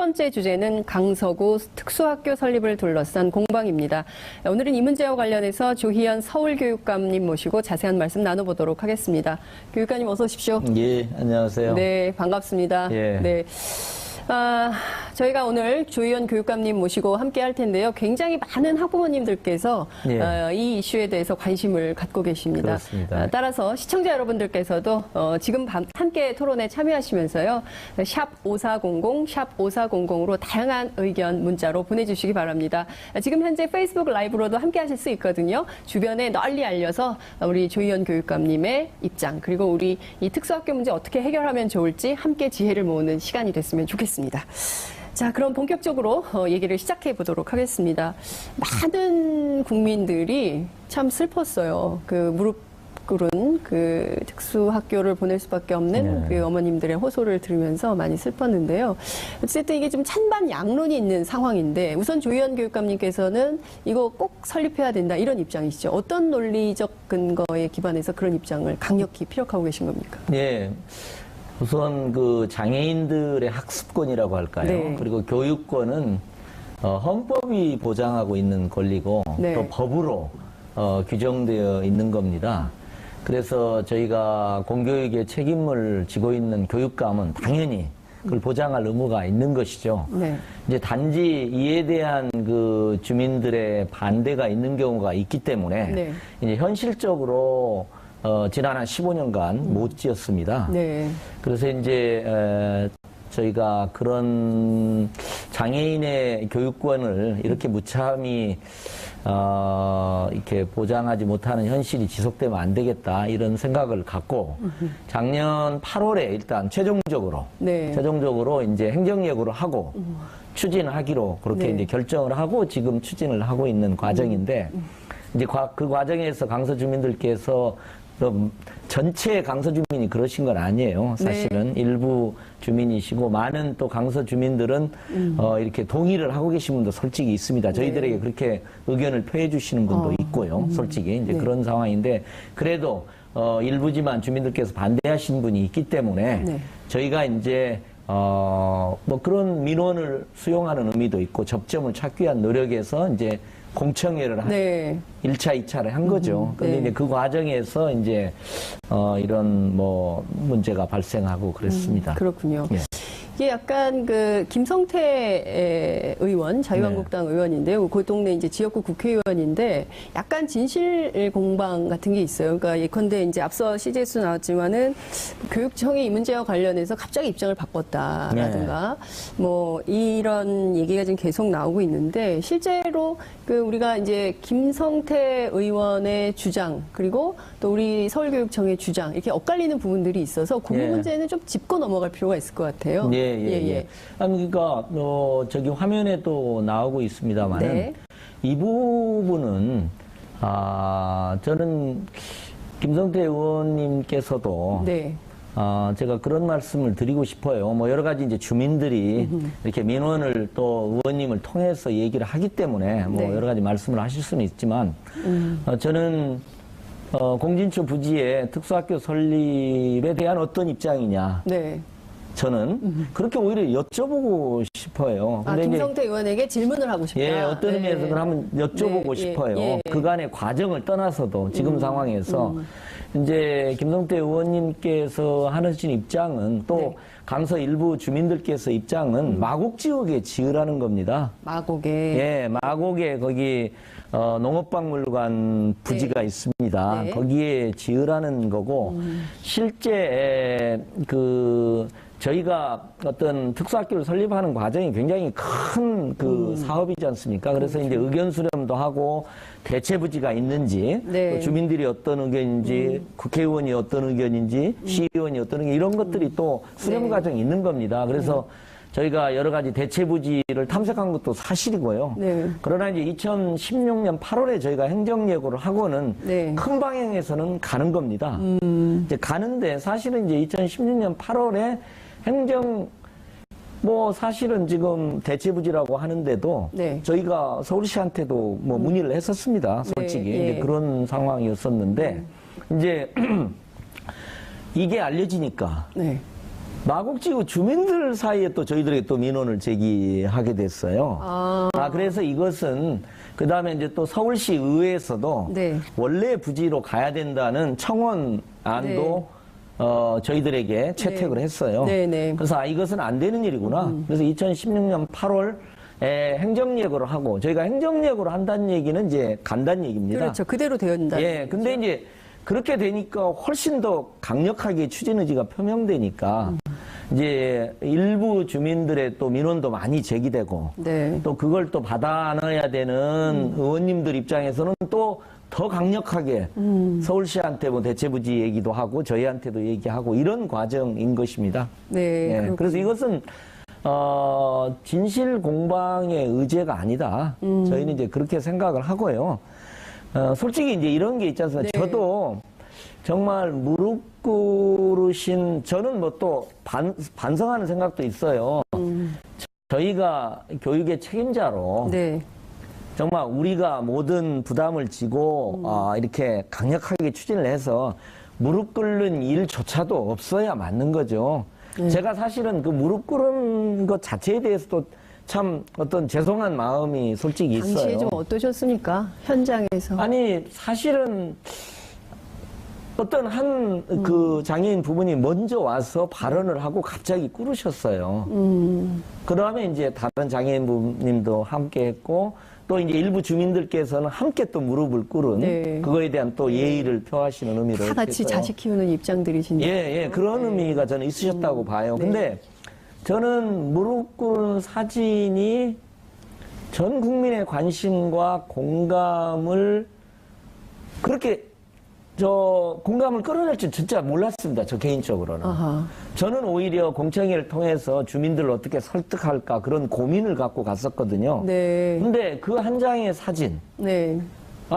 번째 주제는 강서구 특수학교 설립을 둘러싼 공방입니다. 오늘은 이 문제와 관련해서 조희연 서울교육감님 모시고 자세한 말씀 나눠보도록 하겠습니다. 교육감님 어서 오십시오. 예, 안녕하세요. 네, 반갑습니다. 예. 네. 저희가 오늘 조희연 교육감님 모시고 함께 할 텐데요. 굉장히 많은 학부모님들께서 예. 이 이슈에 대해서 관심을 갖고 계십니다. 그렇습니다. 따라서 시청자 여러분들께서도 지금 함께 토론에 참여하시면서요. 샵 5400, 샵 5400으로 다양한 의견 문자로 보내주시기 바랍니다. 지금 현재 페이스북 라이브로도 함께 하실 수 있거든요. 주변에 널리 알려서 우리 조희연 교육감님의 입장, 그리고 우리 이 특수학교 문제 어떻게 해결하면 좋을지 함께 지혜를 모으는 시간이 됐으면 좋겠습니다. 자, 그럼 본격적으로 얘기를 시작해 보도록 하겠습니다. 많은 국민들이 참 슬펐어요. 그 무릎 꿇은 그 특수학교를 보낼 수밖에 없는 그 어머님들의 호소를 들으면서 많이 슬펐는데요. 어쨌든 이게 좀 찬반 양론이 있는 상황인데, 우선 조희연 교육감님께서는 이거 꼭 설립해야 된다, 이런 입장이시죠. 어떤 논리적 근거에 기반해서 그런 입장을 강력히 피력하고 계신 겁니까? 예. 우선 그 장애인들의 학습권이라고 할까요? 네. 그리고 교육권은 헌법이 보장하고 있는 권리고 네. 또 법으로 규정되어 있는 겁니다. 그래서 저희가 공교육의 책임을 지고 있는 교육감은 당연히 그걸 보장할 의무가 있는 것이죠. 네. 이제 단지 이에 대한 그 주민들의 반대가 있는 경우가 있기 때문에 네. 이제 현실적으로 지난 한 15년간 못 지었습니다. 네. 그래서 이제 저희가 그런 장애인의 교육권을 이렇게 무참히 이렇게 보장하지 못하는 현실이 지속되면 안 되겠다, 이런 생각을 갖고 작년 8월에 일단 최종적으로 이제 행정예고를 하고 추진하기로 그렇게 네. 이제 결정을 하고 지금 추진을 하고 있는 과정인데, 이제 그 과정에서 강서 주민들께서 전체 강서 주민이 그러신 건 아니에요. 사실은 일부 주민이시고 많은 또 강서 주민들은 이렇게 동의를 하고 계신 분도 솔직히 있습니다. 저희들에게 그렇게 의견을 표해 주시는 분도 있고요. 솔직히 이제 그런 상황인데, 그래도 일부지만 주민들께서 반대하신 분이 있기 때문에 저희가 이제 뭐 그런 민원을 수용하는 의미도 있고 접점을 찾기 위한 노력에서 이제 공청회를 1차, 2차를 한 거죠. 근데 이제 그 과정에서 이제 이런 뭐 문제가 발생하고 그랬습니다. 그렇군요. 예. 이게 약간 그 김성태 의원, 자유한국당 의원인데요. 그 동네 이제 지역구 국회의원인데 약간 진실 공방 같은 게 있어요. 그러니까 예컨대 이제 앞서 CJ에서 나왔지만은 교육청이 이 문제와 관련해서 갑자기 입장을 바꿨다라든가 뭐 이런 얘기가 지금 계속 나오고 있는데, 실제로 그 우리가 이제 김성태 의원의 주장, 그리고 또 우리 서울교육청의 주장, 이렇게 엇갈리는 부분들이 있어서 그 문제는 좀 짚고 넘어갈 필요가 있을 것 같아요. 예. 그러니까 저기 화면에도 나오고 있습니다만은 이 부분은 저는 김성태 의원님께서도 제가 그런 말씀을 드리고 싶어요. 뭐 여러 가지 이제 주민들이 이렇게 민원을 또 의원님을 통해서 얘기를 하기 때문에 뭐 여러 가지 말씀을 하실 수는 있지만 저는 공진초 부지의 특수학교 설립에 대한 어떤 입장이냐. 저는 그렇게 오히려 여쭤보고 싶어요. 근데 김성태 의원에게 질문을 하고 싶다. 예, 어떤 의미에서 그러면 여쭤보고 싶어요. 그간의 과정을 떠나서도 지금 상황에서 이제 김성태 의원님께서 하신 입장은 또 강서 일부 주민들께서 입장은 마곡 지역에 지으라는 겁니다. 마곡에. 예, 마곡에 거기 농업박물관 부지가 있습니다. 거기에 지으라는 거고, 실제 저희가 어떤 특수학교를 설립하는 과정이 굉장히 큰 그 사업이지 않습니까? 그래서 이제 의견 수렴도 하고 대체 부지가 있는지, 또 주민들이 어떤 의견인지, 국회의원이 어떤 의견인지, 시의원이 어떤 의견, 이런 것들이 또 수렴 과정이 있는 겁니다. 그래서 저희가 여러 가지 대체 부지를 탐색한 것도 사실이고요. 그러나 이제 2016년 8월에 저희가 행정예고를 하고는 큰 방향에서는 가는 겁니다. 이제 가는데 사실은 이제 2016년 8월에 뭐 사실은 지금 대체부지라고 하는데도 저희가 서울시한테도 뭐 문의를 했었습니다. 솔직히 이제 그런 상황이었었는데 이제 이게 알려지니까 마곡지구 주민들 사이에 또 저희들에게 또 민원을 제기하게 됐어요. 그래서 이것은 그 다음에 이제 또 서울시 의회에서도 네. 원래 부지로 가야 된다는 청원 안도 저희들에게 채택을 했어요. 네. 그래서 이것은 안 되는 일이구나. 그래서 2016년 8월 행정예고를 하고 저희가 행정예고를 한다는 얘기는 이제 간다는 얘기입니다. 그렇죠. 그대로 되었다. 예, 근데 이제 그렇게 되니까 훨씬 더 강력하게 추진 의지가 표명되니까 이제 일부 주민들의 또 민원도 많이 제기되고 네. 또 그걸 또 받아 안아야 되는 의원님들 입장에서는 또 더 강력하게 서울시한테 뭐 대체부지 얘기도 하고 저희한테도 얘기하고 이런 과정인 것입니다. 네. 예, 그래서 이것은 진실 공방의 의제가 아니다. 저희는 이제 그렇게 생각을 하고요. 솔직히 이제 이런 게 있지 않습니까? 네. 저도 정말 무릎 꿇으신, 저는 뭐 또 반성하는 생각도 있어요. 저희가 교육의 책임자로 네. 정말 우리가 모든 부담을 지고 이렇게 강력하게 추진을 해서 무릎 꿇는 일조차도 없어야 맞는 거죠. 제가 사실은 그 무릎 꿇은 것 자체에 대해서도 참 어떤 죄송한 마음이 솔직히 있어요. 당시에 좀 어떠셨습니까? 현장에서. 아니 사실은 어떤 한 그 장애인 부분이 먼저 와서 발언을 하고 갑자기 꿇으셨어요. 그 다음에 이제 다른 장애인 부님도 함께 했고 또 이제 일부 주민들께서는 함께 또 무릎을 꿇은 네. 그거에 대한 또 예의를 표하시는 의미를 다 같이 했어요. 자식 키우는 입장들이신데. 예, 그런 의미가 저는 있으셨다고 봐요. 네. 근데 저는 무릎 꿇은 사진이 전 국민의 관심과 공감을 그렇게 공감을 끌어낼 줄 진짜 몰랐습니다. 저 개인적으로는. 아하. 저는 오히려 공청회를 통해서 주민들을 어떻게 설득할까 그런 고민을 갖고 갔었거든요. 네. 근데 그 한 장의 사진, 네.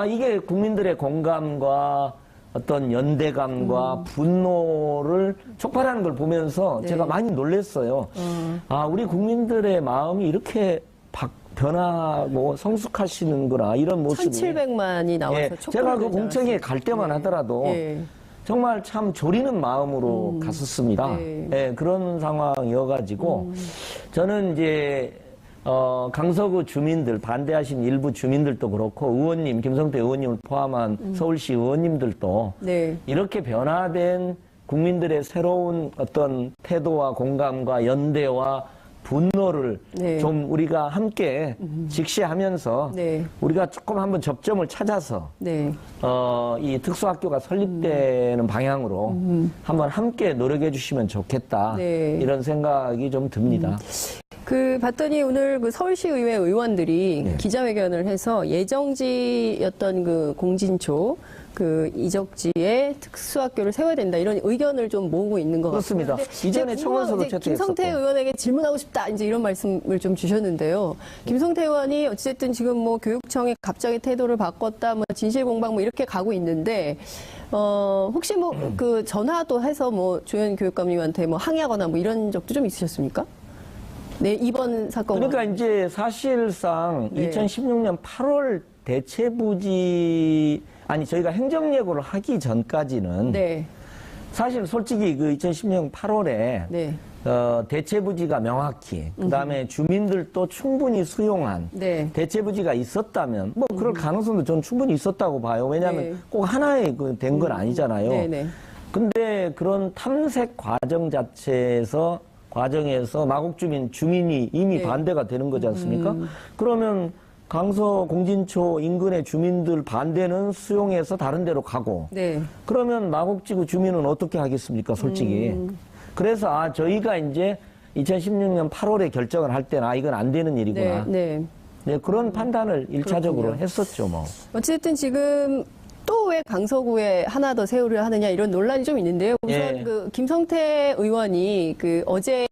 이게 국민들의 공감과 어떤 연대감과 분노를 촉발하는 걸 보면서 네. 제가 많이 놀랐어요. 우리 국민들의 마음이 이렇게 변하고 성숙하시는구나 이런 모습이. 1,700만이 나와서 예, 제가 그 공청회에 갈 때만 하더라도 예. 정말 참 조리는 마음으로 갔었습니다. 네. 예, 그런 상황이어가지고 저는 이제 강서구 주민들 반대하신 일부 주민들도 그렇고 의원님 김성태 의원님을 포함한 서울시 의원님들도 네. 이렇게 변화된 국민들의 새로운 어떤 태도와 공감과 연대와 분노를 네. 좀 우리가 함께 직시하면서 네. 우리가 조금 한번 접점을 찾아서 네. 이 특수학교가 설립되는 방향으로 한번 함께 노력해 주시면 좋겠다. 네. 이런 생각이 좀 듭니다. 봤더니 오늘 그 서울시 의회 의원들이 네. 기자회견을 해서 예정지였던 그 공진초 그 이적지에 특수학교를 세워야 된다 이런 의견을 좀 모으고 있는 것 그렇습니다. 같습니다. 이전에 청원서도 채택했었고. 김성태 의원에게 질문하고 싶다 이제 이런 말씀을 좀 주셨는데요. 김성태 의원이 어쨌든 지금 뭐 교육청이 갑자기 태도를 바꿨다, 뭐 진실공방 뭐 이렇게 가고 있는데 혹시 뭐 그 전화도 해서 뭐 조현 교육감님한테 뭐 항의하거나 뭐 이런 적도 좀 있으셨습니까? 네, 이번 사건. 그러니까 이제 사실상 네. 2016년 8월 대체부지 저희가 행정예고를 하기 전까지는 네. 사실 솔직히 그 2016년 8월에 네. 대체부지가 명확히 그다음에 주민들도 충분히 수용한 네. 대체부지가 있었다면 뭐 그럴 가능성도 전 충분히 있었다고 봐요. 왜냐하면 네. 꼭 하나의 된 건 아니잖아요. 네네. 근데 그런 탐색 과정에서 마곡 주민이 이미 네. 반대가 되는 거지 않습니까? 그러면 강서 공진초 인근의 주민들 반대는 수용해서 다른 데로 가고 네. 그러면 마곡지구 주민은 어떻게 하겠습니까, 솔직히. 그래서 저희가 이제 2016년 8월에 결정을 할 때는 이건 안 되는 일이구나. 네. 네, 그런 판단을 일차적으로 그렇군요. 했었죠, 뭐. 어쨌든 지금 또 왜 강서구에 하나 더 세우려 하느냐 이런 논란이 좀 있는데요. 우선 예. 그 김성태 의원이 그 어제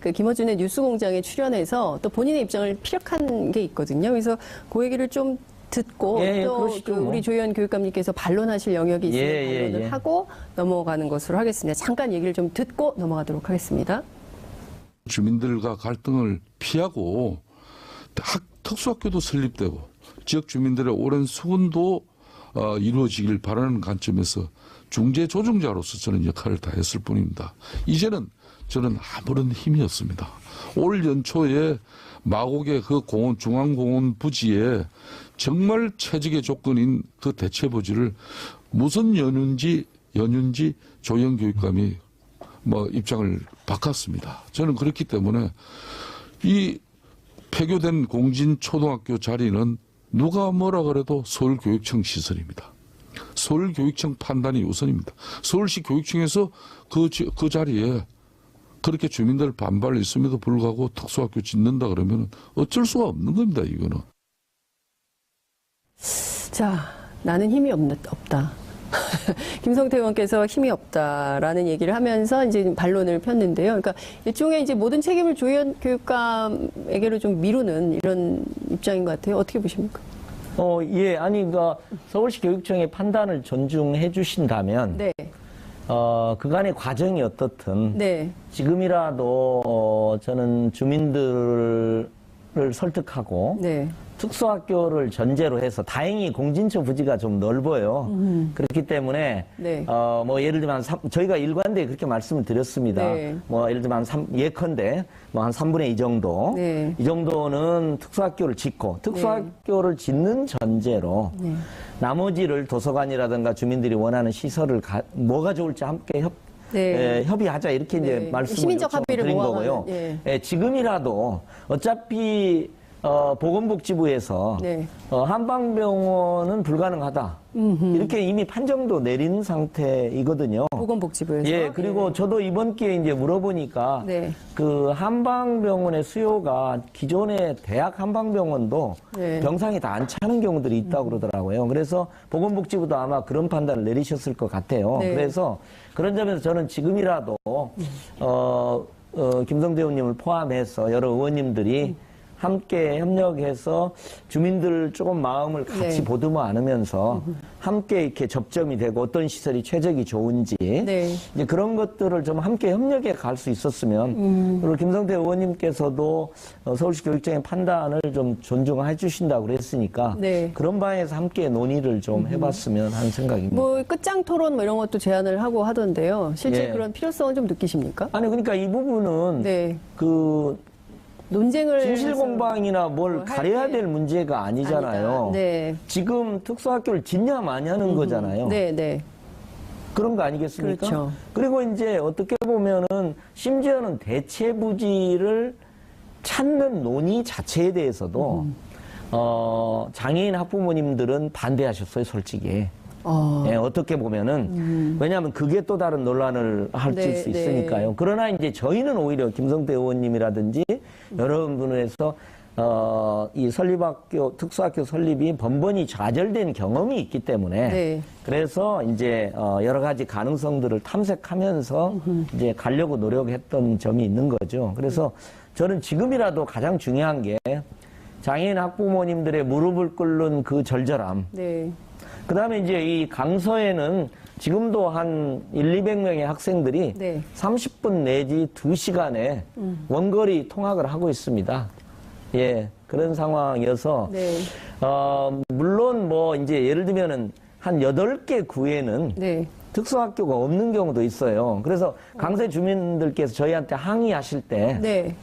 그 김어준의 뉴스공장에 출연해서 또 본인의 입장을 피력한 게 있거든요. 그래서 그 얘기를 좀 듣고 예, 또 그러시죠, 그 뭐. 우리 조현 교육감님께서 반론하실 영역이 있으면 예, 반론을 예. 하고 넘어가는 것으로 하겠습니다. 잠깐 얘기를 좀 듣고 넘어가도록 하겠습니다. 주민들과 갈등을 피하고 특수학교도 설립되고 지역 주민들의 오랜 수군도 이루어지길 바라는 관점에서 중재 조정자로서 저는 역할을 다했을 뿐입니다. 이제는 저는 아무런 힘이 없습니다. 올 연초에 마곡의 그 공원, 중앙공원 부지에 정말 최적의 조건인 그 대체부지를 무슨 연유인지 조영교육감이 입장을 바꿨습니다. 저는 그렇기 때문에 이 폐교된 공진초등학교 자리는 누가 뭐라 그래도 서울교육청 시설입니다. 서울교육청 판단이 우선입니다. 서울시 교육청에서 그 자리에 그렇게 주민들 반발이 있음에도 불구하고 특수학교 짓는다 그러면 어쩔 수가 없는 겁니다, 이거는. 자, 나는 힘이 없다. 김성태 의원께서 힘이 없다라는 얘기를 하면서 이제 반론을 폈는데요. 그러니까 일종의 이제 모든 책임을 조현 교육감에게로 좀 미루는 이런 입장인 것 같아요. 어떻게 보십니까? 예, 아니, 그러니까 서울시 교육청의 판단을 존중해 주신다면, 네. 그간의 과정이 어떻든, 네. 지금이라도, 저는 주민들을 설득하고, 네. 특수학교를 전제로 해서 다행히 공진초 부지가 좀 넓어요. 그렇기 때문에 네. 예를 들면 저희가 일관되게 그렇게 말씀을 드렸습니다. 네. 예를 들면 예컨대 한 3분의 2 정도 네. 이 정도는 특수학교를 짓고 특수학교를 짓는 전제로 네. 나머지를 도서관이라든가 주민들이 원하는 시설을 뭐가 좋을지 함께 협의하자 이렇게 이제 네. 말씀을 시민적 합의를 드린 모아가는, 거고요. 예. 지금이라도 어차피 보건복지부에서 네. 한방병원은 불가능하다. 이렇게 이미 판정도 내린 상태이거든요. 보건복지부에서. 예, 그리고 저도 이번 기회에 이제 물어보니까 네. 그 한방병원의 수요가 기존의 대학 한방병원도 네. 병상이 다 안 차는 경우들이 있다고 그러더라고요. 그래서 보건복지부도 아마 그런 판단을 내리셨을 것 같아요. 네. 그래서 그런 점에서 저는 지금이라도 김성대 의원님을 포함해서 여러 의원님들이 함께 협력해서 주민들 조금 마음을 같이 네. 보듬어 안으면서 함께 이렇게 접점이 되고 어떤 시설이 최적이 좋은지 네. 이제 그런 것들을 좀 함께 협력해 갈 수 있었으면 그리고 김성태 의원님께서도 서울시 교육청의 판단을 좀 존중해 주신다고 그랬으니까 네. 그런 방에서 함께 논의를 좀 해봤으면 하는 생각입니다. 뭐 끝장 토론 뭐 이런 것도 제안을 하고 하던데요. 실제 예. 그런 필요성은 좀 느끼십니까? 아니 그러니까 이 부분은 네. 그 논쟁을 진실 해서 공방이나 뭘 할 가려야 때 될 문제가 아니잖아요. 아니다. 네. 지금 특수학교를 짓냐 마냐는 거잖아요. 네, 네. 그런 거 아니겠습니까? 그렇죠. 그리고 이제 어떻게 보면은 심지어는 대체 부지를 찾는 논의 자체에 대해서도 장애인 학부모님들은 반대하셨어요, 솔직히. 예, 어떻게 보면은 왜냐하면 그게 또 다른 논란을 할수 네, 있으니까요. 네. 그러나 이제 저희는 오히려 김성태 의원님이라든지 여러분에서 이 설립학교 특수학교 설립이 번번이 좌절된 경험이 있기 때문에 네. 그래서 이제 여러 가지 가능성들을 탐색하면서 이제 가려고 노력했던 점이 있는 거죠. 그래서 저는 지금이라도 가장 중요한 게 장애인 학부모님들의 무릎을 꿇는 그 절절함. 네. 그 다음에 이제 이 강서에는 지금도 한 200명의 학생들이 네. 30분 내지 2시간에 원거리 통학을 하고 있습니다. 예, 그런 상황이어서, 네. 물론 뭐 이제 예를 들면은 한 8개 구에는 네. 특수학교가 없는 경우도 있어요. 그래서 강서 주민들께서 저희한테 항의하실 때, 네.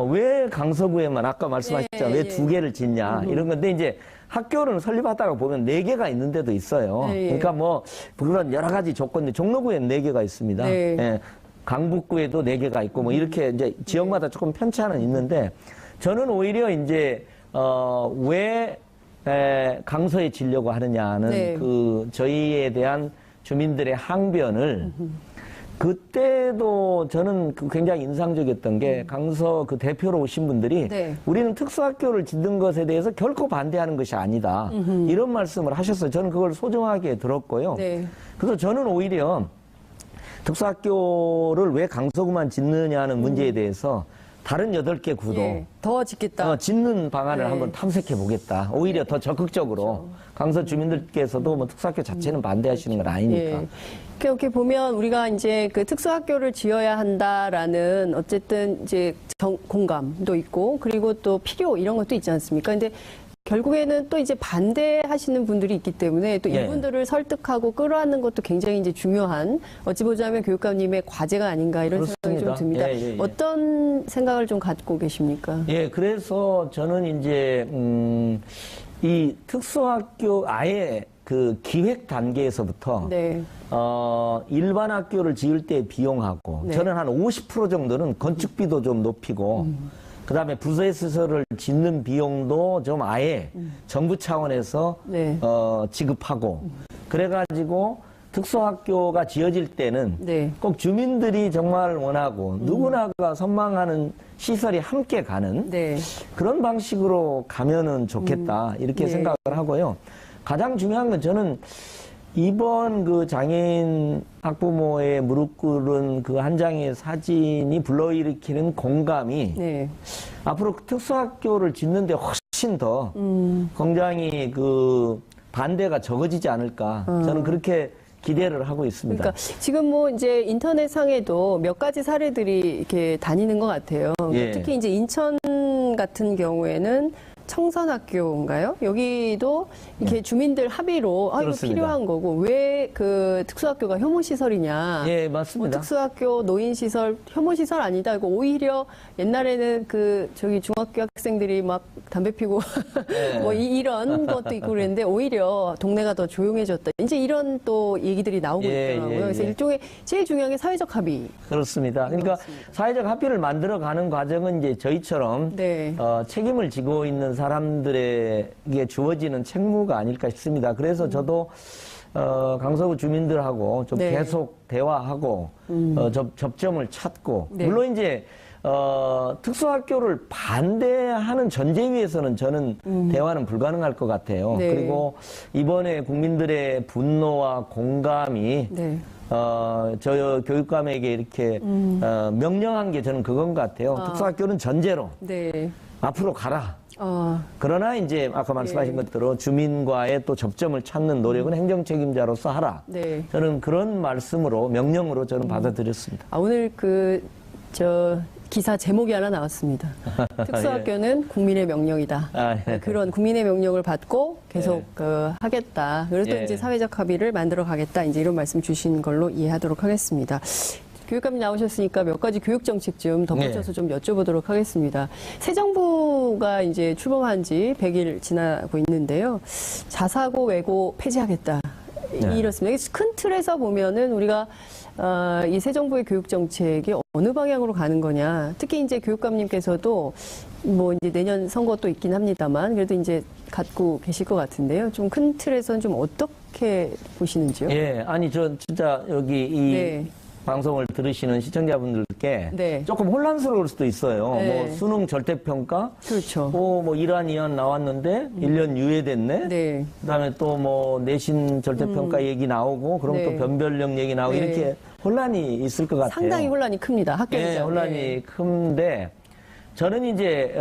왜 강서구에만 아까 말씀하셨잖아요. 예, 왜 예. 2개를 짓냐. 이런 건데 이제 학교를 설립하다가 보면 4개가 있는 데도 있어요. 예, 예. 그러니까 뭐 그런 여러 가지 조건들 종로구에는 4개가 있습니다. 네. 예. 강북구에도 4개가 있고 뭐 이렇게 이제 지역마다 조금 편차는 있는데 저는 오히려 이제 왜 강서에 지려고 하느냐는 네. 그 저희에 대한 주민들의 항변을 그때도 저는 굉장히 인상적이었던 게 강서 그 대표로 오신 분들이 네. 우리는 특수학교를 짓는 것에 대해서 결코 반대하는 것이 아니다. 이런 말씀을 하셨어요. 저는 그걸 소중하게 들었고요. 네. 그래서 저는 오히려 특수학교를 왜 강서구만 짓느냐는 문제에 대해서 다른 8개 구도 예. 더 짓겠다. 짓는 방안을 네. 한번 탐색해 보겠다. 오히려 더 적극적으로 강서 주민들께서도 뭐 특수학교 자체는 반대하시는 건 아니니까. 예. 이렇게 보면 우리가 이제 그 특수학교를 지어야 한다라는 어쨌든 이제 공감도 있고 그리고 또 필요 이런 것도 있지 않습니까? 근데 결국에는 또 이제 반대하시는 분들이 있기 때문에 또 예. 이분들을 설득하고 끌어안는 것도 굉장히 이제 중요한 어찌 보자면 교육감님의 과제가 아닌가 이런 생각이 좀 그렇습니다. 듭니다. 예, 예, 예. 어떤 생각을 좀 갖고 계십니까? 예, 그래서 저는 이제 이 특수학교 아예 그 기획 단계에서부터 네. 일반 학교를 지을 때 비용하고 네. 저는 한 50% 정도는 건축비도 좀 높이고 그다음에 부서시설을 짓는 비용도 좀 아예 정부 차원에서 네. 지급하고 그래가지고 특수학교가 지어질 때는 네. 꼭 주민들이 정말 원하고 누구나가 선망하는 시설이 함께 가는 네. 그런 방식으로 가면은 좋겠다 이렇게 네. 생각을 하고요. 가장 중요한 건 저는 이번 그 장애인 학부모의 무릎 꿇은 그 한 장의 사진이 불러일으키는 공감이 네. 앞으로 특수학교를 짓는데 훨씬 더 굉장히 그 반대가 적어지지 않을까 저는 그렇게 기대를 하고 있습니다. 그러니까 지금 뭐 이제 인터넷 상에도 몇 가지 사례들이 이렇게 다니는 것 같아요. 그러니까 예. 특히 이제 인천 같은 경우에는 청선학교인가요? 여기도 이렇게 주민들 합의로 이거 그렇습니다. 필요한 거고 왜 그 특수학교가 혐오시설이냐? 예, 뭐 맞습니다. 특수학교 노인시설 혐오시설 아니다. 이거 오히려 옛날에는 그 저기 중학교 학생들이 막 담배 피고 네. 뭐 이런 것도 있고 그랬는데 오히려 동네가 더 조용해졌다. 이제 이런 또 얘기들이 나오고 예, 있더라고요. 예, 그래서 예. 일종의 제일 중요한 게 사회적 합의. 그렇습니다. 그러니까 사회적 합의를 만들어가는 과정은 이제 저희처럼 네. 책임을 지고 있는 사람들에게 주어지는 책무가 아닐까 싶습니다. 그래서 저도 강서구 주민들하고 좀 네. 계속 대화하고 접점을 찾고 네. 물론 이제 특수학교를 반대하는 전제 위에서는 저는 대화는 불가능할 것 같아요. 네. 그리고 이번에 국민들의 분노와 공감이 네. 저 교육감에게 이렇게 명령한 게 저는 그건 것 같아요. 특수학교는 전제로 네. 앞으로 가라. 아, 그러나 이제 아까 말씀하신 네. 것대로 주민과의 또 접점을 찾는 노력은 행정 책임자로서 하라. 네. 저는 그런 말씀으로 명령으로 저는 받아들였습니다. 오늘 기사 제목이 하나 나왔습니다. 특수학교는 국민의 명령이다. 아, 예. 그런 국민의 명령을 받고 계속 하겠다. 그래서 또 예. 이제 사회적 합의를 만들어 가겠다. 이제 이런 말씀 주신 걸로 이해하도록 하겠습니다. 교육감이 나오셨으니까 몇 가지 교육 정책 좀 덧붙여서 좀 여쭤보도록 하겠습니다. 새 정부가 이제 출범한 지 100일 지나고 있는데요. 자사고 외고 폐지하겠다. 네. 이렇습니다. 큰 틀에서 보면은 우리가 이 새 정부의 교육 정책이 어느 방향으로 가는 거냐. 특히 이제 교육감님께서도 뭐 이제 내년 선거도 있긴 합니다만 그래도 이제 갖고 계실 것 같은데요. 좀 큰 틀에서는 좀 어떻게 보시는지요? 예, 아니 저 진짜 여기 이 네. 방송을 들으시는 시청자분들께 네. 조금 혼란스러울 수도 있어요. 네. 뭐 수능 절대평가, 그렇죠. 뭐 1안 2안 나왔는데 1년 유예됐네. 네. 그다음에 또 뭐 내신 절대평가 얘기 나오고 그럼 네. 또 변별력 얘기 나오고 네. 이렇게 혼란이 있을 것 같아요. 상당히 혼란이 큽니다. 학교에서. 네, 혼란이 큰데 저는 이제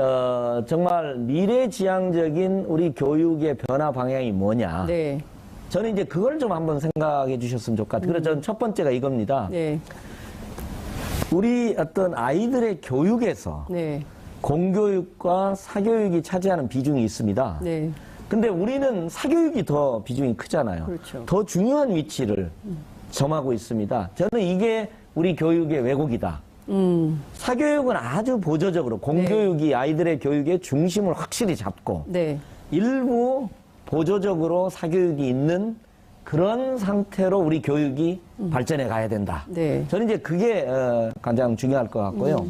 정말 미래지향적인 우리 교육의 변화 방향이 뭐냐. 네. 저는 이제 그걸 좀 한번 생각해 주셨으면 좋을 것 같아요. 그래서 저는 첫 번째가 이겁니다. 네. 우리 어떤 아이들의 교육에서 네. 공교육과 사교육이 차지하는 비중이 있습니다. 네. 근데 우리는 사교육이 더 비중이 크잖아요. 그렇죠. 더 중요한 위치를 점하고 있습니다. 저는 이게 우리 교육의 왜곡이다. 사교육은 아주 보조적으로 공교육이 아이들의 교육의 중심을 확실히 잡고 네. 일부 보조적으로 사교육이 있는 그런 상태로 우리 교육이 발전해 가야 된다. 네. 저는 이제 그게 가장 중요할 것 같고요.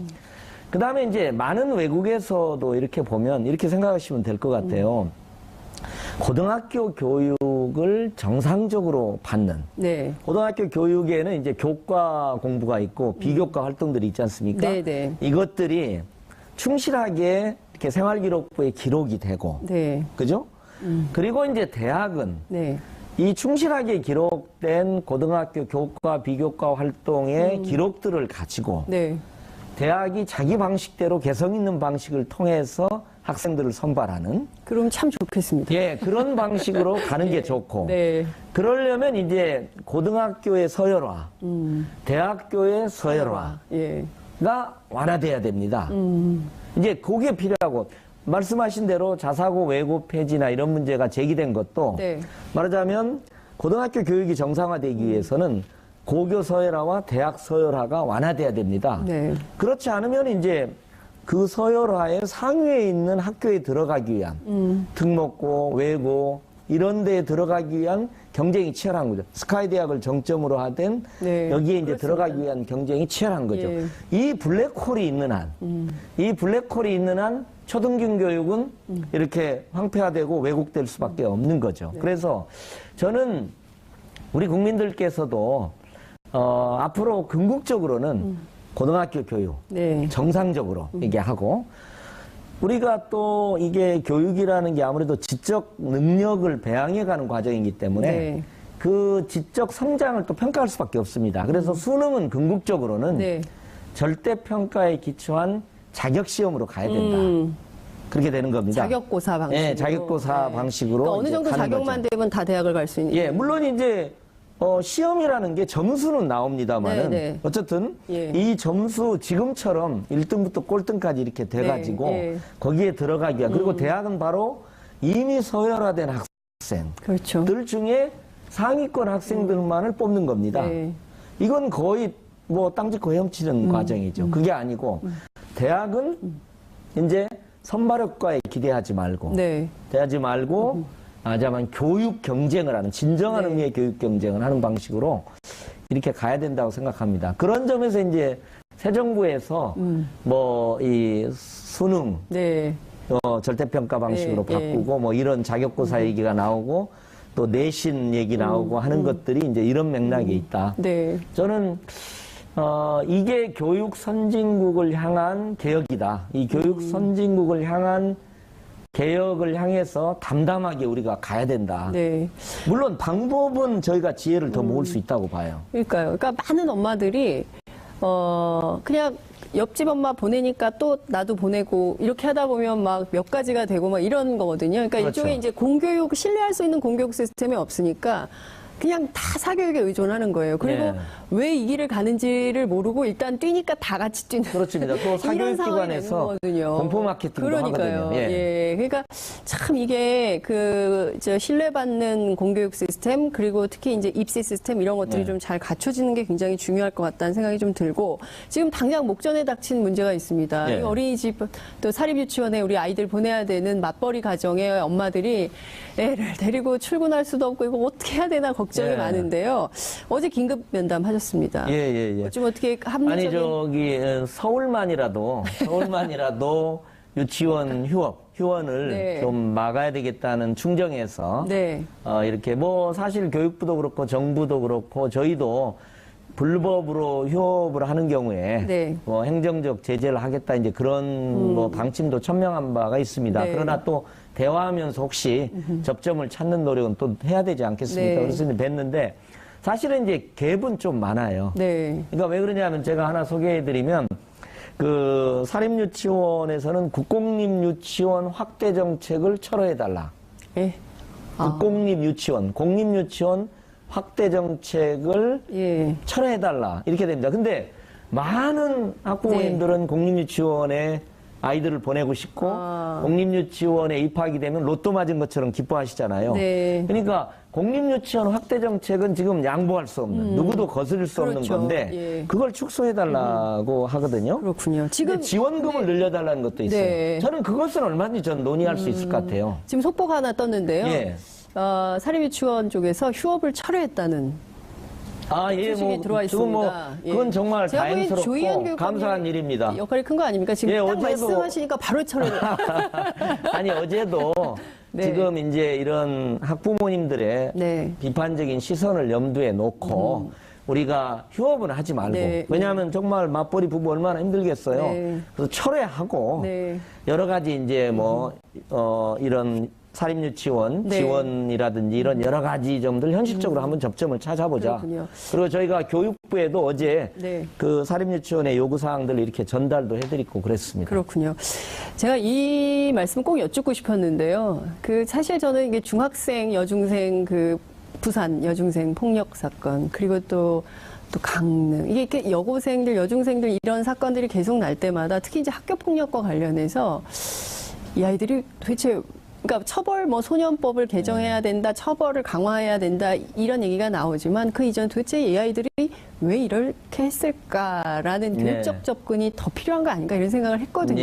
그 다음에 이제 많은 외국에서도 이렇게 보면 이렇게 생각하시면 될 것 같아요. 고등학교 교육을 정상적으로 받는. 네. 고등학교 교육에는 이제 교과 공부가 있고 비교과 활동들이 있지 않습니까? 네, 네. 이것들이 충실하게 이렇게 생활기록부에 기록이 되고. 네. 그죠? 그리고 이제 대학은 네. 이 충실하게 기록된 고등학교 교과, 비교과 활동의 기록들을 가지고 네. 대학이 자기 방식대로 개성 있는 방식을 통해서 학생들을 선발하는 그럼 참 좋겠습니다. 예, 그런 방식으로 가는 게 좋고 네. 그러려면 이제 고등학교의 서열화, 대학교의 서열화가 예. 완화돼야 됩니다. 이제 그게 필요하고 말씀하신 대로 자사고 외고 폐지나 이런 문제가 제기된 것도 네. 말하자면 고등학교 교육이 정상화되기 위해서는 고교 서열화와 대학 서열화가 완화돼야 됩니다. 네. 그렇지 않으면 이제 그 서열화의 상위에 있는 학교에 들어가기 위한 특목고, 외고 이런 데에 들어가기 위한 경쟁이 치열한 거죠. 스카이 대학을 정점으로 하든 네, 여기에 이제 그렇습니다. 들어가기 위한 경쟁이 치열한 거죠. 예. 이 블랙홀이 있는 한, 이 블랙홀이 있는 한 초등교 교육은 이렇게 황폐화되고 왜곡될 수밖에 없는 거죠. 네. 그래서 저는 우리 국민들께서도 앞으로 궁극적으로는 고등학교 교육 네. 정상적으로 얘기하고 우리가 또 이게 교육이라는 게 아무래도 지적 능력을 배양해가는 과정이기 때문에 네. 그 지적 성장을 또 평가할 수밖에 없습니다. 그래서 수능은 궁극적으로는 네. 절대평가에 기초한 자격시험으로 가야 된다. 그렇게 되는 겁니다. 자격고사 방식으로. 네, 자격고사 방식으로 그러니까 어느 이제 정도 가는 자격만 거죠. 되면 다 대학을 갈 수 있는. 예, 물론 이제 시험이라는 게 점수는 나옵니다만은 네, 네. 어쨌든 예. 이 점수 지금처럼 1등부터 꼴등까지 이렇게 돼가지고 네, 예. 거기에 들어가기 위한 그리고 대학은 바로 이미 서열화된 학생들 그렇죠. 중에 상위권 학생들만을 뽑는 겁니다. 네. 이건 거의 뭐 땅짓고 헤엄치는 과정이죠. 그게 아니고 대학은 이제 선발효과에 기대하지 말고 네. 대하지 말고 하자면 교육 경쟁을 하는 진정한 네. 의미의 교육 경쟁을 하는 방식으로 이렇게 가야 된다고 생각합니다. 그런 점에서 이제 새 정부에서 뭐 이 수능 네. 절대평가 방식으로 네, 바꾸고 뭐 이런 자격고사 얘기가 나오고 또 내신 얘기 나오고 하는 것들이 이제 이런 맥락에 있다. 네. 저는 이게 교육 선진국을 향한 개혁이다. 이 교육 선진국을 향한 개혁을 향해서 담담하게 우리가 가야 된다. 네. 물론 방법은 저희가 지혜를 더 모을 수 있다고 봐요. 그러니까요. 그러니까 많은 엄마들이 그냥 옆집 엄마 보내니까 또 나도 보내고 이렇게 하다 보면 막 몇 가지가 되고 막 이런 거거든요. 그러니까 그렇죠. 이쪽에 이제 공교육 신뢰할 수 있는 공교육 시스템이 없으니까 그냥 다 사교육에 의존하는 거예요. 그리고 네. 왜 이 길을 가는지를 모르고 일단 뛰니까 다 같이 뛰는. 그렇습니다. 또 이런 상황이 되는 사교육기관에서 거거든요. 공포 마케팅도 그러니까요. 하거든요. 예. 그러니까 참 이게 저 신뢰받는 공교육 시스템 그리고 특히 이제 입시 시스템 이런 것들이 네. 좀 잘 갖춰지는 게 굉장히 중요할 것 같다는 생각이 좀 들고 지금 당장 목전에 닥친 문제가 있습니다. 예. 이 어린이집 또 사립유치원에 우리 아이들 보내야 되는 맞벌이 가정의 엄마들이 애를 데리고 출근할 수도 없고 이거 어떻게 해야 되나 걱정이 예. 많은데요. 어제 긴급 면담 하셨습니다. 예. 좀 어떻게 합리적인 아니 저기 서울만이라도 유치원 휴원을 네. 좀 막아야 되겠다는 충정에서 네. 이렇게 뭐 사실 교육부도 그렇고 정부도 그렇고 저희도 불법으로 휴업을 하는 경우에 네. 뭐 행정적 제재를 하겠다 이제 그런 뭐 방침도 천명한 바가 있습니다. 네. 그러나 또 대화하면서 혹시 접점을 찾는 노력은 또 해야 되지 않겠습니까? 네. 그래서 이제 뵀는데 사실은 이제 갭은 좀 많아요. 네. 그러니까 왜 그러냐면 제가 하나 소개해드리면 그 사립유치원에서는 국공립유치원 확대 정책을 철회해달라. 예. 국공립유치원, 공립유치원 확대 정책을 예. 철회해달라. 이렇게 됩니다. 근데 많은 학부모님들은 공립유치원에 아이들을 보내고 싶고 공립유치원에 입학이 되면 로또 맞은 것처럼 기뻐하시잖아요. 네. 그러니까 공립유치원 확대 정책은 지금 양보할 수 없는 누구도 거스릴 수 없는 그렇죠. 건데 예. 그걸 축소해달라고 하거든요. 그렇군요. 지금 근데 지원금을 늘려달라는 것도 있어요. 네. 저는 그것은 얼마든지 전 논의할 수 있을 것 같아요. 지금 속보가 하나 떴는데요. 예. 사립유치원 쪽에서 휴업을 철회했다는 예, 소식이 들어와 지금 있습니다. 그건 정말 제가 보기엔 조희연 다행스럽고 교육감님 감사한 일입니다. 역할이 큰 거 아닙니까? 지금 예, 딱 어제도- 말씀하시니까 바로 철회를. 아니, 어제도 네. 지금 이제 이런 학부모님들의 네. 비판적인 시선을 염두에 놓고 우리가 휴업은 하지 말고 네. 왜냐하면 정말 맞벌이 부부 얼마나 힘들겠어요. 네. 그래서 철회하고 네. 여러 가지 이제 뭐 이런 사립유치원 네. 지원이라든지 이런 여러 가지 점들 현실적으로 한번 접점을 찾아보자. 그렇군요. 그리고 저희가 교육부에도 어제 네. 그 사립유치원의 요구사항들을 이렇게 전달도 해드리고 그랬습니다. 그렇군요. 제가 이 말씀 꼭 여쭙고 싶었는데요. 사실 저는 이게 중학생, 여중생 부산 여중생 폭력 사건 그리고 또 강릉 이게 이렇게 여고생들, 여중생들 이런 사건들이 계속 날 때마다 특히 이제 학교 폭력과 관련해서 이 아이들이 도대체 그러니까 처벌 뭐 소년법을 개정해야 된다, 처벌을 강화해야 된다 이런 얘기가 나오지만 그 이전 도대체 이 아이들이 왜 이렇게 했을까라는 교육적 접근이 더 필요한 거 아닌가 이런 생각을 했거든요.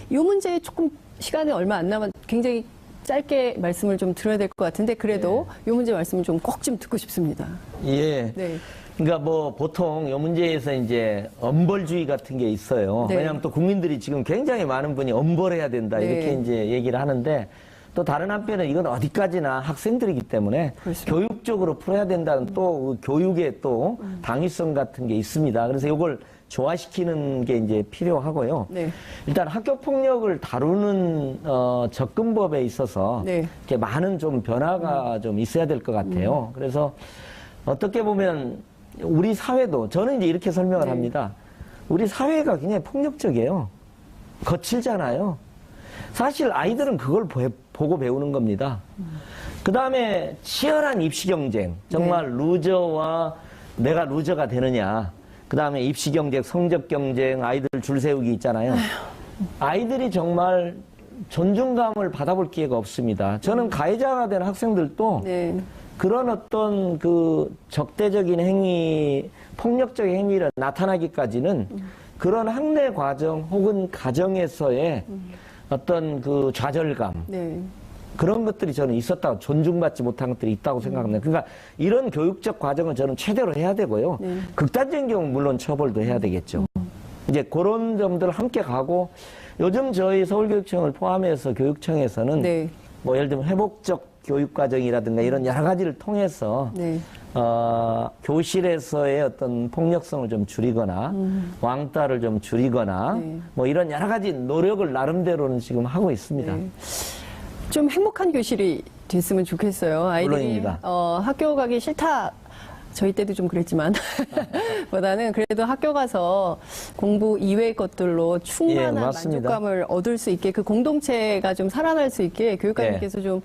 이 문제에 조금 시간이 얼마 안 남아 굉장히 짧게 말씀을 좀 드려야 될 것 같은데 그래도 이 문제 말씀을 좀 꼭 좀 듣고 싶습니다. 예. 네. 그러니까 뭐 보통 이 문제에서 이제 엄벌주의 같은 게 있어요. 네. 왜냐하면 또 국민들이 지금 굉장히 많은 분이 엄벌해야 된다 이렇게 네. 이제 얘기를 하는데 또 다른 한편은 이건 어디까지나 학생들이기 때문에 그렇습니다. 교육적으로 풀어야 된다는 또 교육의 또 당위성 같은 게 있습니다. 그래서 이걸 조화시키는 게 이제 필요하고요. 네. 일단 학교 폭력을 다루는 접근법에 있어서 네. 이렇게 많은 좀 변화가 좀 있어야 될 것 같아요. 그래서 어떻게 보면 우리 사회도 저는 이제 이렇게 설명을 네. 합니다. 우리 사회가 굉장히 폭력적이에요. 거칠잖아요. 사실 아이들은 그걸 보고 배우는 겁니다. 그 다음에 치열한 입시 경쟁, 정말 루저와 내가 루저가 되느냐. 그 다음에 입시 경쟁, 성적 경쟁, 아이들 줄 세우기 있잖아요. 아이들이 정말 존중감을 받아볼 기회가 없습니다. 저는 가해자가 된 학생들도 네. 그런 어떤 그 적대적인 행위, 폭력적인 행위를 나타나기까지는 그런 학내 과정 혹은 가정에서의 어떤 그 좌절감, 네. 그런 것들이 저는 있었다고, 존중받지 못한 것들이 있다고 생각합니다. 그러니까 이런 교육적 과정은 저는 최대로 해야 되고요. 네. 극단적인 경우는 물론 처벌도 해야 되겠죠. 이제 그런 점들 함께 가고, 요즘 저희 서울교육청을 포함해서 교육청에서는 네. 뭐 예를 들면 회복적 교육과정이라든가 이런 여러 가지를 통해서 네. 교실에서의 어떤 폭력성을 좀 줄이거나 왕따를 좀 줄이거나 네. 뭐 이런 여러 가지 노력을 나름대로는 지금 하고 있습니다. 네. 좀 행복한 교실이 됐으면 좋겠어요. 아이들이 물론입니다. 학교 가기 싫다. 저희 때도 좀 그랬지만 보다는 그래도 학교 가서 공부 이외의 것들로 충만한 예, 맞습니다. 만족감을 얻을 수 있게 그 공동체가 좀 살아날 수 있게 교육감님께서 좀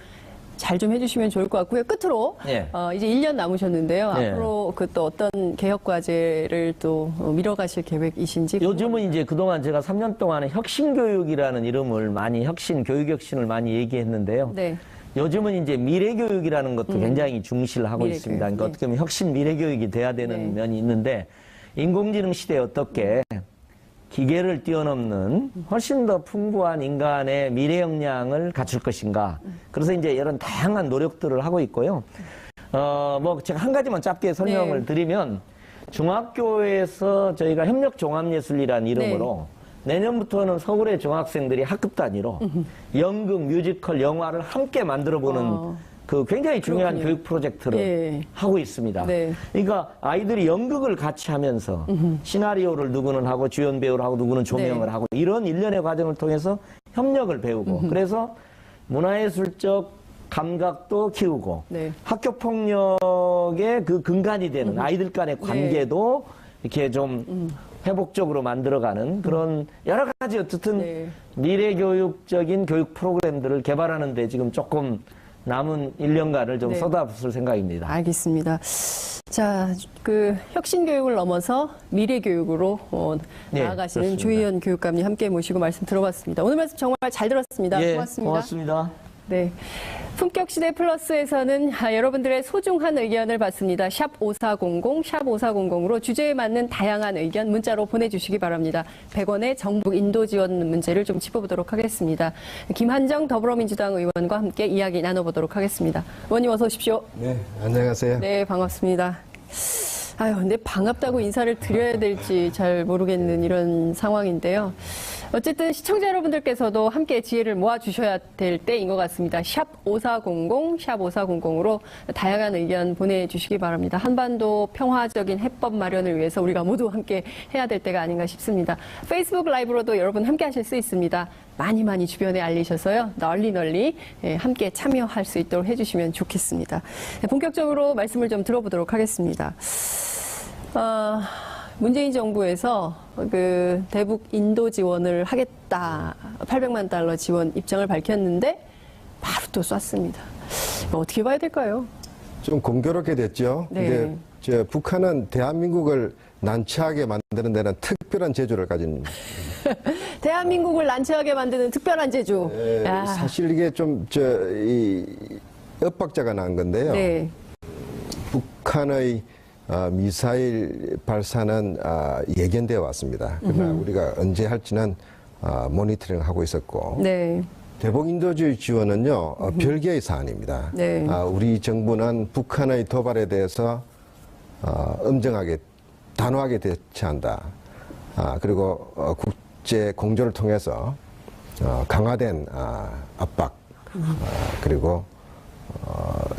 잘 좀 해주시면 좋을 것 같고요. 끝으로 예. 이제 1년 남으셨는데요. 예. 앞으로 그 또 어떤 개혁 과제를 또 밀어가실 계획이신지. 요즘은 이제 그동안 제가 3년 동안에 혁신교육이라는 이름을 많이 교육혁신을 많이 얘기했는데요. 네. 요즘은 이제 미래교육이라는 것도 굉장히 중시를 하고 미래교육, 있습니다. 그러니까 네. 어떻게 보면 혁신 미래교육이 돼야 되는 네. 면이 있는데, 인공지능 시대에 어떻게 기계를 뛰어넘는 훨씬 더 풍부한 인간의 미래 역량을 갖출 것인가. 그래서 이제 이런 다양한 노력들을 하고 있고요. 뭐 제가 한 가지만 짧게 설명을 네. 드리면, 중학교에서 저희가 협력종합예술이라는 이름으로 내년부터는 서울의 중학생들이 학급 단위로 연극, 뮤지컬, 영화를 함께 만들어보는 그 굉장히 중요한 그렇군요. 교육 프로젝트를 예. 하고 있습니다. 네. 그러니까 아이들이 연극을 같이 하면서 시나리오를 누구는 하고 주연 배우를 하고 누구는 조명을 네. 하고 이런 일련의 과정을 통해서 협력을 배우고 그래서 문화예술적 감각도 키우고 네. 학교 폭력의 그 근간이 되는 아이들 간의 관계도 이렇게 좀 회복적으로 만들어가는 그런 여러 가지 어쨌든 네. 미래교육적인 교육 프로그램들을 개발하는데 지금 조금 남은 1년간을 좀 네. 쏟아붓을 생각입니다. 알겠습니다. 자, 그 혁신교육을 넘어서 미래교육으로 네, 나아가시는 그렇습니다. 조희연 교육감님 함께 모시고 말씀 들어봤습니다. 오늘 말씀 정말 잘 들었습니다. 예, 고맙습니다. 고맙습니다. 네. 품격시대 플러스에서는 여러분들의 소중한 의견을 받습니다. 샵 5400, 샵 5400으로 주제에 맞는 다양한 의견 문자로 보내주시기 바랍니다. 100원의 정부 인도 지원 문제를 좀 짚어보도록 하겠습니다. 김한정 더불어민주당 의원과 함께 이야기 나눠보도록 하겠습니다. 의원님 어서 오십시오. 네, 안녕하세요. 네, 반갑습니다. 아유, 근데 반갑다고 인사를 드려야 될지 잘 모르겠는 이런 상황인데요. 어쨌든 시청자 여러분들께서도 함께 지혜를 모아주셔야 될 때인 것 같습니다. 샵 5400, 샵 5400으로 다양한 의견 보내주시기 바랍니다. 한반도 평화적인 해법 마련을 위해서 우리가 모두 함께 해야 될 때가 아닌가 싶습니다. 페이스북 라이브로도 여러분 함께 하실 수 있습니다. 많이 주변에 알리셔서요. 널리 함께 참여할 수 있도록 해주시면 좋겠습니다. 본격적으로 말씀을 좀 들어보도록 하겠습니다. 문재인 정부에서 그 대북 인도 지원을 하겠다. 800만 달러 지원 입장을 밝혔는데 바로 또 쐈습니다. 어떻게 봐야 될까요? 좀 공교롭게 됐죠. 네. 근데 북한은 대한민국을 난처하게 만드는 데는 특별한 재주를 가진 대한민국을 난처하게 만드는 특별한 제주. 야. 사실 이게 좀 이 엇박자가 난 건데요. 네. 북한의 미사일 발사는 예견되어 왔습니다. 그러나 우리가 언제 할지는 모니터링하고 있었고 네. 대북 인도주의 지원은요 별개의 사안입니다. 네. 우리 정부는 북한의 도발에 대해서 엄정하게 단호하게 대처한다. 그리고 국제 공조를 통해서 강화된 압박 그리고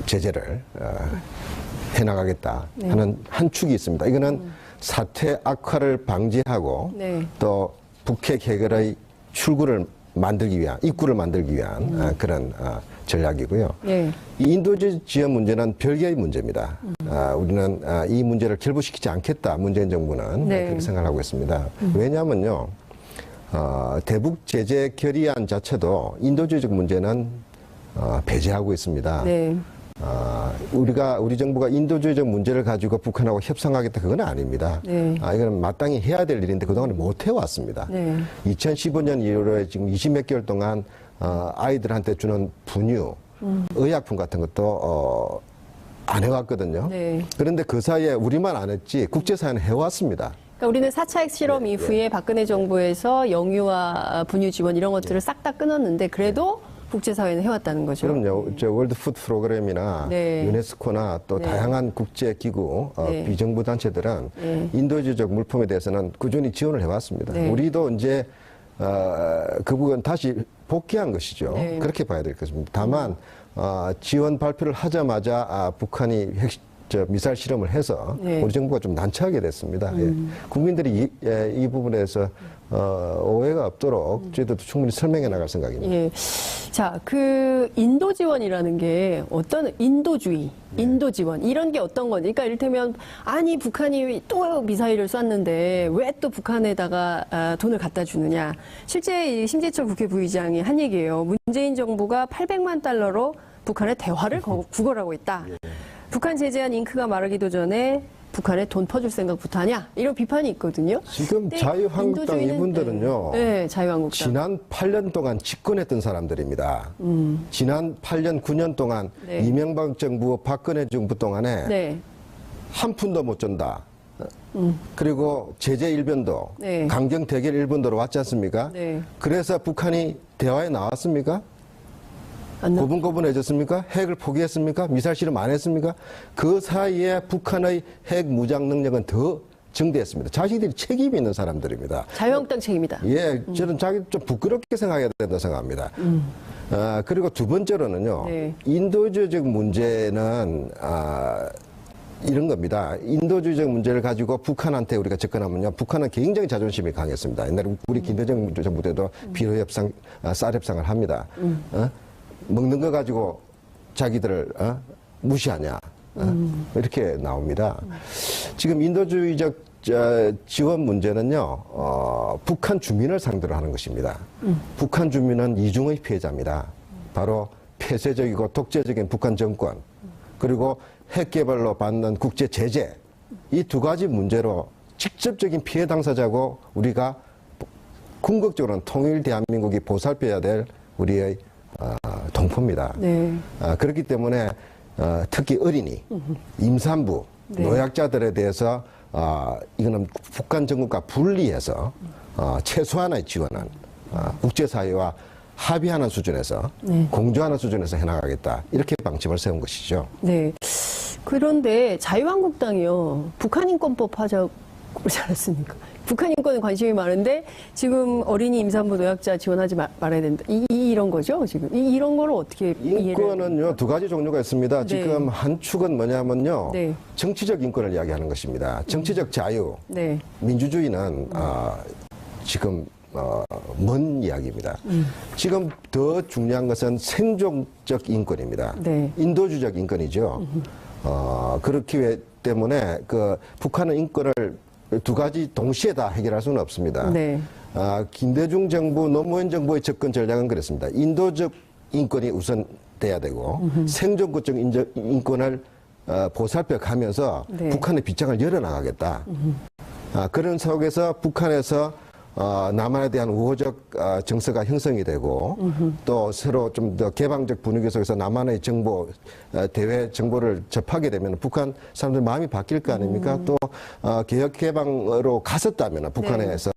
제재를 해나가겠다 하는 한 축이 있습니다. 이거는 사태 악화를 방지하고 네. 또 북핵 해결의 출구를 만들기 위한 입구를 만들기 위한 그런 전략이고요. 네. 이 인도주의 지원 문제는 별개의 문제입니다. 우리는 이 문제를 결부시키지 않겠다. 문재인 정부는 네. 그렇게 생각하고 있습니다. 왜냐하면요, 대북 제재 결의안 자체도 인도주의적 문제는 배제하고 있습니다. 네. 우리 정부가 인도주의적 문제를 가지고 북한하고 협상하겠다 그건 아닙니다. 네. 이거는 마땅히 해야 될 일인데 그동안 못 해왔습니다. 네. 2015년 이후로 지금 20몇 개월 동안 아이들한테 주는 분유, 의약품 같은 것도 안 해왔거든요. 네. 그런데 그 사이에 우리만 안 했지 국제사회는 해왔습니다. 그러니까 우리는 4차 핵실험 이후에 박근혜 정부에서 영유아 분유 지원 이런 것들을 싹 다 끊었는데 그래도 국제사회는 해왔다는 거죠. 그럼요. 저 월드 푸드 프로그램이나 네. 유네스코나 또 네. 다양한 국제기구, 네. 비정부 단체들은 네. 인도주의적 물품에 대해서는 꾸준히 지원을 해왔습니다. 네. 우리도 이제 그 부분 다시 복귀한 것이죠. 네. 그렇게 봐야 될 것입니다. 다만 지원 발표를 하자마자 북한이 미사일 실험을 해서 네. 우리 정부가 좀 난처하게 됐습니다. 예. 국민들이 이 부분에서 오해가 없도록 저희들도 충분히 설명해 나갈 생각입니다. 예. 자, 그 인도 지원이라는 게 어떤 인도주의, 인도 지원 이런 게 어떤 건지. 그러니까 이를테면 아니 북한이 또 미사일을 쐈는데 왜 또 북한에다가 돈을 갖다 주느냐. 실제 이 심재철 국회 부의장이 한 얘기예요. 문재인 정부가 800만 달러로 북한에 대화를 구걸하고 있다. 북한 제재한 잉크가 마르기도 전에 북한에 돈 퍼줄 생각부터 하냐 이런 비판이 있거든요. 지금 근데 자유한국당 인도주의는- 이분들은요. 네, 자유한국당. 지난 8년 동안 집권했던 사람들입니다. 지난 8년, 9년 동안 네. 이명박 정부, 박근혜 정부 동안에 네, 한 푼도 못 준다. 그리고 제재 일변도, 네. 강경 대결 일변도로 왔지 않습니까? 네. 그래서 북한이 대화에 나왔습니까? 안 나- 고분고분해졌습니까? 핵을 포기했습니까? 미사일 실험 안 했습니까? 그 사이에 북한의 핵 무장 능력은 더 증대했습니다. 자신들이 책임이 있는 사람들입니다. 자유한국당 책임이다. 예, 저는 자기 좀 부끄럽게 생각해야 된다고 생각합니다. 그리고 두 번째로는요, 네. 인도주의적 문제는, 이런 겁니다. 인도주의적 문제를 가지고 북한한테 우리가 접근하면요, 북한은 굉장히 자존심이 강했습니다. 옛날에 우리 김대중 정부 때도 비료협상, 쌀협상을 합니다. 먹는 거 가지고 자기들을 무시하냐. 이렇게 나옵니다. 지금 인도주의적 지원 문제는요, 북한 주민을 상대로 하는 것입니다. 북한 주민은 이중의 피해자입니다. 바로 폐쇄적이고 독재적인 북한 정권, 그리고 핵 개발로 받는 국제 제재, 이 두 가지 문제로 직접적인 피해 당사자고 우리가 궁극적으로는 통일 대한민국이 보살펴야 될 우리의 동포입니다. 네. 그렇기 때문에 특히 어린이, 임산부, 네. 노약자들에 대해서 이거는 북한 정권과 분리해서 최소한의 지원은 국제사회와 합의하는 수준에서 네. 공조하는 수준에서 해나가겠다 이렇게 방침을 세운 것이죠. 네. 그런데 자유한국당이요. 북한 인권법 하자고 그러지 않았습니까? 북한 인권에 관심이 많은데 지금 어린이 임산부 노약자 지원하지 말아야 된다. 이런 거죠, 지금. 이런 거를 어떻게 이해를 인권은요, 두 가지 종류가 있습니다. 네. 지금 한 축은 뭐냐면요, 네. 정치적 인권을 이야기하는 것입니다. 정치적 자유, 네. 민주주의는 지금 먼 이야기입니다. 지금 더 중요한 것은 생존적 인권입니다. 네. 인도주의적 인권이죠. 그렇기 때문에 그 북한은 인권을 두 가지 동시에 다 해결할 수는 없습니다. 네. 김대중 정부, 노무현 정부의 접근 전략은 그랬습니다. 인도적 인권이 우선 돼야 되고 생존권적 인권을 보살펴 가면서 네. 북한의 빗장을 열어나가겠다. 그런 속에서 북한에서 남한에 대한 우호적 정서가 형성이 되고 또 서로 좀 더 개방적 분위기 속에서 남한의 정보, 대외 정보를 접하게 되면 북한 사람들 마음이 바뀔 거 아닙니까? 또 개혁 개방으로 갔었다면 북한에서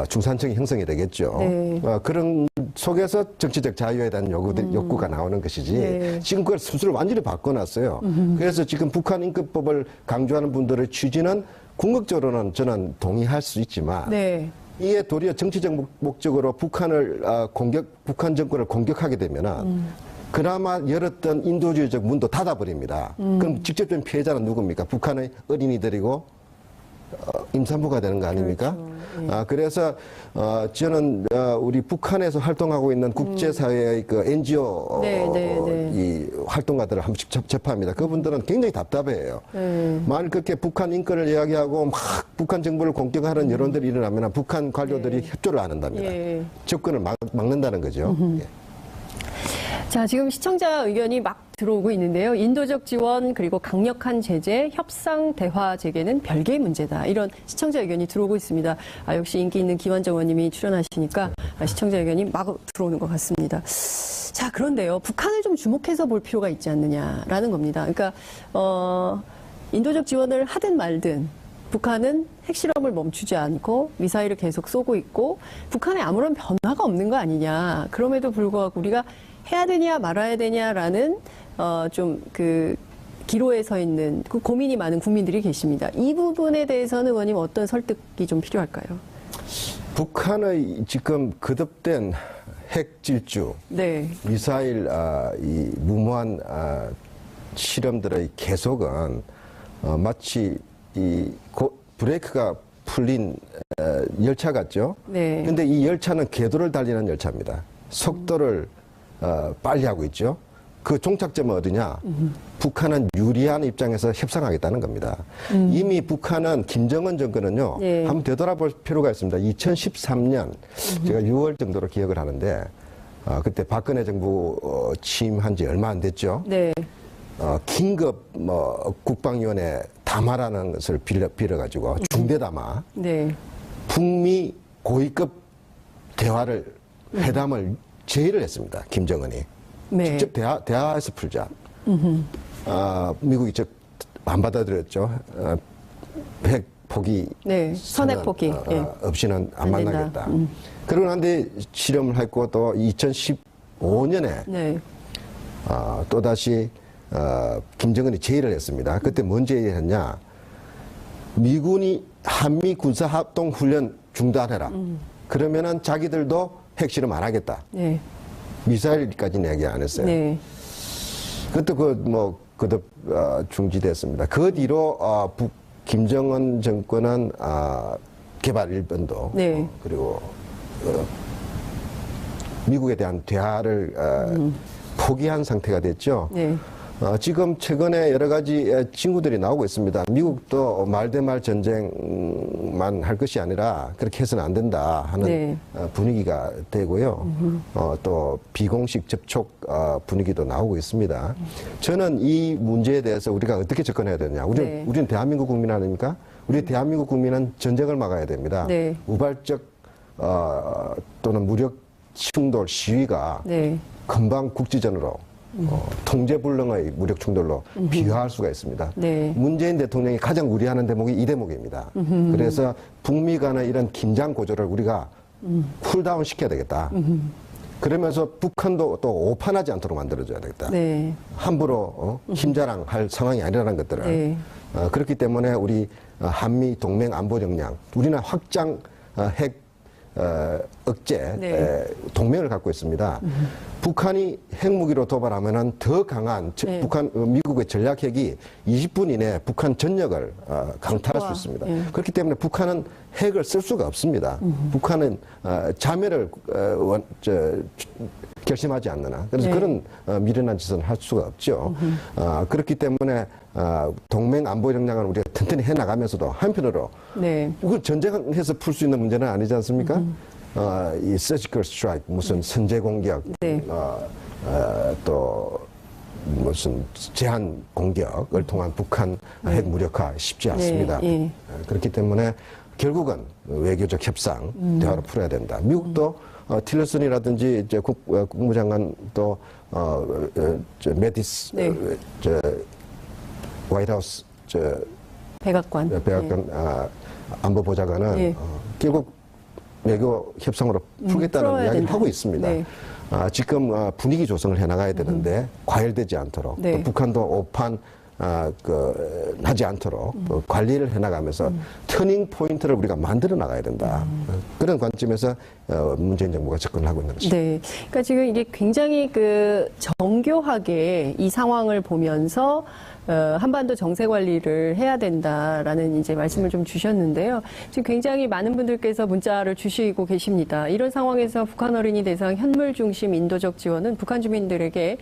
중산층이 형성이 되겠죠. 네. 그런 속에서 정치적 자유에 대한 욕구가 나오는 것이지 네. 지금 그걸 수술을 완전히 바꿔놨어요. 그래서 지금 북한 인권법을 강조하는 분들의 취지는 궁극적으로는 저는 동의할 수 있지만 네. 이에 도리어 정치적 목적으로 북한 정권을 공격하게 되면은 그나마 열었던 인도주의적 문도 닫아버립니다. 그럼 직접적인 피해자는 누굽니까? 북한의 어린이들이고 임산부가 되는 거 아닙니까? 그래서 저는 우리 북한에서 활동하고 있는 국제사회의 그 NGO 이 활동가들을 한 번씩 접합니다. 그분들은 굉장히 답답해요. 만일 그렇게 북한 인권을 이야기하고 막 북한 정부를 공격하는 여론들이 일어나면 북한 관료들이 협조를 안 한답니다. 접근을 막는다는 거죠. 예. 자, 지금 시청자 의견이 막 들어오고 있는데요. 인도적 지원 그리고 강력한 제재, 협상, 대화 재개는 별개의 문제다. 이런 시청자 의견이 들어오고 있습니다. 역시 인기 있는 김환정 의원님이 출연하시니까 시청자 의견이 막 들어오는 것 같습니다. 자, 그런데요. 북한을 좀 주목해서 볼 필요가 있지 않느냐라는 겁니다. 그러니까 인도적 지원을 하든 말든 북한은 핵실험을 멈추지 않고 미사일을 계속 쏘고 있고 북한에 아무런 변화가 없는 거 아니냐. 그럼에도 불구하고 우리가 해야 되냐 말아야 되냐라는 좀 그 기로에 서 있는 그 고민이 많은 국민들이 계십니다. 이 부분에 대해서는 의원님 어떤 설득이 좀 필요할까요? 북한의 지금 거듭된 핵 질주, 네. 미사일 이 무모한 실험들의 계속은 마치 이 브레이크가 풀린 열차 같죠. 네. 근데 이 열차는 궤도를 달리는 열차입니다. 속도를 빨리 하고 있죠. 그 종착점은 어디냐? 북한은 유리한 입장에서 협상하겠다는 겁니다. 이미 북한은 김정은 정권은요. 네. 한번 되돌아볼 필요가 있습니다. 2013년 제가 6월 정도로 기억을 하는데 그때 박근혜 정부 취임한 지 얼마 안 됐죠. 네. 긴급 국방위원회 담화라는 것을 빌어가지고 중대담화, 네. 북미 고위급 대화를 회담을 제의를 했습니다. 김정은이. 네. 직접 대화해서 풀자. 미국이 안 받아들였죠. 핵 포기. 네. 선핵 포기. 없이는 안 안 된다. 만나겠다. 그러고 난데 실험을 했고 또 2015년에 네. 또다시 김정은이 제의를 했습니다. 그때 뭔 제의를 했냐. 미군이 한미 군사합동 훈련 중단해라. 그러면은 자기들도 핵실험 안 하겠다. 네. 미사일까지는 얘기 안 했어요. 네. 그것도 거듭 중지됐습니다. 그 뒤로 김정은 정권은 개발 일본도 네. 그리고 미국에 대한 대화를 포기한 상태가 됐죠. 네. 지금 최근에 여러 가지 징후들이 나오고 있습니다. 미국도 말대말 전쟁만 할 것이 아니라 그렇게 해서는 안 된다 하는 네. 분위기가 되고요. 또 비공식 접촉 분위기도 나오고 있습니다. 저는 이 문제에 대해서 우리가 어떻게 접근해야 되느냐. 우리는 대한민국 국민 아닙니까? 우리 대한민국 국민은 전쟁을 막아야 됩니다. 네. 우발적 또는 무력 충돌 시위가 네. 금방 국지전으로 통제불능의 무력 충돌로 비화할 수가 있습니다. 네. 문재인 대통령이 가장 우려하는 대목이 이 대목입니다. 그래서 북미 간의 이런 긴장 고조를 우리가 쿨다운 시켜야 되겠다. 그러면서 북한도 또 오판하지 않도록 만들어줘야 되겠다. 네. 함부로 힘자랑할 상황이 아니라는 것들을. 네. 그렇기 때문에 우리 한미 동맹 안보 역량, 우리는 확장 핵 억제 네. 동맹을 갖고 있습니다. 북한이 핵무기로 도발하면은 더 강한 네. 미국의 전략핵이 20분 이내에 북한 전역을 강탈할 수 있습니다. 네. 그렇기 때문에 북한은 핵을 쓸 수가 없습니다. 북한은 자멸을 결심하지 않는 한. 그래서 네. 그런 미련한 짓은 할 수가 없죠. 그렇기 때문에 동맹 안보 역량을 우리가 튼튼히 해나가면서도 한편으로 네. 이거 전쟁에서 풀 수 있는 문제는 아니지 않습니까? 이 surgical strike, 무슨 선제 공격, 네. 또 무슨 제한 공격을 통한 북한 핵 무력화 쉽지 않습니다. 네. 그렇기 때문에 결국은 외교적 협상, 대화로 풀어야 된다. 미국도 틸러슨이라든지 이제 국무장관 또 메디스 네. 화이트하우스 백악관. 안보보좌관은 예. 결국 외교 협상으로 풀겠다는 풀어야 이야기를 된다. 하고 있습니다. 네. 지금 분위기 조성을 해나가야 되는데 과열되지 않도록 네. 또 북한도 오판 하지 않도록 관리를 해나가면서 터닝 포인트를 우리가 만들어 나가야 된다. 그런 관점에서 문재인 정부가 접근을 하고 있는 것입니다. 네. 그러니까 지금 이게 굉장히 정교하게 이 상황을 보면서 한반도 정세 관리를 해야 된다라는 이제 말씀을 좀 주셨는데요. 지금 굉장히 많은 분들께서 문자를 주시고 계십니다. 이런 상황에서 북한 어린이 대상 현물 중심 인도적 지원은 북한 주민들에게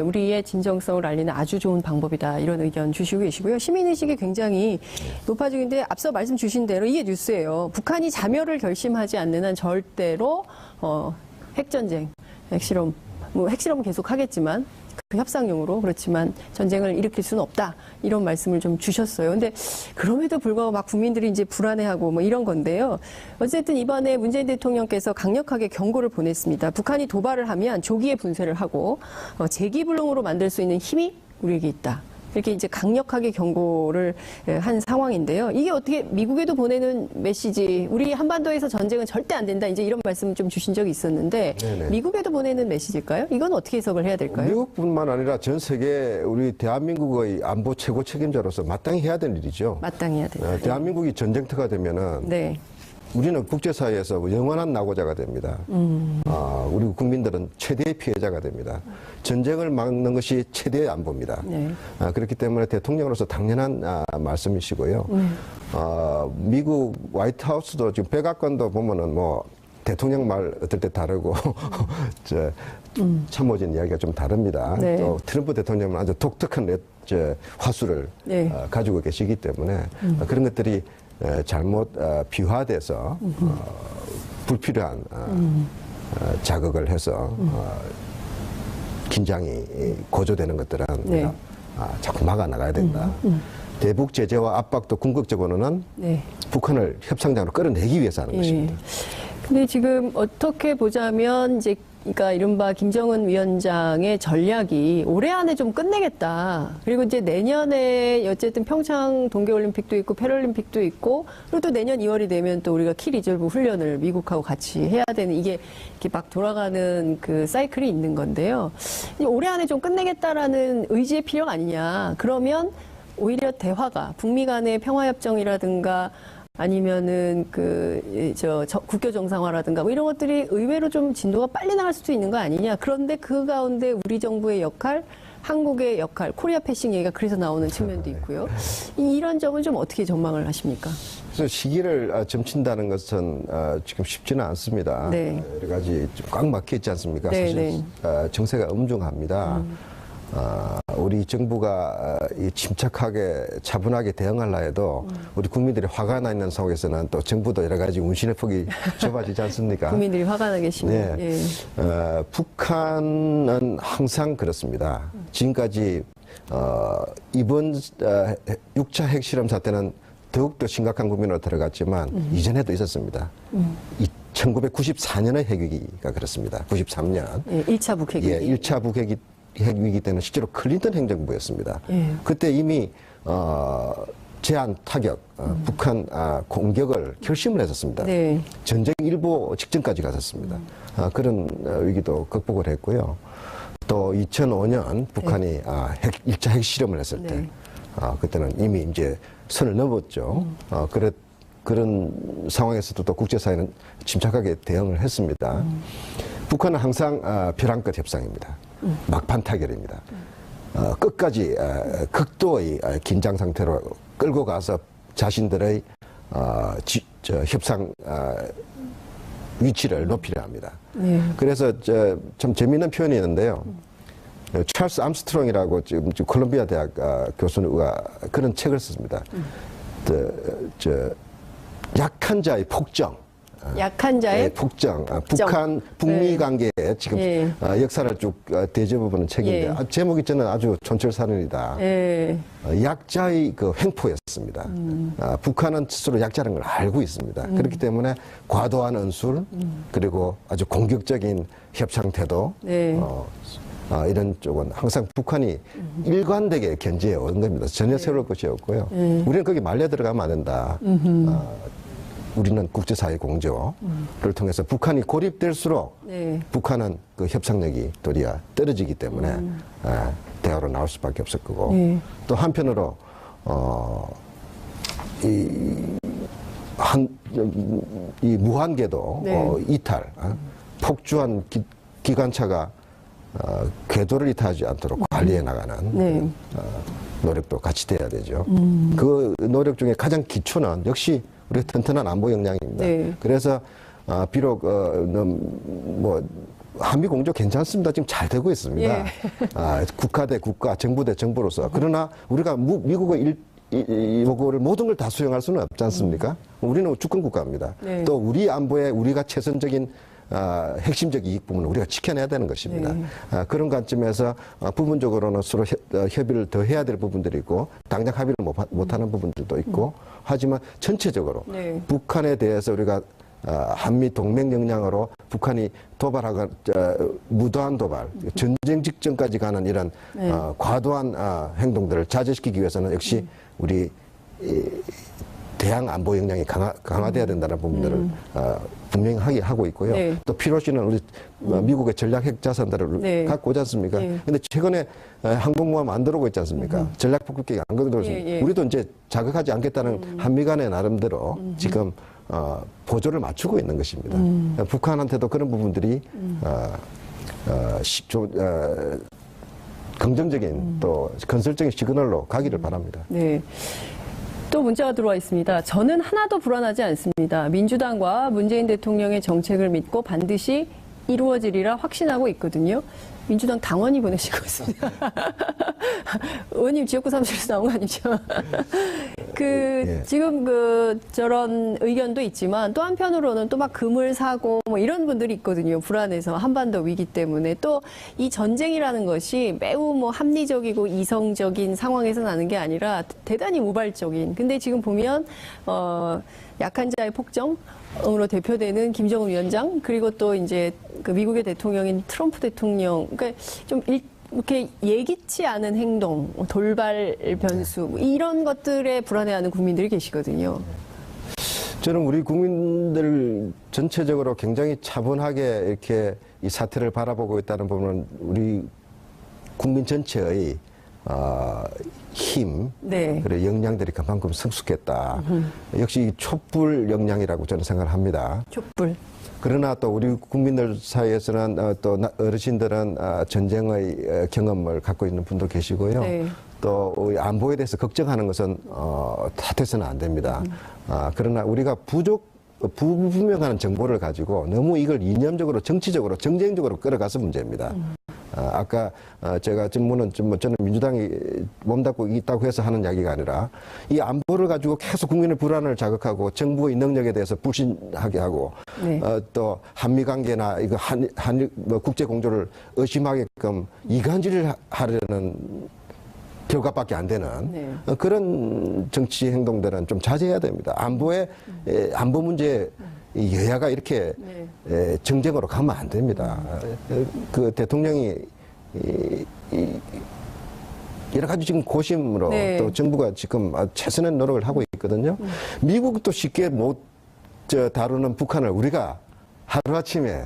우리의 진정성을 알리는 아주 좋은 방법이다. 이런 의견 주시고 계시고요. 시민의식이 굉장히 높아지는데 앞서 말씀 주신 대로 이게 뉴스예요. 북한이 자멸을 결심하지 않는 한 절대로 핵전쟁, 핵실험, 핵실험은 계속 하겠지만 그 협상용으로 그렇지만 전쟁을 일으킬 수는 없다. 이런 말씀을 좀 주셨어요. 근데 그럼에도 불구하고 막 국민들이 이제 불안해하고 뭐 이런 건데요. 어쨌든 이번에 문재인 대통령께서 강력하게 경고를 보냈습니다. 북한이 도발을 하면 조기에 분쇄를 하고 재기불능으로 만들 수 있는 힘이 우리에게 있다. 이렇게 이제 강력하게 경고를 한 상황인데요. 이게 어떻게 미국에도 보내는 메시지, 우리 한반도에서 전쟁은 절대 안 된다. 이제 이런 말씀을 좀 주신 적이 있었는데 네네. 미국에도 보내는 메시지일까요? 이건 어떻게 해석을 해야 될까요? 미국뿐만 아니라 전 세계 우리 대한민국의 안보 최고 책임자로서 마땅히 해야 될 일이죠. 마땅히 해야 된다. 대한민국이 전쟁터가 되면은 네. 우리는 국제사회에서 영원한 낙오자가 됩니다. 우리 국민들은 최대의 피해자가 됩니다. 전쟁을 막는 것이 최대의 안보입니다. 네. 그렇기 때문에 대통령으로서 당연한 말씀이시고요. 미국 화이트하우스도 지금 백악관도 보면은 뭐 대통령 말 어떨 때 다르고 참모진 이야기가 좀 다릅니다. 네. 또 트럼프 대통령은 아주 독특한 화수를 네. 가지고 계시기 때문에 그런 것들이 잘못 비화돼서 불필요한 자극을 해서 긴장이 고조되는 것들은 네. 자꾸 막아 나가야 된다. 대북 제재와 압박도 궁극적으로는 네. 북한을 협상장으로 끌어내기 위해서 하는 것입니다. 근데 지금 어떻게 보자면 이제 그러니까 이른바 김정은 위원장의 전략이 올해 안에 좀 끝내겠다. 그리고 이제 내년에 어쨌든 평창 동계올림픽도 있고 패럴림픽도 있고 그리고 또 내년 2월이 되면 또 우리가 키 리저브 훈련을 미국하고 같이 해야 되는 이게 이렇게 막 돌아가는 그 사이클이 있는 건데요. 올해 안에 좀 끝내겠다라는 의지의 필요가 아니냐. 그러면 오히려 대화가 북미 간의 평화협정이라든가 아니면은 국교 정상화라든가 뭐 이런 것들이 의외로 좀 진도가 빨리 나갈 수도 있는 거 아니냐. 그런데 그 가운데 우리 정부의 역할, 한국의 역할, 코리아 패싱 얘기가 그래서 나오는 측면도 있고요. 이런 점은 좀 어떻게 전망을 하십니까? 그래서 시기를 점친다는 것은 지금 쉽지는 않습니다. 네. 여러 가지 꽉 막혀 있지 않습니까? 네, 사실 네. 정세가 엄중합니다. 우리 정부가 침착하게 차분하게 대응하려 해도 우리 국민들이 화가 나 있는 상황에서는 또 정부도 여러 가지 운신의 폭이 좁아지지 않습니까? 국민들이 화가 나 계시면. 네. 예. 북한은 항상 그렇습니다. 지금까지 이번 6차 핵실험 사태는 더욱더 심각한 국면으로 들어갔지만 이전에도 있었습니다. 1994년의 핵위기가 그렇습니다. 93년. 예, 1차 북핵. 예, 1차 핵위기 때는 실제로 클린턴 행정부였습니다. 예. 그때 이미 제한 타격, 북한 공격을 결심을 했었습니다. 네. 전쟁 일보 직전까지 갔었습니다. 그런 위기도 극복을 했고요. 또 2005년 북한이 1차 핵실험을 했을 때 네. 그때는 이미 이제 선을 넘었죠. 그런 상황에서도 또 국제사회는 침착하게 대응을 했습니다. 북한은 항상 벼랑 끝 협상입니다. 막판 타결입니다. 끝까지 극도의 긴장 상태로 끌고 가서 자신들의 협상 위치를 높이려 합니다. 네. 그래서 참 재미있는 표현이 있는데요. 찰스 암스트롱이라고 지금 콜롬비아 대학 교수가 그런 책을 썼습니다. 약한 자의 폭정, 약한 자의 북정, 북한 북미 관계에 지금 예. 역사를 쭉 되짚어보는 책인데 예. 제목이 저는 아주 촌철살인이다. 예. 약자의 그 횡포였습니다. 북한은 스스로 약자라는 걸 알고 있습니다. 그렇기 때문에 과도한 언술 그리고 아주 공격적인 협상 태도 네. 이런 쪽은 항상 북한이 일관되게 견지해 온 겁니다. 전혀 새로울 것이 없고요. 우리는 거기 말려 들어가면 안 된다. 우리는 국제사회 공조를 통해서 북한이 고립될수록 네. 북한은 그 협상력이 도리어 떨어지기 때문에 대화로 나올 수밖에 없을 거고 네. 또 한편으로 이 무한궤도 네. 이탈 폭주한 기관차가 궤도를 이탈하지 않도록 관리해 나가는 네. 노력도 같이 돼야 되죠. 그 노력 중에 가장 기초는 역시 우리가 튼튼한 안보 역량입니다. 네. 그래서 비록 뭐 한미 공조 괜찮습니다. 지금 잘 되고 있습니다. 예. 국가 대 국가, 정부 대 정부로서. 그러나 우리가 미국의 요구를 모든 걸 다 수용할 수는 없지 않습니까? 우리는 주권 국가입니다. 네. 또 우리 안보에 우리가 최선적인 핵심적 이익 부분을 우리가 지켜내야 되는 것입니다. 네. 그런 관점에서 부분적으로는 서로 협의를 더 해야 될 부분들이 있고 당장 합의를 못하는 부분들도 있고 하지만 전체적으로 네. 북한에 대해서 우리가 한미 동맹 역량으로 북한이 도발하고 무도한 도발, 전쟁 직전까지 가는 이런 네. 과도한 행동들을 자제시키기 위해서는 역시 우리 대양 안보 역량이 강화돼야 된다는 부분들을 분명히 하고 있고요. 네. 또 필요시는 우리 미국의 전략 핵 자산들을 네. 갖고 오지 않습니까? 네. 근데 최근에 항공모함 안 들어오고 있지 않습니까? 전략 폭격기 안 들어오고 있습니다. 예, 예. 우리도 이제 자극하지 않겠다는 한미 간의 나름대로 지금 보조를 맞추고 있는 것입니다. 북한한테도 그런 부분들이 긍정적인 또 건설적인 시그널로 가기를 바랍니다. 네. 또 문자가 들어와 있습니다. 저는 하나도 불안하지 않습니다. 민주당과 문재인 대통령의 정책을 믿고 반드시 이루어지리라 확신하고 있거든요. 민주당 당원이 보내시고 있습니다. 의원님 지역구 사무실에서 나온 거 아니죠? 예. 지금 저런 의견도 있지만 또 한편으로는 또 막 금을 사고 뭐 이런 분들이 있거든요. 불안해서 한반도 위기 때문에 또 이 전쟁이라는 것이 매우 뭐 합리적이고 이성적인 상황에서 나는 게 아니라 대단히 우발적인. 근데 지금 보면 약한 자의 폭정으로 대표되는 김정은 위원장 그리고 또 이제 그 미국의 대통령인 트럼프 대통령 그러니까 좀 이렇게 예기치 않은 행동, 돌발 변수 이런 것들에 불안해하는 국민들이 계시거든요. 저는 우리 국민들 전체적으로 굉장히 차분하게 이렇게 이 사태를 바라보고 있다는 부분은 우리 국민 전체의 힘, 네. 그리고 역량들이 그만큼 성숙했다. 역시 촛불 역량이라고 저는 생각을 합니다. 촛불. 그러나 또 우리 국민들 사이에서는 또 어르신들은 전쟁의 경험을 갖고 있는 분도 계시고요. 네. 또 안보에 대해서 걱정하는 것은 탓해서는 안 됩니다. 그러나 우리가 불분명한 정보를 가지고 너무 이걸 이념적으로 정치적으로 정쟁적으로 끌어가서 문제입니다. 아까 제가 질문은 저는 민주당이 몸담고 있다고 해서 하는 이야기가 아니라 이 안보를 가지고 계속 국민의 불안을 자극하고 정부의 능력에 대해서 불신하게 하고 네. 또 한미 관계나 이거 한일 국제 공조를 의심하게끔 이간질을 하려는 결과밖에 안 되는 네. 그런 정치 행동들은 좀 자제해야 됩니다. 안보 문제 여야가 이렇게 정쟁으로 가면 안 됩니다. 그 대통령이 여러 가지 지금 고심으로 네. 또 정부가 지금 최선의 노력을 하고 있거든요. 미국도 쉽게 못 다루는 북한을 우리가 하루아침에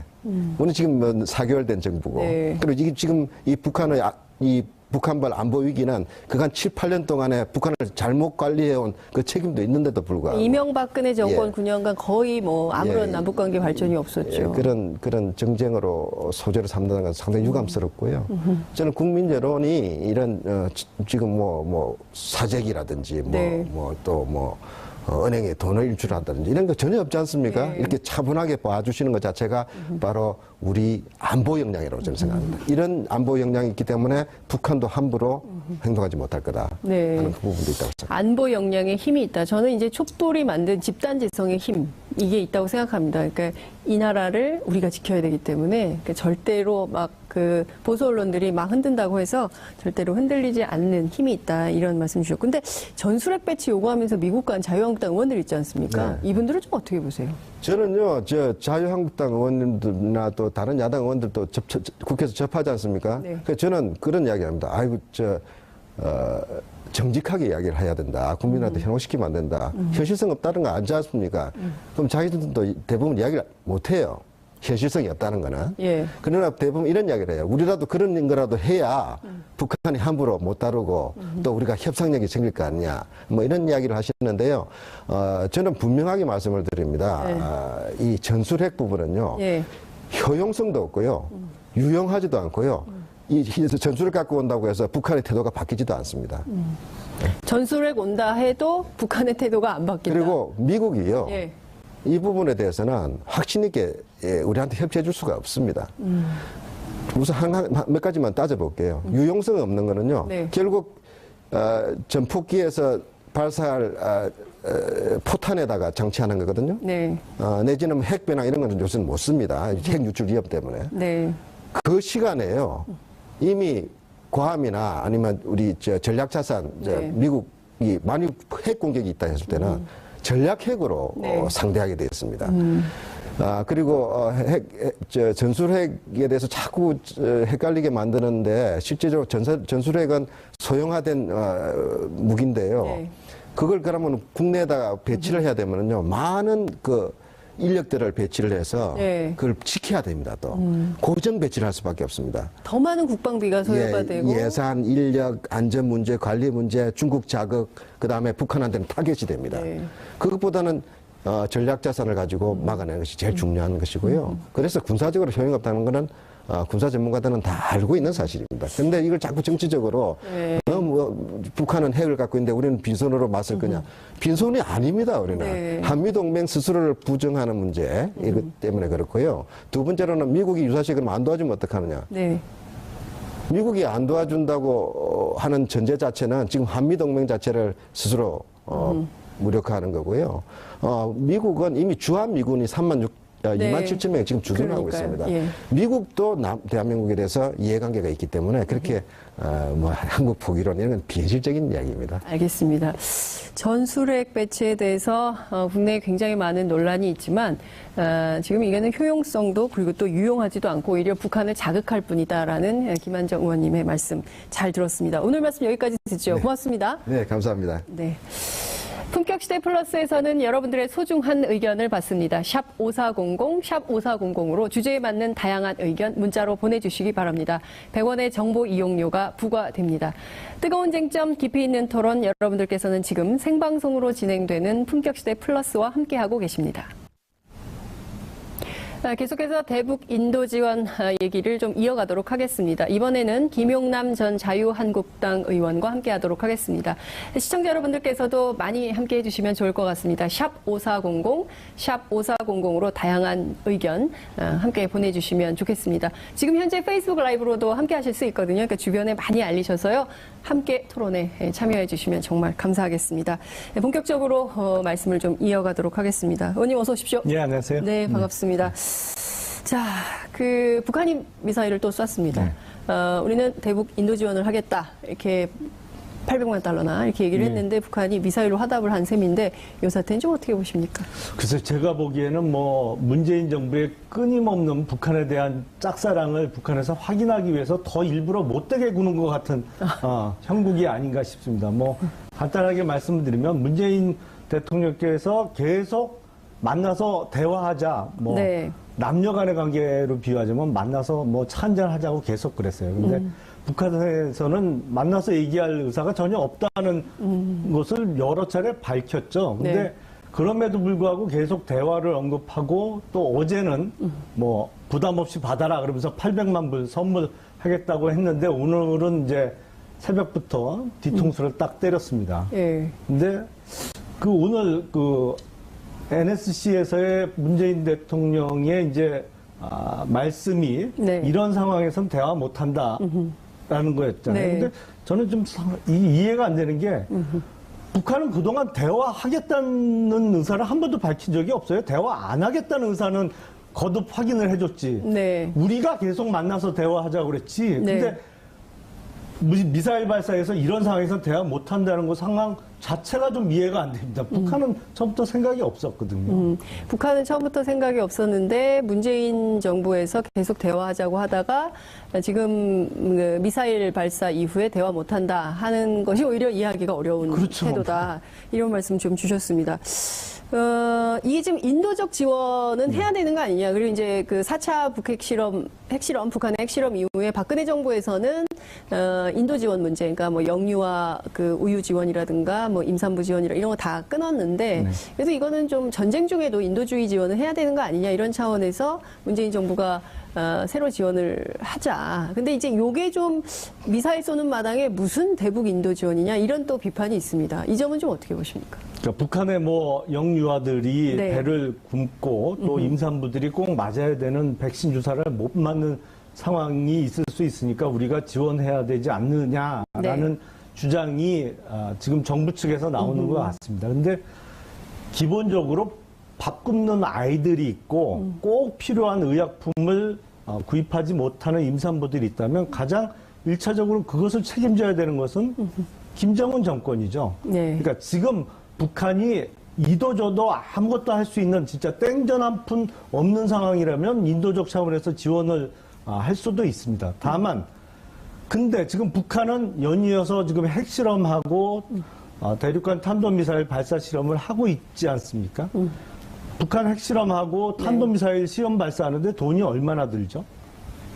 우리 지금 4개월 된 정부고 네. 그리고 이게 지금 이 북한의 이 북한발 안보 위기는 그간 7, 8년 동안에 북한을 잘못 관리해온 그 책임도 있는데도 불구하고 이명박근혜 정권 예. 9년간 거의 뭐 아무런 예. 남북관계 발전이 없었죠. 그런 정쟁으로 소재로 삼는 건 상당히 유감스럽고요. 저는 국민 여론이 이런 지금 뭐 사재기라든지 네. 은행에 돈을 일출한다든지 이런 거 전혀 없지 않습니까? 네. 이렇게 차분하게 봐주시는 것 자체가 바로 우리 안보 역량이라고 저는 생각합니다. 이런 안보 역량이 있기 때문에 북한도 함부로 행동하지 못할 거다 네. 하는 그 부분도 있다고 생각합니다. 안보 역량에 힘이 있다. 저는 이제 촛불이 만든 집단 지성의 힘 이게 있다고 생각합니다. 그러니까 이 나라를 우리가 지켜야 되기 때문에 그러니까 절대로 막 그 보수 언론들이 막 흔든다고 해서 절대로 흔들리지 않는 힘이 있다 이런 말씀 주셨고, 근데 전술핵 배치 요구하면서 미국 간 자유한국당 의원들 있지 않습니까? 네. 이분들은 좀 어떻게 보세요? 저는요, 자유한국당 의원님들이나 또 다른 야당 의원들도 국회에서 접하지 않습니까? 네. 그래서 저는 그런 이야기 합니다. 아이고, 정직하게 이야기를 해야 된다. 국민한테 현혹시키면 안 된다. 현실성 없다는 거 알지 않습니까? 그럼 자기들도 대부분 이야기를 못 해요. 현실성이 없다는 거는. 예. 그러나 대부분 이런 이야기를 해요. 우리라도 그런 거라도 해야 북한이 함부로 못 다루고 또 우리가 협상력이 생길 거 아니냐. 뭐 이런 이야기를 하시는데요. 저는 분명하게 말씀을 드립니다. 이 전술핵 부분은요. 예. 효용성도 없고요. 유용하지도 않고요. 이 전술을 갖고 온다고 해서 북한의 태도가 바뀌지도 않습니다. 전술핵 온다 해도 북한의 태도가 안 바뀐다. 그리고 미국이요. 예. 이 부분에 대해서는 확신 있게 우리한테 협조해 줄 수가 없습니다. 우선 몇 가지만 따져볼게요. 유용성 없는 거는요. 네. 결국 전폭기에서 발사할 포탄에다가 장치하는 거거든요. 네. 내지는 핵 배낭 이런 거는 요새는 못 씁니다. 핵 유출 위협 때문에. 네. 그 시간에요. 이미 괌이나 아니면 우리 전략자산 네. 미국이 만약 핵 공격이 있다 했을 때는 전략 핵으로 네. 상대하게 되어 있습니다. 그리고 전술핵에 대해서 자꾸 헷갈리게 만드는데 실제적으로 전술핵은 소형화된 무기인데요. 네. 그걸 그러면 국내에다가 배치를 해야 되면요 많은 그 인력들을 배치를 해서 네. 그걸 지켜야 됩니다. 또 고정 배치를 할 수밖에 없습니다. 더 많은 국방비가 소요가 되고. 예산, 인력, 안전 문제, 관리 문제, 중국 자극, 그 다음에 북한한테는 타겟이 됩니다. 네. 그것보다는 전략 자산을 가지고 막아내는 것이 제일 중요한 것이고요. 그래서 군사적으로 효용 없다는 것은 군사 전문가들은 다 알고 있는 사실입니다. 그런데 이걸 자꾸 정치적으로 네. 북한은 핵을 갖고 있는데 우리는 빈손으로 맞설 거냐. 빈손이 아닙니다. 우리는. 네. 한미동맹 스스로를 부정하는 문제 이것 때문에 그렇고요. 두 번째로는 미국이 유사시 그럼 안 도와주면 어떡하느냐. 네. 미국이 안 도와준다고 하는 전제 자체는 지금 한미동맹 자체를 스스로 무력화하는 거고요. 미국은 이미 주한미군이 2만 7천 명 지금 주둔하고 그러니까요. 있습니다. 예. 미국도 대한민국에 대해서 이해관계가 있기 때문에 그렇게 뭐 한국 포기론 이런 건 비현실적인 이야기입니다. 알겠습니다. 전술핵 배치에 대해서 국내에 굉장히 많은 논란이 있지만 지금 이게는 효용성도 그리고 또 유용하지도 않고 오히려 북한을 자극할 뿐이다라는 김한정 의원님의 말씀 잘 들었습니다. 오늘 말씀 여기까지 듣죠. 고맙습니다. 네, 감사합니다. 네. 품격시대 플러스에서는 여러분들의 소중한 의견을 받습니다. 샵 5400, 샵 5400으로 주제에 맞는 다양한 의견 문자로 보내주시기 바랍니다. 100원의 정보 이용료가 부과됩니다. 뜨거운 쟁점, 깊이 있는 토론 여러분들께서는 지금 생방송으로 진행되는 품격시대 플러스와 함께하고 계십니다. 계속해서 대북 인도 지원 얘기를 좀 이어가도록 하겠습니다. 이번에는 김용남 전 자유한국당 의원과 함께하도록 하겠습니다. 시청자 여러분들께서도 많이 함께해 주시면 좋을 것 같습니다. 샵 5400, 샵 5400으로 다양한 의견 함께 보내주시면 좋겠습니다. 지금 현재 페이스북 라이브로도 함께하실 수 있거든요. 그러니까 주변에 많이 알리셔서요. 함께 토론에 참여해 주시면 정말 감사하겠습니다. 본격적으로 말씀을 좀 이어가도록 하겠습니다. 의원님 어서 오십시오. 네, 안녕하세요. 네, 반갑습니다. 자, 그 북한이 미사일을 또 쐈습니다. 우리는 대북 인도 지원을 하겠다 이렇게 800만 달러나 이렇게 얘기를 했는데 북한이 미사일로 화답을 한 셈인데 이 사태는 좀 어떻게 보십니까? 그래서 제가 보기에는 뭐 문재인 정부의 끊임없는 북한에 대한 짝사랑을 북한에서 확인하기 위해서 더 일부러 못되게 구는 것 같은 형국이 아닌가 싶습니다. 뭐 간단하게 말씀드리면 문재인 대통령께서 계속 만나서 대화하자, 뭐 네. 남녀 간의 관계로 비유하자면 만나서 뭐 차 한잔 하자고 계속 그랬어요. 근데 북한에서는 만나서 얘기할 의사가 전혀 없다는 것을 여러 차례 밝혔죠. 근데 네. 그럼에도 불구하고 계속 대화를 언급하고 또 어제는 뭐 부담 없이 받아라 그러면서 800만 불 선물하겠다고 했는데 오늘은 이제 새벽부터 뒤통수를 딱 때렸습니다. 예. 근데 그 오늘 그 NSC에서의 문재인 대통령의 이제 말씀이 네. 이런 상황에선 대화 못한다라는 거였잖아요. 네. 근데 저는 좀 이해가 안 되는 게 북한은 그동안 대화하겠다는 의사를 한 번도 밝힌 적이 없어요. 대화 안 하겠다는 의사는 거듭 확인을 해줬지. 네. 우리가 계속 만나서 대화하자고 그랬지. 네. 근데 미사일 발사에서 이런 상황에서 대화 못 한다는 거 상황 자체가 좀 이해가 안 됩니다. 북한은 처음부터 생각이 없었거든요. 북한은 처음부터 생각이 없었는데 문재인 정부에서 계속 대화하자고 하다가 지금 그 미사일 발사 이후에 대화 못한다 하는 것이 오히려 이해하기가 어려운 그렇죠. 태도다. 이런 말씀 좀 주셨습니다. 이게 지금 인도적 지원은 해야 되는 거 아니냐. 그리고 이제 그 4차 핵실험, 북한의 핵실험 이후에 박근혜 정부에서는, 인도 지원 문제, 그러니까 뭐 영유아 그 우유 지원이라든가 뭐 임산부 지원이라 이런 거 다 끊었는데, 네. 그래서 이거는 좀 전쟁 중에도 인도주의 지원을 해야 되는 거 아니냐. 이런 차원에서 문재인 정부가 새로 지원을 하자. 근데 이제 요게 좀 미사일 쏘는 마당에 무슨 대북 인도 지원이냐. 이런 또 비판이 있습니다. 이 점은 좀 어떻게 보십니까? 그러니까 북한의 뭐 영유아들이 네. 배를 굶고 또 임산부들이 꼭 맞아야 되는 백신 주사를 못 맞는 상황이 있을 수 있으니까 우리가 지원해야 되지 않느냐라는 네. 주장이 지금 정부 측에서 나오는 것 같습니다. 근데 기본적으로 밥 굶는 아이들이 있고 꼭 필요한 의약품을 구입하지 못하는 임산부들이 있다면 가장 1차적으로 그것을 책임져야 되는 것은 김정은 정권이죠. 네. 그러니까 지금 북한이 이도저도 아무것도 할 수 있는 진짜 땡전 한 푼 없는 상황이라면 인도적 차원에서 지원을 할 수도 있습니다. 다만 근데 지금 북한은 연이어서 지금 핵실험하고 대륙간 탄도미사일 발사 실험을 하고 있지 않습니까? 북한 핵실험하고 탄도미사일 시험 발사하는데 돈이 얼마나 들죠?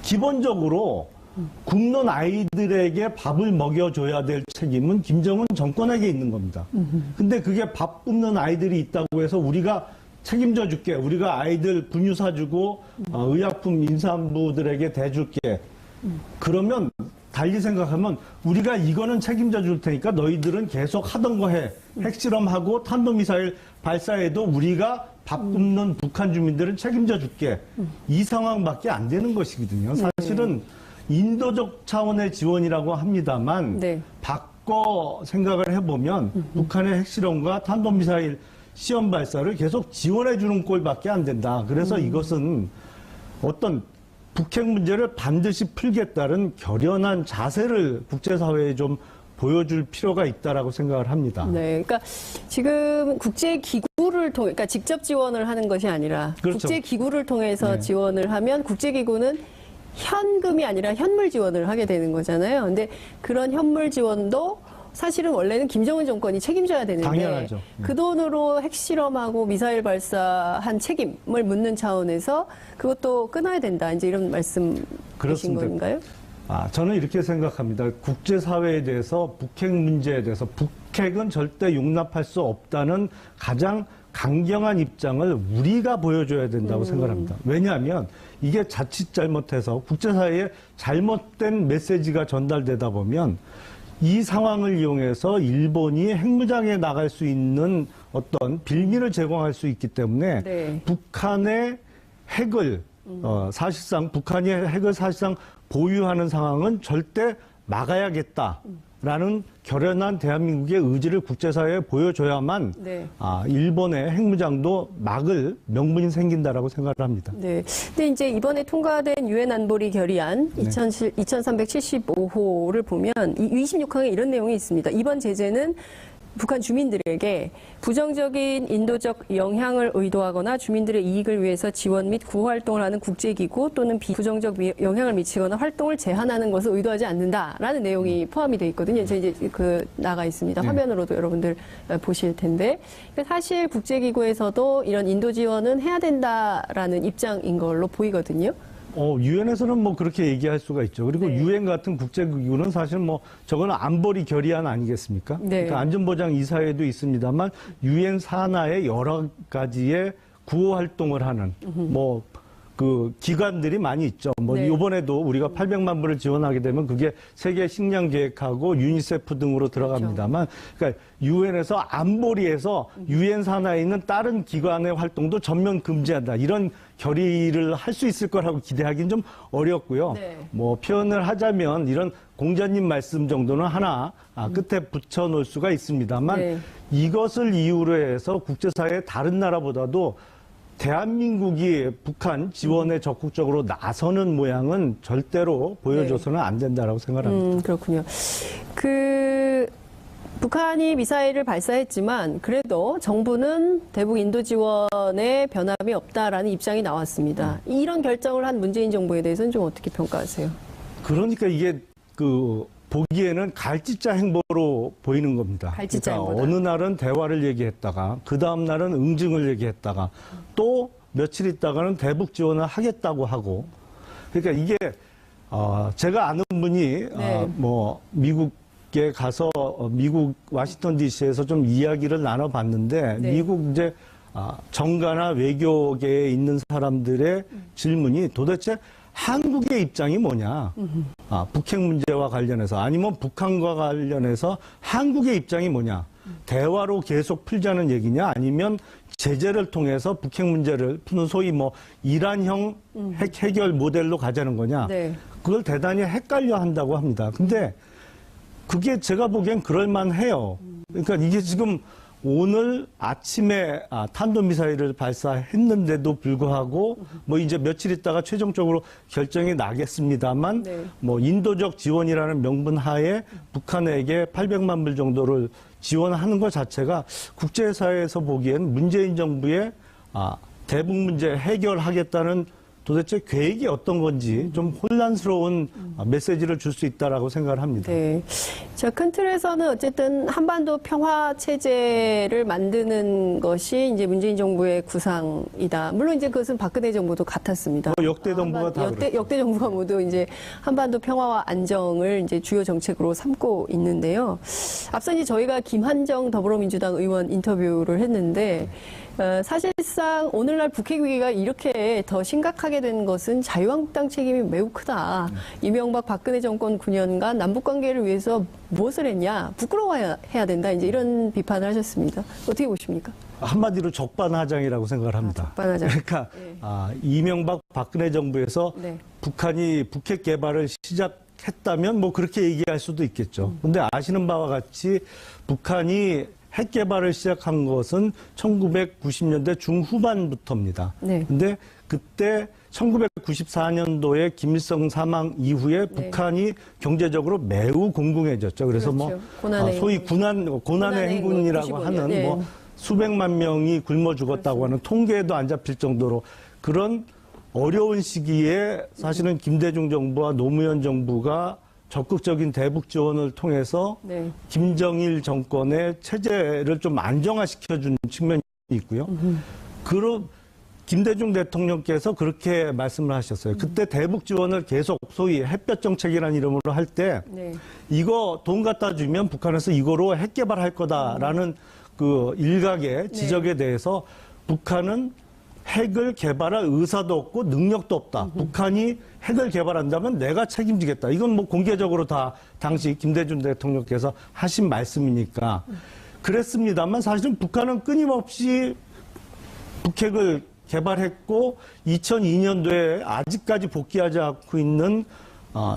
기본적으로 굶는 아이들에게 밥을 먹여줘야 될 책임은 김정은 정권에게 있는 겁니다. 근데 그게 밥 굶는 아이들이 있다고 해서 우리가 책임져 줄게. 우리가 아이들 분유 사주고 의약품 임산부들에게 대줄게. 그러면 달리 생각하면 우리가 이거는 책임져 줄 테니까 너희들은 계속 하던 거 해. 핵실험하고 탄도미사일 발사에도 우리가 밥 굶는 북한 주민들은 책임져 줄게. 이 상황밖에 안 되는 것이거든요. 사실은 인도적 차원의 지원이라고 합니다만 네. 바꿔 생각을 해보면 북한의 핵실험과 탄도미사일 시험 발사를 계속 지원해 주는 꼴밖에 안 된다. 그래서 이것은 어떤 북핵 문제를 반드시 풀겠다는 결연한 자세를 국제사회에 좀 보여줄 필요가 있다라고 생각을 합니다. 네, 그러니까 지금 국제 기구를 통해, 그러니까 직접 지원을 하는 것이 아니라 그렇죠. 국제 기구를 통해서 네. 지원을 하면 국제 기구는 현금이 아니라 현물 지원을 하게 되는 거잖아요. 근데 그런 현물 지원도 사실은 원래는 김정은 정권이 책임져야 되는데 당연하죠. 그 돈으로 핵실험하고 미사일 발사한 책임을 묻는 차원에서 그것도 끊어야 된다. 이제 이런 말씀이신 그렇습니다. 건가요? 저는 이렇게 생각합니다. 국제사회에 대해서 북핵 문제에 대해서 북핵은 절대 용납할 수 없다는 가장 강경한 입장을 우리가 보여줘야 된다고 생각합니다. 왜냐하면 이게 자칫 잘못해서 국제사회에 잘못된 메시지가 전달되다 보면 이 상황을 이용해서 일본이 핵무장에 나갈 수 있는 어떤 빌미를 제공할 수 있기 때문에 네. 북한의 핵을 사실상 북한이 핵을 사실상 보유하는 상황은 절대 막아야겠다라는 결연한 대한민국의 의지를 국제사회에 보여줘야만 네. 일본의 핵무장도 막을 명분이 생긴다라고 생각을 합니다. 네. 근데 이제 이번에 통과된 유엔 안보리 결의안 2375호를 보면 이 26항에 이런 내용이 있습니다. 이번 제재는 북한 주민들에게 부정적인 인도적 영향을 의도하거나 주민들의 이익을 위해서 지원 및 구호 활동을 하는 국제기구 또는 비부정적 영향을 미치거나 활동을 제한하는 것을 의도하지 않는다라는 내용이 포함이 되어 있거든요. 저 이제 나가 있습니다. 화면으로도 여러분들 보실 텐데 사실 국제기구에서도 이런 인도 지원은 해야 된다라는 입장인 걸로 보이거든요. 유엔에서는 뭐 그렇게 얘기할 수가 있죠. 그리고 네. 유엔 같은 국제기구는 사실 뭐 저거는 안보리 결의안 아니겠습니까? 네. 그러니까 안전보장 이사회도 있습니다만 유엔 산하의 여러 가지의 구호 활동을 하는 뭐 그 기관들이 많이 있죠. 뭐 네. 이번에도 우리가 800만 불을 지원하게 되면 그게 세계 식량 계획하고 유니세프 등으로 들어갑니다만, 그러니까 유엔에서 안보리에서 유엔 산하에 있는 다른 기관의 활동도 전면 금지한다. 이런 결의를 할 수 있을 거라고 기대하기는 좀 어렵고요. 네. 뭐 표현을 하자면 이런 공자님 말씀 정도는 하나 끝에 붙여놓을 수가 있습니다만 네. 이것을 이유로 해서 국제사회 다른 나라보다도 대한민국이 북한 지원에 적극적으로 나서는 모양은 절대로 보여줘서는 안 된다라고 생각합니다. 그렇군요. 북한이 미사일을 발사했지만 그래도 정부는 대북 인도 지원에 변함이 없다라는 입장이 나왔습니다. 이런 결정을 한 문재인 정부에 대해서는 좀 어떻게 평가하세요? 그러니까 이게 보기에는 갈짓자 행보로 보이는 겁니다. 갈짓자 그러니까 행보다. 어느 날은 대화를 얘기했다가 그 다음 날은 응징을 얘기했다가 또 며칠 있다가는 대북 지원을 하겠다고 하고, 그러니까 이게 제가 아는 분이 네. 미국에 가서 미국 워싱턴 D.C.에서 좀 이야기를 나눠봤는데 네. 미국 이제 정가나 외교계에 있는 사람들의 질문이 도대체 한국의 입장이 뭐냐? 북핵 문제와 관련해서 아니면 북한과 관련해서 한국의 입장이 뭐냐? 대화로 계속 풀자는 얘기냐? 아니면 제재를 통해서 북핵 문제를 푸는 소위 이란형 핵 해결 모델로 가자는 거냐? 네. 그걸 대단히 헷갈려 한다고 합니다. 근데 그게 제가 보기엔 그럴만해요. 그러니까 이게 지금 오늘 아침에 탄도미사일을 발사했는데도 불구하고 이제 며칠 있다가 최종적으로 결정이 나겠습니다만 네. 인도적 지원이라는 명분 하에 북한에게 800만 불 정도를 지원하는 것 자체가 국제사회에서 보기엔 문재인 정부의 대북 문제 해결하겠다는 도대체 계획이 어떤 건지 좀 혼란스러운 메시지를 줄 수 있다라고 생각을 합니다. 네. 자, 큰 틀에서는 어쨌든 한반도 평화 체제를 만드는 것이 이제 문재인 정부의 구상이다. 물론 이제 그것은 박근혜 정부도 같았습니다. 역대 정부가 다 그렇죠. 역대 정부가 모두 이제 한반도 평화와 안정을 이제 주요 정책으로 삼고 있는데요. 앞서 이제 저희가 김한정 더불어민주당 의원 인터뷰를 했는데 사실상 오늘날 북핵 위기가 이렇게 더 심각하게 된 것은 자유한국당 책임이 매우 크다. 이명박 박근혜 정권 9년간 남북 관계를 위해서 무엇을 했냐? 부끄러워해야 된다. 이제 이런 비판을 하셨습니다. 어떻게 보십니까? 한마디로 적반하장이라고 생각을 합니다. 적반하장. 그러니까 네. 이명박 박근혜 정부에서 네. 북한이 북핵 개발을 시작했다면 그렇게 얘기할 수도 있겠죠. 근데 아시는 바와 같이 북한이 핵 개발을 시작한 것은 1990년대 중후반부터입니다. 네. 근데 그때 1994년도에 김일성 사망 이후에 네. 북한이 경제적으로 매우 공공해졌죠. 그래서 그렇죠. 고난의 소위 행군. 고난의 행군이라고 95년. 하는 네. 수백만 명이 굶어 죽었다고 하는 통계에도 안 잡힐 정도로 그런 어려운 시기에 사실은 김대중 정부와 노무현 정부가 적극적인 대북 지원을 통해서 네. 김정일 정권의 체제를 좀 안정화시켜준 측면이 있고요. 그럼 김대중 대통령께서 그렇게 말씀을 하셨어요. 그때 대북 지원을 계속 소위 햇볕 정책이라는 이름으로 할 때 네. 이거 돈 갖다 주면 북한에서 이거로 핵 개발할 거다라는 그 일각의 지적에 대해서 북한은 핵을 개발할 의사도 없고 능력도 없다. 북한이 핵을 개발한다면 내가 책임지겠다. 이건 공개적으로 다 당시 김대중 대통령께서 하신 말씀이니까 그랬습니다만 사실은 북한은 끊임없이 북핵을 개발했고 2002년도에 아직까지 복귀하지 않고 있는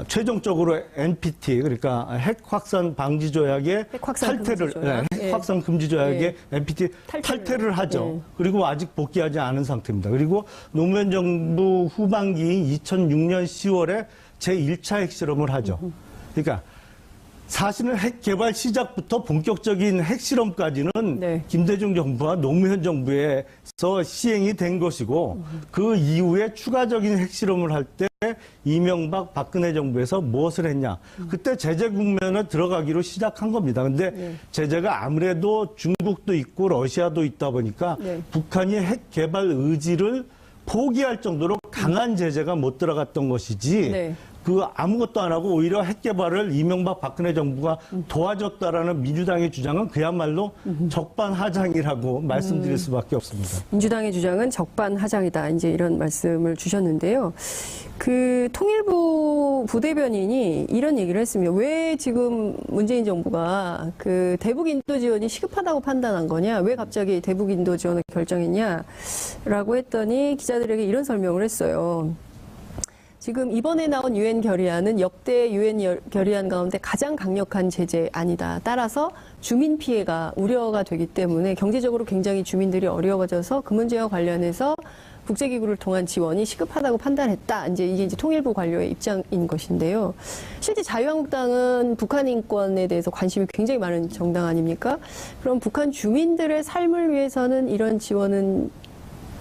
최종적으로 NPT 그러니까 핵 확산 방지 조약의 핵 확산 탈퇴를 금지 조약. 핵 확산 금지 조약의 예. NPT 탈퇴를 하죠. 예. 그리고 아직 복귀하지 않은 상태입니다. 그리고 노무현 정부 후반기인 2006년 10월에 제1차 핵실험을 하죠. 그러니까 사실은 핵 개발 시작부터 본격적인 핵실험까지는 네. 김대중 정부와 노무현 정부에서 시행이 된 것이고 그 이후에 추가적인 핵실험을 할 때 이명박 박근혜 정부에서 무엇을 했냐. 그때 제재 국면에 들어가기로 시작한 겁니다. 근데 네. 제재가 아무래도 중국도 있고 러시아도 있다 보니까 네. 북한이 핵 개발 의지를 포기할 정도로 강한 제재가 못 들어갔던 것이지 네. 그 아무것도 안 하고 오히려 핵 개발을 이명박 박근혜 정부가 도와줬다라는 민주당의 주장은 그야말로 적반하장이라고 말씀드릴 수밖에 없습니다. 민주당의 주장은 적반하장이다. 이제 이런 말씀을 주셨는데요. 그 통일부 부대변인이 이런 얘기를 했습니다. 왜 지금 문재인 정부가 그 대북 인도 지원이 시급하다고 판단한 거냐? 왜 갑자기 대북 인도 지원을 결정했냐?라고 했더니 기자들에게 이런 설명을 했어요. 지금 이번에 나온 유엔 결의안은 역대 유엔 결의안 가운데 가장 강력한 제재안이다. 따라서 주민 피해가 우려가 되기 때문에 경제적으로 굉장히 주민들이 어려워져서 그 문제와 관련해서 국제기구를 통한 지원이 시급하다고 판단했다. 이게 통일부 관료의 입장인 것인데요. 실제 자유한국당은 북한 인권에 대해서 관심이 굉장히 많은 정당 아닙니까? 그럼 북한 주민들의 삶을 위해서는 이런 지원은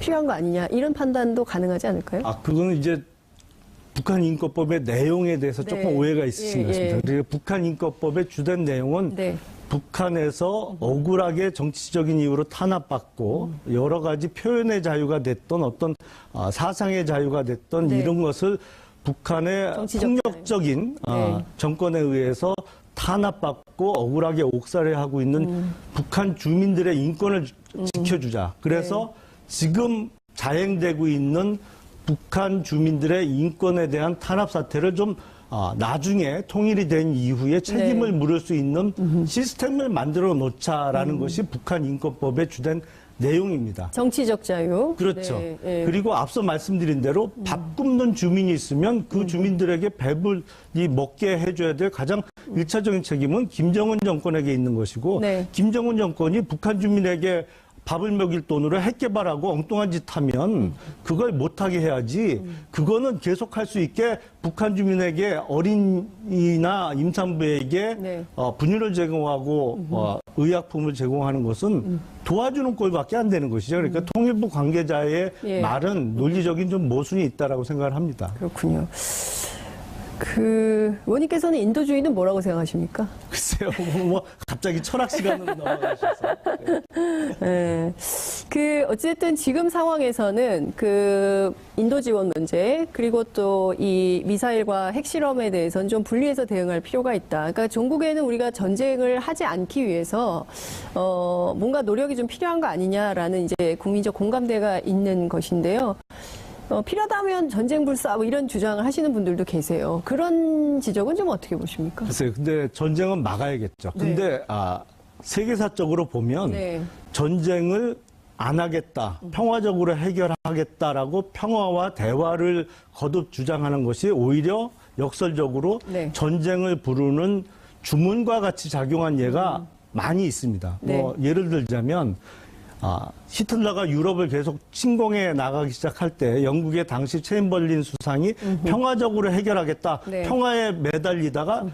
필요한 거 아니냐? 이런 판단도 가능하지 않을까요? 그거는 이제 북한 인권법의 내용에 대해서 네. 조금 오해가 있으신 예, 것입니다. 예. 그리고 북한 인권법의 주된 내용은 네. 북한에서 억울하게 정치적인 이유로 탄압받고 여러 가지 표현의 자유가 됐던 어떤 사상의 자유가 됐던 네. 이런 것을 북한의 정치적 폭력적인 네. 정권에 의해서 탄압받고 억울하게 옥살이하고 있는 북한 주민들의 인권을 지켜주자. 그래서 지금 자행되고 있는 북한 주민들의 인권에 대한 탄압 사태를 좀 나중에 통일이 된 이후에 책임을 네. 물을 수 있는 시스템을 만들어 놓자라는 것이 북한 인권법의 주된 내용입니다. 정치적 자유. 그렇죠. 네, 예. 그리고 앞서 말씀드린 대로 밥 굶는 주민이 있으면 그 주민들에게 배불리 먹게 해줘야 될 가장 일차적인 책임은 김정은 정권에게 있는 것이고 네. 김정은 정권이 북한 주민에게 밥을 먹일 돈으로 핵 개발하고 엉뚱한 짓 하면 그걸 못하게 해야지 그거는 계속할 수 있게 북한 주민에게 어린이나 임산부에게 네. 분유를 제공하고 의약품을 제공하는 것은 도와주는 꼴밖에 안 되는 것이죠. 그러니까 통일부 관계자의 예. 말은 논리적인 좀 모순이 있다라고 생각을 합니다. 그렇군요. 의원님께서는 인도주의는 뭐라고 생각하십니까? 글쎄요, 뭐 갑자기 철학 시간으로 넘어가셔서. 네. 네. 어쨌든 지금 상황에서는 인도 지원 문제, 그리고 또 이 미사일과 핵실험에 대해서는 좀 분리해서 대응할 필요가 있다. 그러니까 종국에는 우리가 전쟁을 하지 않기 위해서, 뭔가 노력이 좀 필요한 거 아니냐라는 이제 국민적 공감대가 있는 것인데요. 필요하다면 전쟁 불사 이런 주장을 하시는 분들도 계세요. 그런 지적은 좀 어떻게 보십니까? 글쎄요, 근데 전쟁은 막아야겠죠. 근데 세계사적으로 보면 네. 전쟁을 안 하겠다, 평화적으로 해결하겠다라고 평화와 대화를 거듭 주장하는 것이 오히려 역설적으로 네. 전쟁을 부르는 주문과 같이 작용한 예가 많이 있습니다. 네. 뭐 예를 들자면 히틀러가 유럽을 계속 침공해 나가기 시작할 때 영국의 당시 체인벌린 수상이 평화적으로 해결하겠다. 네. 평화에 매달리다가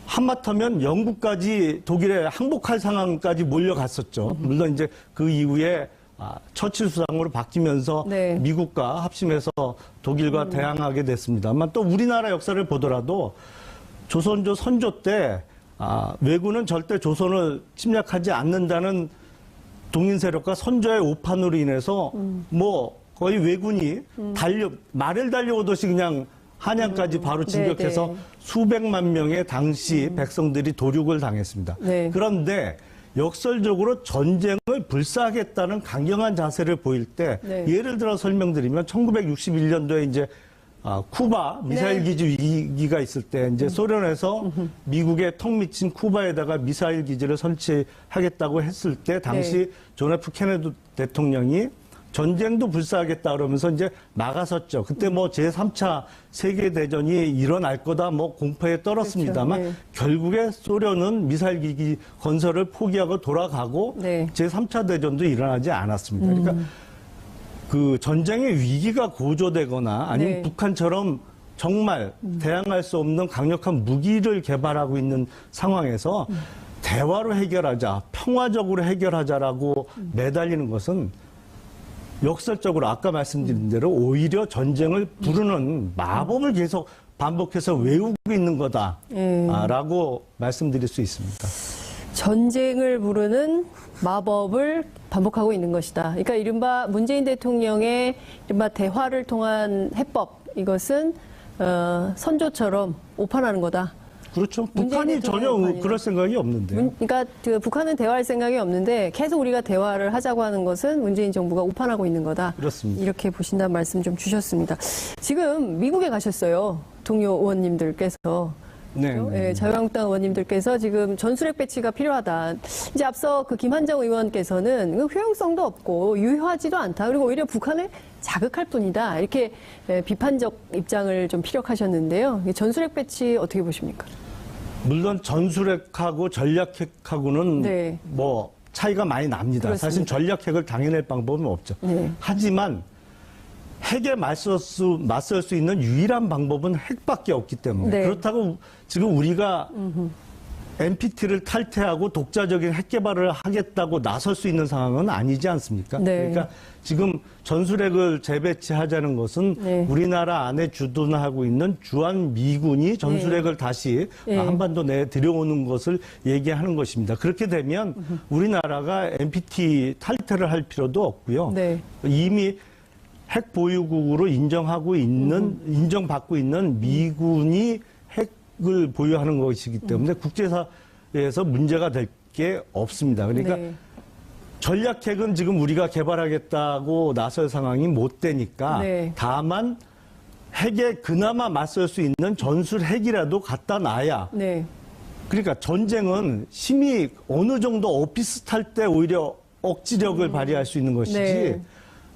한마터면 영국까지 독일에 항복할 상황까지 몰려갔었죠. 물론 이제 그 이후에 처칠 수상으로 바뀌면서 네. 미국과 합심해서 독일과 대항하게 됐습니다만 또 우리나라 역사를 보더라도 조선조 선조 때 왜군은 절대 조선을 침략하지 않는다는 동인 세력과 선조의 오판으로 인해서 뭐 거의 왜군이 말을 달려오듯이 그냥 한양까지 바로 진격해서 네네. 수백만 명의 당시 백성들이 도륙을 당했습니다. 네. 그런데 역설적으로 전쟁을 불사하겠다는 강경한 자세를 보일 때 네. 예를 들어 설명드리면 1961년도에 이제 쿠바 미사일 네. 기지 위기가 있을 때 이제 소련에서 미국의 턱 미친 쿠바에다가 미사일 기지를 설치하겠다고 했을 때 당시 네. 존 F 케네디 대통령이 전쟁도 불사하겠다 그러면서 이제 막아섰죠. 그때 뭐 제3차 세계대전이 일어날 거다 뭐 공포에 떨었습니다만 그렇죠. 네. 결국에 소련은 미사일 기지 건설을 포기하고 돌아가고 네. 제3차 대전도 일어나지 않았습니다. 그러니까 그 전쟁의 위기가 고조되거나 아니면 네. 북한처럼 정말 대항할 수 없는 강력한 무기를 개발하고 있는 상황에서 대화로 해결하자, 평화적으로 해결하자라고 매달리는 것은 역설적으로 아까 말씀드린 대로 오히려 전쟁을 부르는 마법을 계속 반복해서 외우고 있는 거다라고 말씀드릴 수 있습니다. 전쟁을 부르는 마법을 반복하고 있는 것이다. 그러니까 이른바 문재인 대통령의 이른바 대화를 통한 해법, 이것은 선조처럼 오판하는 거다. 그렇죠. 문재인 북한이 대통령의 전혀 오판이다. 그럴 생각이 없는데. 그러니까 그 북한은 대화할 생각이 없는데 계속 우리가 대화를 하자고 하는 것은 문재인 정부가 오판하고 있는 거다. 그렇습니다. 이렇게 보신다는 말씀 좀 주셨습니다. 지금 미국에 가셨어요. 동료 의원님들께서. 네. 네, 자유한국당 의원님들께서 지금 전술핵 배치가 필요하다. 이제 앞서 그 김한정 의원께서는 효용성도 없고 유효하지도 않다. 그리고 오히려 북한을 자극할 뿐이다. 이렇게 비판적 입장을 좀 피력하셨는데요. 전술핵 배치 어떻게 보십니까? 물론 전술핵하고 전략핵하고는 네. 뭐 차이가 많이 납니다. 그렇습니다. 사실 전략핵을 당해낼 방법은 없죠. 네. 하지만 핵에 맞설 수 있는 유일한 방법은 핵밖에 없기 때문에 네. 그렇다고 지금 우리가 NPT를 탈퇴하고 독자적인 핵 개발을 하겠다고 나설 수 있는 상황은 아니지 않습니까? 네. 그러니까 지금 전술핵을 재배치하자는 것은 네. 우리나라 안에 주둔하고 있는 주한 미군이 전술핵을 다시 네. 한반도 내에 들여오는 것을 얘기하는 것입니다. 그렇게 되면 우리나라가 NPT 탈퇴를 할 필요도 없고요. 네. 이미 핵 보유국으로 인정받고 있는 미군이 핵을 보유하는 것이기 때문에 국제사회에서 문제가 될 게 없습니다. 그러니까 네. 전략핵은 지금 우리가 개발하겠다고 나설 상황이 못 되니까 네. 다만 핵에 그나마 맞설 수 있는 전술핵이라도 갖다 놔야 네. 그러니까 전쟁은 힘이 어느 정도 엇비슷할 때 오히려 억지력을 발휘할 수 있는 것이지 네.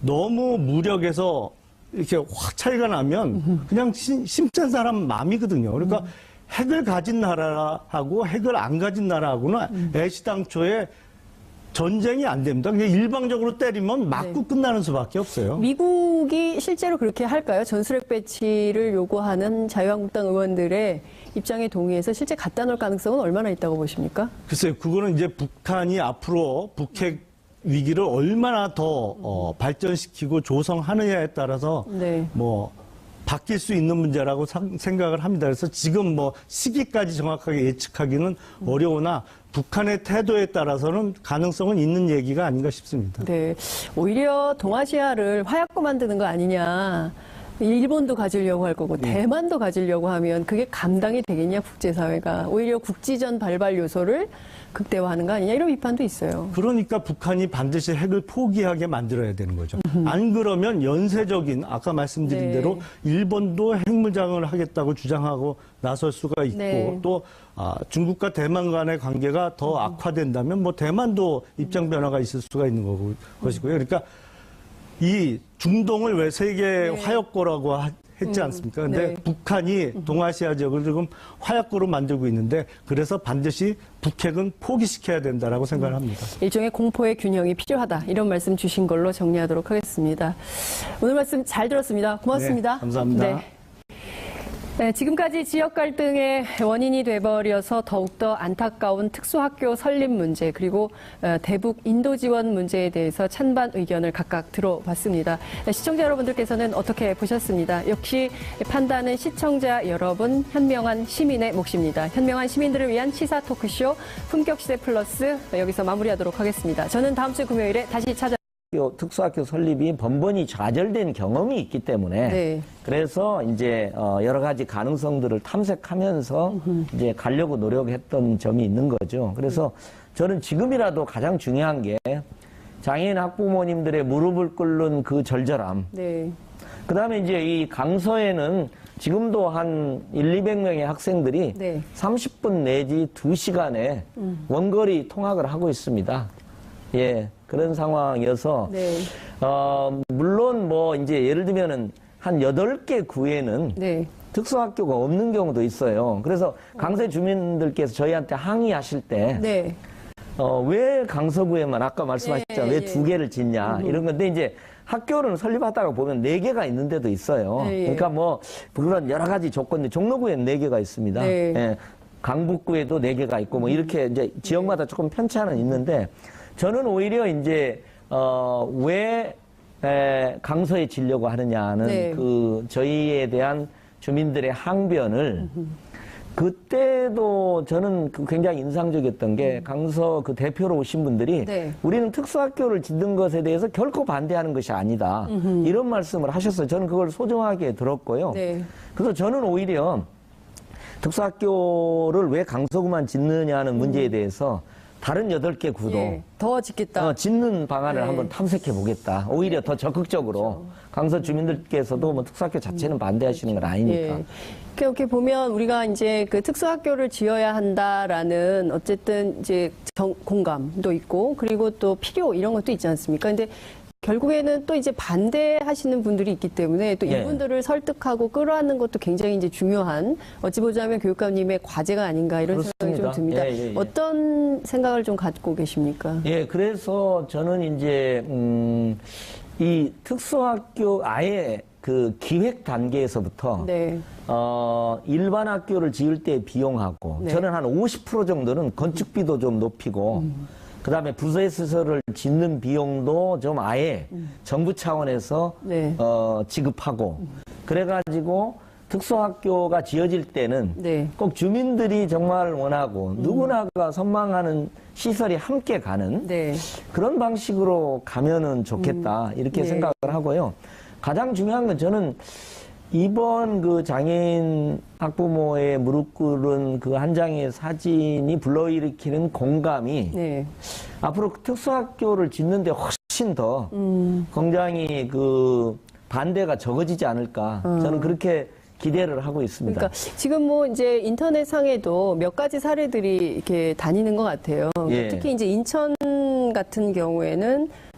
너무 무력에서 이렇게 확 차이가 나면 그냥 심짠 사람 마음이거든요. 그러니까 핵을 가진 나라하고 핵을 안 가진 나라하고는 애시당초에 전쟁이 안 됩니다. 그냥 일방적으로 때리면 맞고 끝나는 수밖에 없어요. 미국이 실제로 그렇게 할까요? 전술핵 배치를 요구하는 자유한국당 의원들의 입장에 동의해서 실제 갖다 놓을 가능성은 얼마나 있다고 보십니까? 글쎄요, 그거는 이제 북한이 앞으로 북핵 위기를 얼마나 더 발전시키고 조성하느냐에 따라서 네. 뭐 바뀔 수 있는 문제라고 생각을 합니다. 그래서 지금 뭐 시기까지 정확하게 예측하기는 어려우나 북한의 태도에 따라서는 가능성은 있는 얘기가 아닌가 싶습니다. 네. 오히려 동아시아를 화약고 만드는 거 아니냐. 일본도 가지려고 할 거고 대만도 가지려고 하면 그게 감당이 되겠냐 국제사회가. 오히려 국지전 발발 요소를 극대화하는 거 아니냐 이런 비판도 있어요. 그러니까 북한이 반드시 핵을 포기하게 만들어야 되는 거죠. 안 그러면 연쇄적인 아까 말씀드린 네. 대로 일본도 핵무장을 하겠다고 주장하고 나설 수가 있고 네. 또 중국과 대만 간의 관계가 더 악화된다면 뭐 대만도 입장 변화가 있을 수가 있는 것이고요. 그러니까 이 중동을 왜 세계 화약고라고 했지 않습니까? 근데 네. 북한이 동아시아 지역을 지금 화약고로 만들고 있는데 그래서 반드시 북핵은 포기시켜야 된다라고 생각을 합니다. 일종의 공포의 균형이 필요하다. 이런 말씀 주신 걸로 정리하도록 하겠습니다. 오늘 말씀 잘 들었습니다. 고맙습니다. 네, 감사합니다. 네, 지금까지 지역 갈등의 원인이 돼버려서 더욱더 안타까운 특수학교 설립 문제 그리고 대북 인도 지원 문제에 대해서 찬반 의견을 각각 들어봤습니다. 시청자 여러분들께서는 어떻게 보셨습니다. 역시 판단은 시청자 여러분, 현명한 시민의 몫입니다. 현명한 시민들을 위한 시사 토크쇼 품격시대 플러스 여기서 마무리하도록 하겠습니다. 저는 다음 주 금요일에 다시 특수학교 설립이 번번이 좌절된 경험이 있기 때문에 네. 그래서 이제 여러 가지 가능성들을 탐색하면서 이제 가려고 노력했던 점이 있는 거죠. 그래서 저는 지금이라도 가장 중요한 게 장애인 학부모님들의 무릎을 꿇는 그 절절함. 네. 그다음에 이제 이 강서에는 지금도 한 200명의 학생들이 네. 30분 내지 2시간에 원거리 통학을 하고 있습니다. 예, 그런 상황이어서, 네. 물론 뭐 이제 예를 들면은 한 8개 구에는 네. 특수학교가 없는 경우도 있어요. 그래서 강서 주민들께서 저희한테 항의하실 때, 네. 왜 강서구에만 아까 말씀하셨잖아요. 예, 왜 예. 2개를 짓냐. 이런 건데 이제 학교를 설립하다가 보면 4개가 있는 데도 있어요. 예, 예. 그러니까 뭐 그런 여러 가지 조건들, 종로구에는 4개가 있습니다. 네. 예. 강북구에도 4개가 있고 뭐 이렇게 이제 지역마다 조금 편차는 있는데 저는 오히려 이제 왜 강서에 지려고 하느냐는 네. 그 저희에 대한 주민들의 항변을 그때도 저는 굉장히 인상적이었던 게 강서 그 대표로 오신 분들이 네. 우리는 특수학교를 짓는 것에 대해서 결코 반대하는 것이 아니다. 이런 말씀을 하셨어요. 저는 그걸 소중하게 들었고요. 네. 그래서 저는 오히려 특수학교를 왜 강서구만 짓느냐는 문제에 대해서 다른 8개 구도 예, 더 짓겠다. 짓는 방안을 네. 한번 탐색해 보겠다. 오히려 더 적극적으로 강서 주민들께서도 뭐 특수학교 자체는 반대하시는 건 아니니까. 예. 이렇게 보면 우리가 이제 그 특수학교를 지어야 한다라는 어쨌든 이제 공감도 있고 그리고 또 필요 이런 것도 있지 않습니까? 근데 결국에는 또 이제 반대하시는 분들이 있기 때문에 또 예. 이분들을 설득하고 끌어안는 것도 굉장히 이제 중요한 어찌 보자면 교육감님의 과제가 아닌가 이런 생각이 좀 그렇습니다. 듭니다. 예. 어떤 생각을 좀 갖고 계십니까? 예, 그래서 저는 이제 이 특수학교 아예 그 기획 단계에서부터 네. 일반 학교를 지을 때 비용하고 네. 저는 한 50% 정도는 건축비도 좀 높이고 그다음에 부서시설을 짓는 비용도 좀 아예 정부 차원에서 네. 지급하고 그래가지고 특수학교가 지어질 때는 네. 꼭 주민들이 정말 원하고 누구나가 선망하는 시설이 함께 가는 네. 그런 방식으로 가면은 좋겠다 이렇게 네. 생각을 하고요. 가장 중요한 건 저는 이번 그 장애인 학부모의 무릎 꿇은 그 한 장의 사진이 불러일으키는 공감이 네. 앞으로 특수학교를 짓는데 훨씬 더 굉장히 그 반대가 적어지지 않을까 저는 그렇게 기대를 하고 있습니다. 그러니까 지금 뭐 이제 인터넷 상에도 몇 가지 사례들이 이렇게 다니는 것 같아요. 예. 특히 이제 인천 같은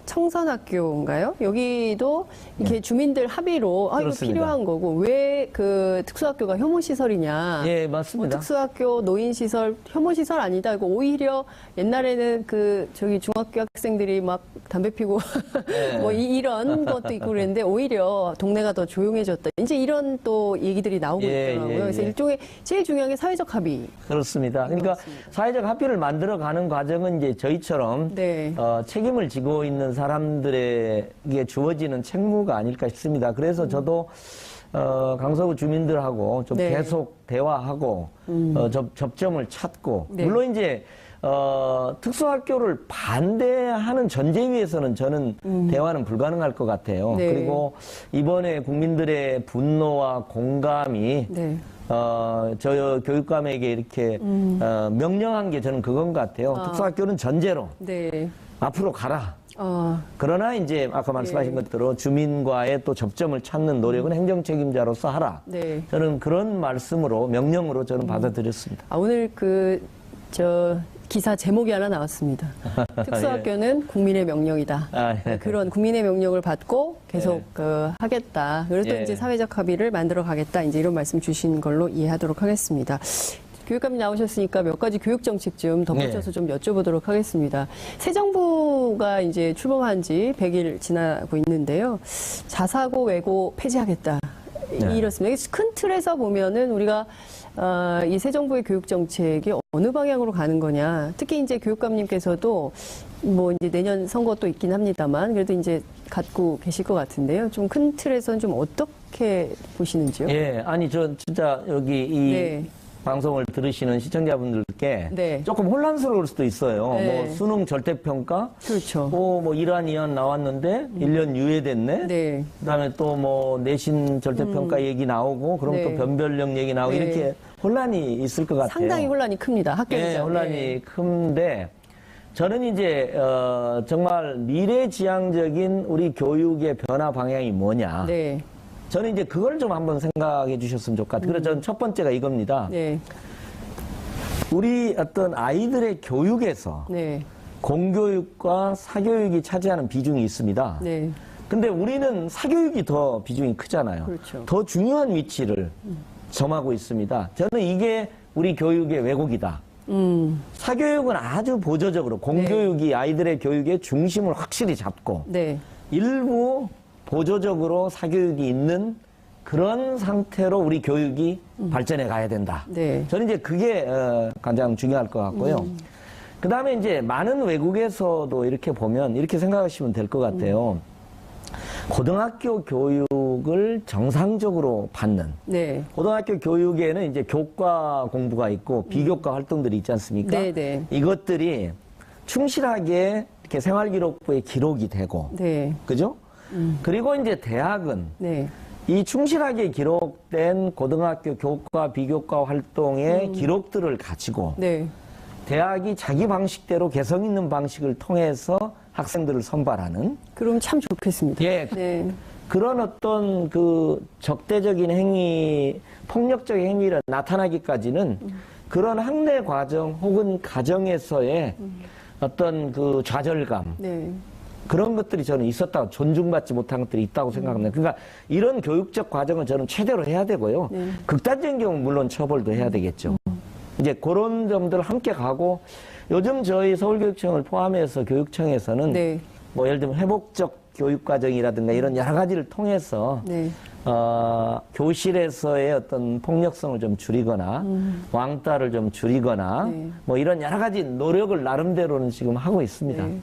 청선학교인가요? 여기도 이렇게 주민들 합의로 이거 그렇습니다. 필요한 거고 왜 그 특수학교가 혐오시설이냐? 예, 뭐 맞습니다. 특수학교 노인시설 혐오시설 아니다. 이거 오히려 옛날에는 그 저기 중학교 학생들이 막 담배 피고 네. 뭐 이런 것도 있고 그랬는데 오히려 동네가 더 조용해졌다. 이제 이런 또 얘기들이 나오고 예, 있더라고요. 예, 그래서 예. 일종의 제일 중요한 게 사회적 합의. 그렇습니다. 그러니까 사회적 합의를 만들어가는 과정은 이제 저희처럼 네. 책임을 지고 있는 사람들에게 주어지는 책무가 아닐까 싶습니다. 그래서 저도 강서구 주민들하고 좀 네. 계속 대화하고 접점을 찾고 네. 물론 이제 특수학교를 반대하는 전제 위에서는 저는 대화는 불가능할 것 같아요. 네. 그리고 이번에 국민들의 분노와 공감이 네. 저 교육감에게 이렇게 명령한 게 저는 그건 것 같아요. 특수학교는 전제로 네. 앞으로 가라. 어, 그러나 이제 아까 말씀하신 예. 것대로 주민과의 또 접점을 찾는 노력은 행정 책임자로서 하라. 네. 저는 그런 말씀으로 명령으로 저는 받아들였습니다. 오늘 기사 제목이 하나 나왔습니다. 특수학교는 국민의 명령이다. 아, 예. 그런 국민의 명령을 받고 계속 하겠다. 그래서 또 예. 이제 사회적 합의를 만들어 가겠다. 이제 이런 말씀 주신 걸로 이해하도록 하겠습니다. 교육감님 나오셨으니까 몇 가지 교육 정책 좀 덧붙여서 좀 여쭤보도록 하겠습니다. 새 정부가 이제 출범한 지 100일 지나고 있는데요. 자사고, 외고 폐지하겠다. 네. 이렇습니다. 큰 틀에서 보면은 우리가 이 새 정부의 교육 정책이 어느 방향으로 가는 거냐. 특히 이제 교육감님께서도 뭐 이제 내년 선거도 있긴 합니다만 그래도 이제 갖고 계실 것 같은데요. 좀 큰 틀에서는 좀 어떻게 보시는지요? 예, 아니 저 진짜 여기 이 네. 방송을 들으시는 시청자분들께 네. 조금 혼란스러울 수도 있어요. 네. 뭐 수능 절대평가, 그렇죠. 뭐 이란 이안 나왔는데 1년 유예됐네. 네. 그다음에 또 뭐 내신 절대평가 얘기 나오고 그럼 네. 또 변별력 얘기 나오고 네. 이렇게 혼란이 있을 것 같아요. 상당히 혼란이 큽니다. 학교에서. 네, 혼란이 큰데 저는 이제 정말 미래지향적인 우리 교육의 변화 방향이 뭐냐. 네. 저는 이제 그걸 좀 한번 생각해 주셨으면 좋을 것 같아요. 그래서 저는 첫 번째가 이겁니다. 네. 우리 어떤 아이들의 교육에서 네. 공교육과 사교육이 차지하는 비중이 있습니다. 네. 근데 우리는 사교육이 더 비중이 크잖아요. 그렇죠. 더 중요한 위치를 점하고 있습니다. 저는 이게 우리 교육의 왜곡이다. 사교육은 아주 보조적으로 공교육이 아이들의 교육의 중심을 확실히 잡고 네. 일부 보조적으로 사교육이 있는 그런 상태로 우리 교육이 발전해 가야 된다. 네. 저는 이제 그게 가장 중요할 것 같고요. 그 다음에 이제 많은 외국에서도 이렇게 보면 이렇게 생각하시면 될 것 같아요. 고등학교 교육을 정상적으로 받는 네. 고등학교 교육에는 이제 교과 공부가 있고 비교과 활동들이 있지 않습니까? 네. 이것들이 충실하게 이렇게 생활기록부에 기록이 되고, 네. 그죠? 그리고 이제 대학은 네. 이 충실하게 기록된 고등학교 교과 비교과 활동의 기록들을 가지고 네. 대학이 자기 방식대로 개성 있는 방식을 통해서 학생들을 선발하는 그럼 참 좋겠습니다. 예, 네. 그런 어떤 그 적대적인 행위, 폭력적인 행위가 나타나기까지는 그런 학내 과정 혹은 가정에서의 어떤 그 좌절감, 네. 그런 것들이 저는 있었다고, 존중받지 못한 것들이 있다고 생각합니다. 그러니까 이런 교육적 과정은 저는 최대로 해야 되고요. 네. 극단적인 경우는 물론 처벌도 해야 되겠죠. 이제 그런 점들을 함께 가고, 요즘 저희 서울교육청을 포함해서 교육청에서는 네. 뭐 예를 들면 회복적 교육과정이라든가 이런 여러 가지를 통해서 네. 교실에서의 어떤 폭력성을 좀 줄이거나 왕따를 좀 줄이거나 네. 뭐 이런 여러 가지 노력을 나름대로는 지금 하고 있습니다. 네.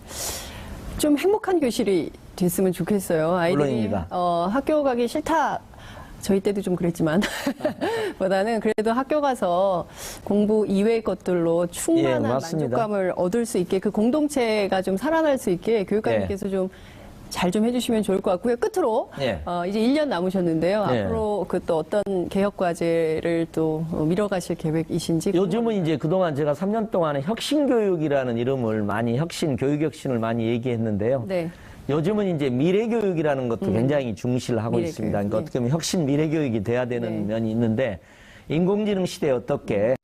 좀 행복한 교실이 됐으면 좋겠어요. 아이들이 물론입니다. 학교 가기 싫다. 저희 때도 좀 그랬지만 보다는 그래도 학교 가서 공부 이외의 것들로 충만한 예, 맞습니다. 만족감을 얻을 수 있게, 그 공동체가 좀 살아날 수 있게 교육감님께서 좀 잘 좀 해주시면 좋을 것 같고요. 끝으로 예. 이제 1년 남으셨는데요. 예. 앞으로 그 또 어떤 개혁 과제를 또 밀어가실 계획이신지. 요즘은 이제 그동안 제가 3년 동안에 혁신교육이라는 이름을 많이 교육혁신을 많이 얘기했는데요. 네. 요즘은 이제 미래교육이라는 것도 굉장히 중시를 하고 미래교육, 있습니다. 그러니까 네. 어떻게 보면 혁신 미래교육이 돼야 되는 네. 면이 있는데, 인공지능 시대에 어떻게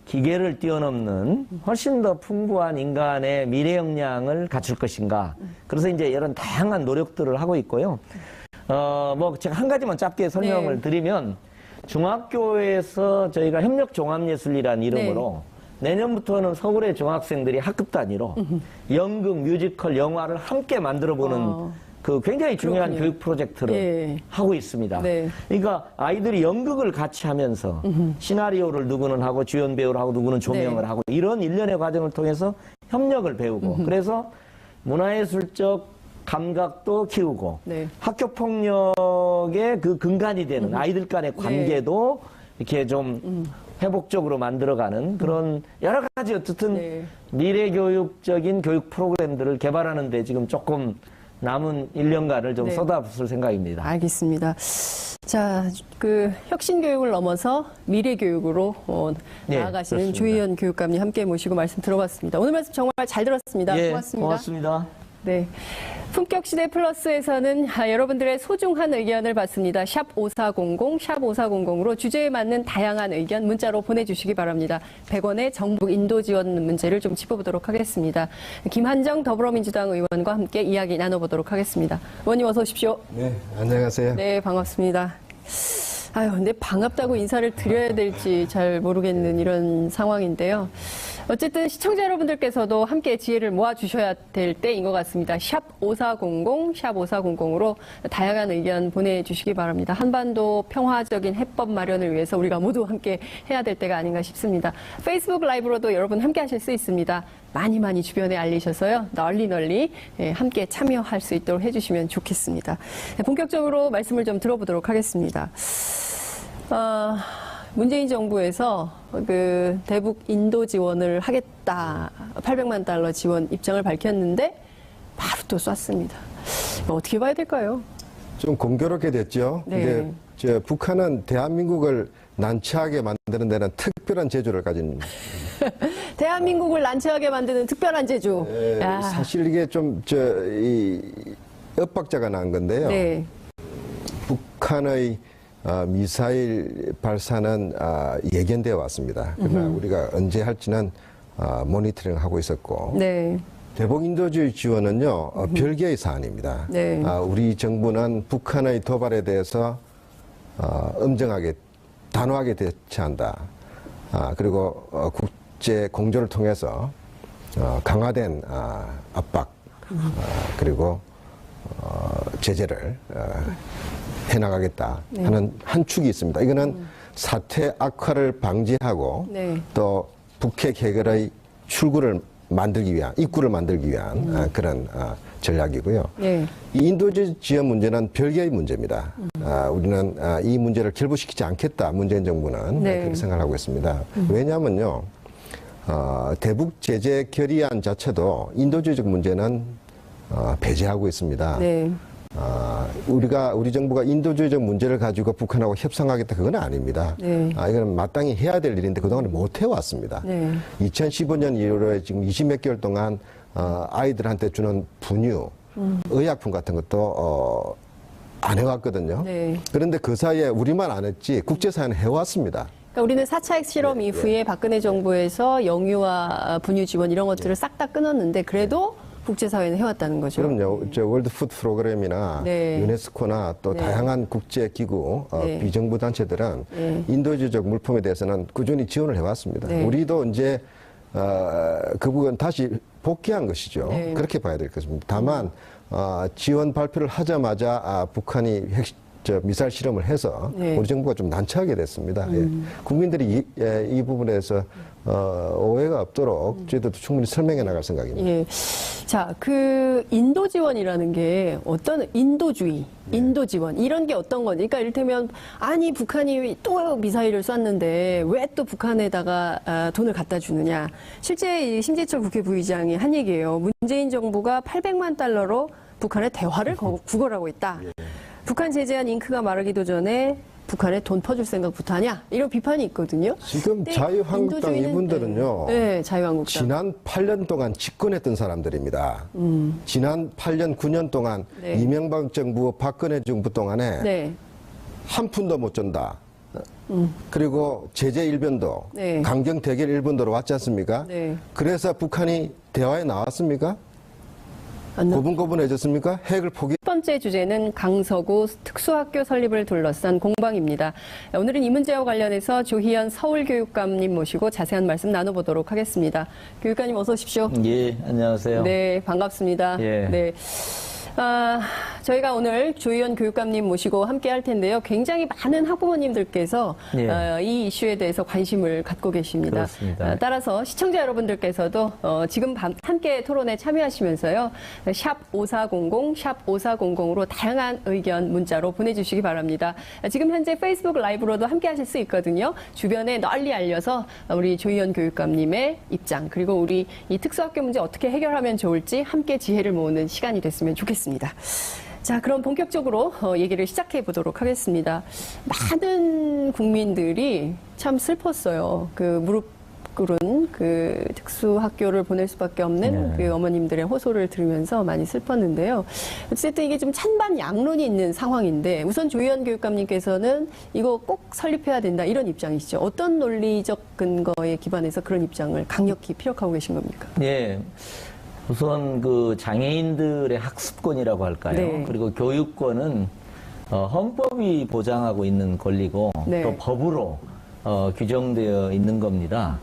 기계를 뛰어넘는 훨씬 더 풍부한 인간의 미래 역량을 갖출 것인가. 그래서 이제 이런 다양한 노력들을 하고 있고요. 뭐 제가 한 가지만 짧게 설명을 네. 드리면, 중학교에서 저희가 협력종합예술이라는 이름으로 내년부터는 서울의 중학생들이 학급 단위로 연극, 뮤지컬, 영화를 함께 만들어보는 그 굉장히 중요한 그렇군요. 교육 프로젝트를 예. 하고 있습니다. 네. 그러니까 아이들이 연극을 같이 하면서 시나리오를 누구는 하고 주연 배우를 하고 누구는 조명을 네. 하고 이런 일련의 과정을 통해서 협력을 배우고 그래서 문화예술적 감각도 키우고 네. 학교 폭력의 그 근간이 되는 아이들 간의 관계도 이렇게 좀 회복적으로 만들어가는 그런 여러 가지 어쨌든 네. 미래교육적인 교육 프로그램들을 개발하는 데 지금 조금 남은 1년간을 좀 네. 쏟아붓을 생각입니다. 알겠습니다. 자, 그 혁신교육을 넘어서 미래교육으로 네, 나아가시는 그렇습니다. 조희연 교육감님 함께 모시고 말씀 들어봤습니다. 오늘 말씀 정말 잘 들었습니다. 예, 고맙습니다. 고맙습니다. 네. 품격시대 플러스에서는 여러분들의 소중한 의견을 받습니다. 샵 5400, 샵 5400으로 주제에 맞는 다양한 의견 문자로 보내주시기 바랍니다. 100원의 정부 인도 지원 문제를 좀 짚어보도록 하겠습니다. 김한정 더불어민주당 의원과 함께 이야기 나눠보도록 하겠습니다. 의원님 어서 오십시오. 네, 안녕하세요. 네, 반갑습니다. 아유, 근데 반갑다고 인사를 드려야 될지 잘 모르겠는 이런 상황인데요. 어쨌든 시청자 여러분들께서도 함께 지혜를 모아주셔야 될 때인 것 같습니다. 샵 5400, 샵 5400으로 다양한 의견 보내주시기 바랍니다. 한반도 평화적인 해법 마련을 위해서 우리가 모두 함께 해야 될 때가 아닌가 싶습니다. 페이스북 라이브로도 여러분 함께 하실 수 있습니다. 많이 주변에 알리셔서요. 널리 함께 참여할 수 있도록 해주시면 좋겠습니다. 본격적으로 말씀을 좀 들어보도록 하겠습니다. 문재인 정부에서 그 대북 인도 지원을 하겠다, 800만 달러 지원 입장을 밝혔는데 바로 또 쐈습니다. 어떻게 봐야 될까요? 좀 공교롭게 됐죠. 네. 근데 북한은 대한민국을 난처하게 만드는 데는 특별한 재주를 가진. 대한민국을 난처하게 만드는 특별한 재주. 야. 사실 이게 좀 엇박자가 난 건데요. 네. 북한의 미사일 발사는 예견되어 왔습니다. 그러나 우리가 언제 할지는 모니터링하고 있었고, 네. 대북 인도주의 지원은요 별개의 사안입니다. 네. 우리 정부는 북한의 도발에 대해서 엄정하게 단호하게 대처한다. 그리고 국제 공조를 통해서 강화된 압박 그리고 제재를 해나가겠다 하는 한 축이 있습니다. 이거는 사태 악화를 방지하고 네. 또 북핵 해결의 출구를 만들기 위한 입구를 만들기 위한 그런 전략이고요. 네. 이 인도 지원 문제는 별개의 문제입니다. 우리는 이 문제를 결부시키지 않겠다. 문재인 정부는 네. 그렇게 생각하고 있습니다. 왜냐하면요, 대북 제재 결의안 자체도 인도주의적 문제는 배제하고 있습니다. 네. 우리 정부가 인도주의적 문제를 가지고 북한하고 협상하겠다 그건 아닙니다. 네. 이거는 마땅히 해야 될 일인데 그동안 못 해왔습니다. 네. 2015년 이후로 지금 20몇 개월 동안 아이들한테 주는 분유, 의약품 같은 것도 안 해왔거든요. 네. 그런데 그 사이에 우리만 안 했지 국제사회는 해왔습니다. 그러니까 우리는 4차 핵실험 이후에 박근혜 정부에서 영유아 분유 지원 이런 것들을 싹 다 끊었는데 그래도 국제사회는 해왔다는 거죠. 그럼요. 저 월드 푸드 프로그램이나 네. 유네스코나 또 네. 다양한 국제기구, 네. 비정부 단체들은 네. 인도주의적 물품에 대해서는 꾸준히 지원을 해왔습니다. 네. 우리도 이제 그 부분 다시 복귀한 것이죠. 네. 그렇게 봐야 될 것입니다. 다만 지원 발표를 하자마자 북한이 미사일 실험을 해서 네. 우리 정부가 좀 난처하게 됐습니다. 예. 국민들이 이 부분에서 오해가 없도록 저희들도 충분히 설명해 나갈 생각입니다. 예. 자, 그 인도 지원이라는 게 어떤 인도주의, 인도 지원 이런 게 어떤 거니? 그러니까 이를테면 아니 북한이 또 미사일을 쐈는데 왜 또 북한에다가 돈을 갖다 주느냐? 실제 이 심재철 국회 부의장이 한 얘기예요. 문재인 정부가 800만 달러로 북한의 대화를 구걸하고 있다. 북한 제재한 잉크가 마르기도 전에 북한에 돈 퍼줄 생각부터 하냐? 이런 비판이 있거든요. 지금 근데 자유한국당 인도주의는- 이분들은요. 네, 자유한국당. 지난 8년 동안 집권했던 사람들입니다. 지난 8년, 9년 동안 네. 이명박 정부, 박근혜 정부 동안에 네. 한 푼도 못 준다. 그리고 제재 일변도, 네. 강경 대결 일변도로 왔지 않습니까? 네. 그래서 북한이 대화에 나왔습니까? 안 나- 고분고분해졌습니까? 핵을 포기. 첫 번째 주제는 강서구 특수학교 설립을 둘러싼 공방입니다. 오늘은 이 문제와 관련해서 조희연 서울교육감님 모시고 자세한 말씀 나눠보도록 하겠습니다. 교육감님 어서 오십시오. 예, 안녕하세요. 네, 반갑습니다. 예. 네. 저희가 오늘 조희연 교육감님 모시고 함께 할 텐데요. 굉장히 많은 학부모님들께서 예. 이 이슈에 대해서 관심을 갖고 계십니다. 그렇습니다. 따라서 시청자 여러분들께서도 지금 함께 토론에 참여하시면서요. 샵 5400, 샵 5400으로 다양한 의견 문자로 보내주시기 바랍니다. 지금 현재 페이스북 라이브로도 함께 하실 수 있거든요. 주변에 널리 알려서 우리 조희연 교육감님의 입장 그리고 우리 이 특수학교 문제 어떻게 해결하면 좋을지 함께 지혜를 모으는 시간이 됐으면 좋겠습니다. 자, 그럼 본격적으로 얘기를 시작해 보도록 하겠습니다. 많은 국민들이 참 슬펐어요. 그 무릎 꿇은 그 특수학교를 보낼 수밖에 없는 네. 그 어머님들의 호소를 들으면서 많이 슬펐는데요. 어쨌든 이게 좀 찬반 양론이 있는 상황인데 우선 조희연 교육감님께서는 이거 꼭 설립해야 된다 이런 입장이시죠. 어떤 논리적 근거에 기반해서 그런 입장을 강력히 피력하고 계신 겁니까? 예. 우선 그 장애인들의 학습권이라고 할까요? 네. 그리고 교육권은 헌법이 보장하고 있는 권리고 네. 또 법으로 규정되어 있는 겁니다.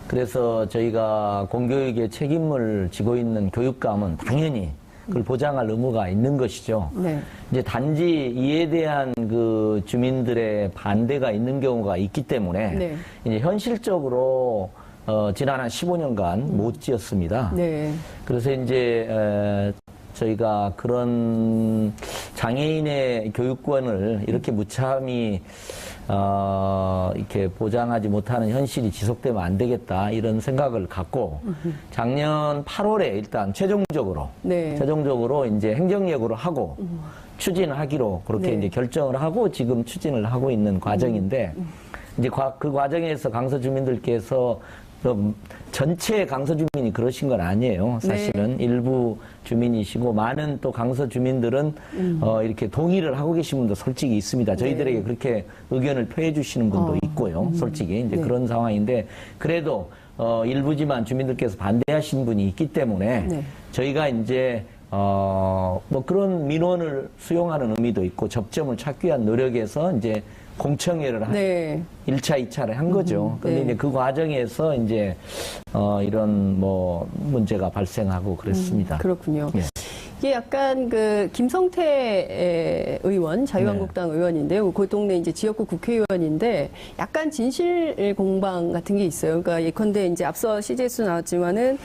그래서 저희가 공교육의 책임을 지고 있는 교육감은 당연히 그걸 보장할 의무가 있는 것이죠. 네. 이제 단지 이에 대한 그 주민들의 반대가 있는 경우가 있기 때문에 네. 이제 현실적으로 지난 한 15년간 못 지었습니다. 네. 그래서 이제 저희가 그런 장애인의 교육권을 이렇게 무참히 이렇게 보장하지 못하는 현실이 지속되면 안 되겠다 이런 생각을 갖고 작년 8월에 일단 최종적으로 이제 행정예고를 하고 추진하기로 그렇게 네. 이제 결정을 하고 지금 추진을 하고 있는 과정인데 이제 그 과정에서 강서 주민들께서 전체 강서 주민이 그러신 건 아니에요. 사실은 일부 주민이시고 많은 또 강서 주민들은 이렇게 동의를 하고 계신 분도 솔직히 있습니다. 저희들에게 그렇게 의견을 표해 주시는 분도 있고요. 솔직히 이제 그런 상황인데 그래도 일부지만 주민들께서 반대하신 분이 있기 때문에 저희가 이제 뭐 그런 민원을 수용하는 의미도 있고 접점을 찾기 위한 노력에서 이제 공청회를 한 1차, 2차를 한 거죠. 근데 이제 그 과정에서 이제 이런 뭐 문제가 발생하고 그랬습니다. 그렇군요. 예. 이게 약간 그 김성태 의원, 자유한국당 의원인데요. 그 동네 이제 지역구 국회의원인데 약간 진실 공방 같은 게 있어요. 그러니까 예컨대 이제 앞서 CJ에서 나왔지만은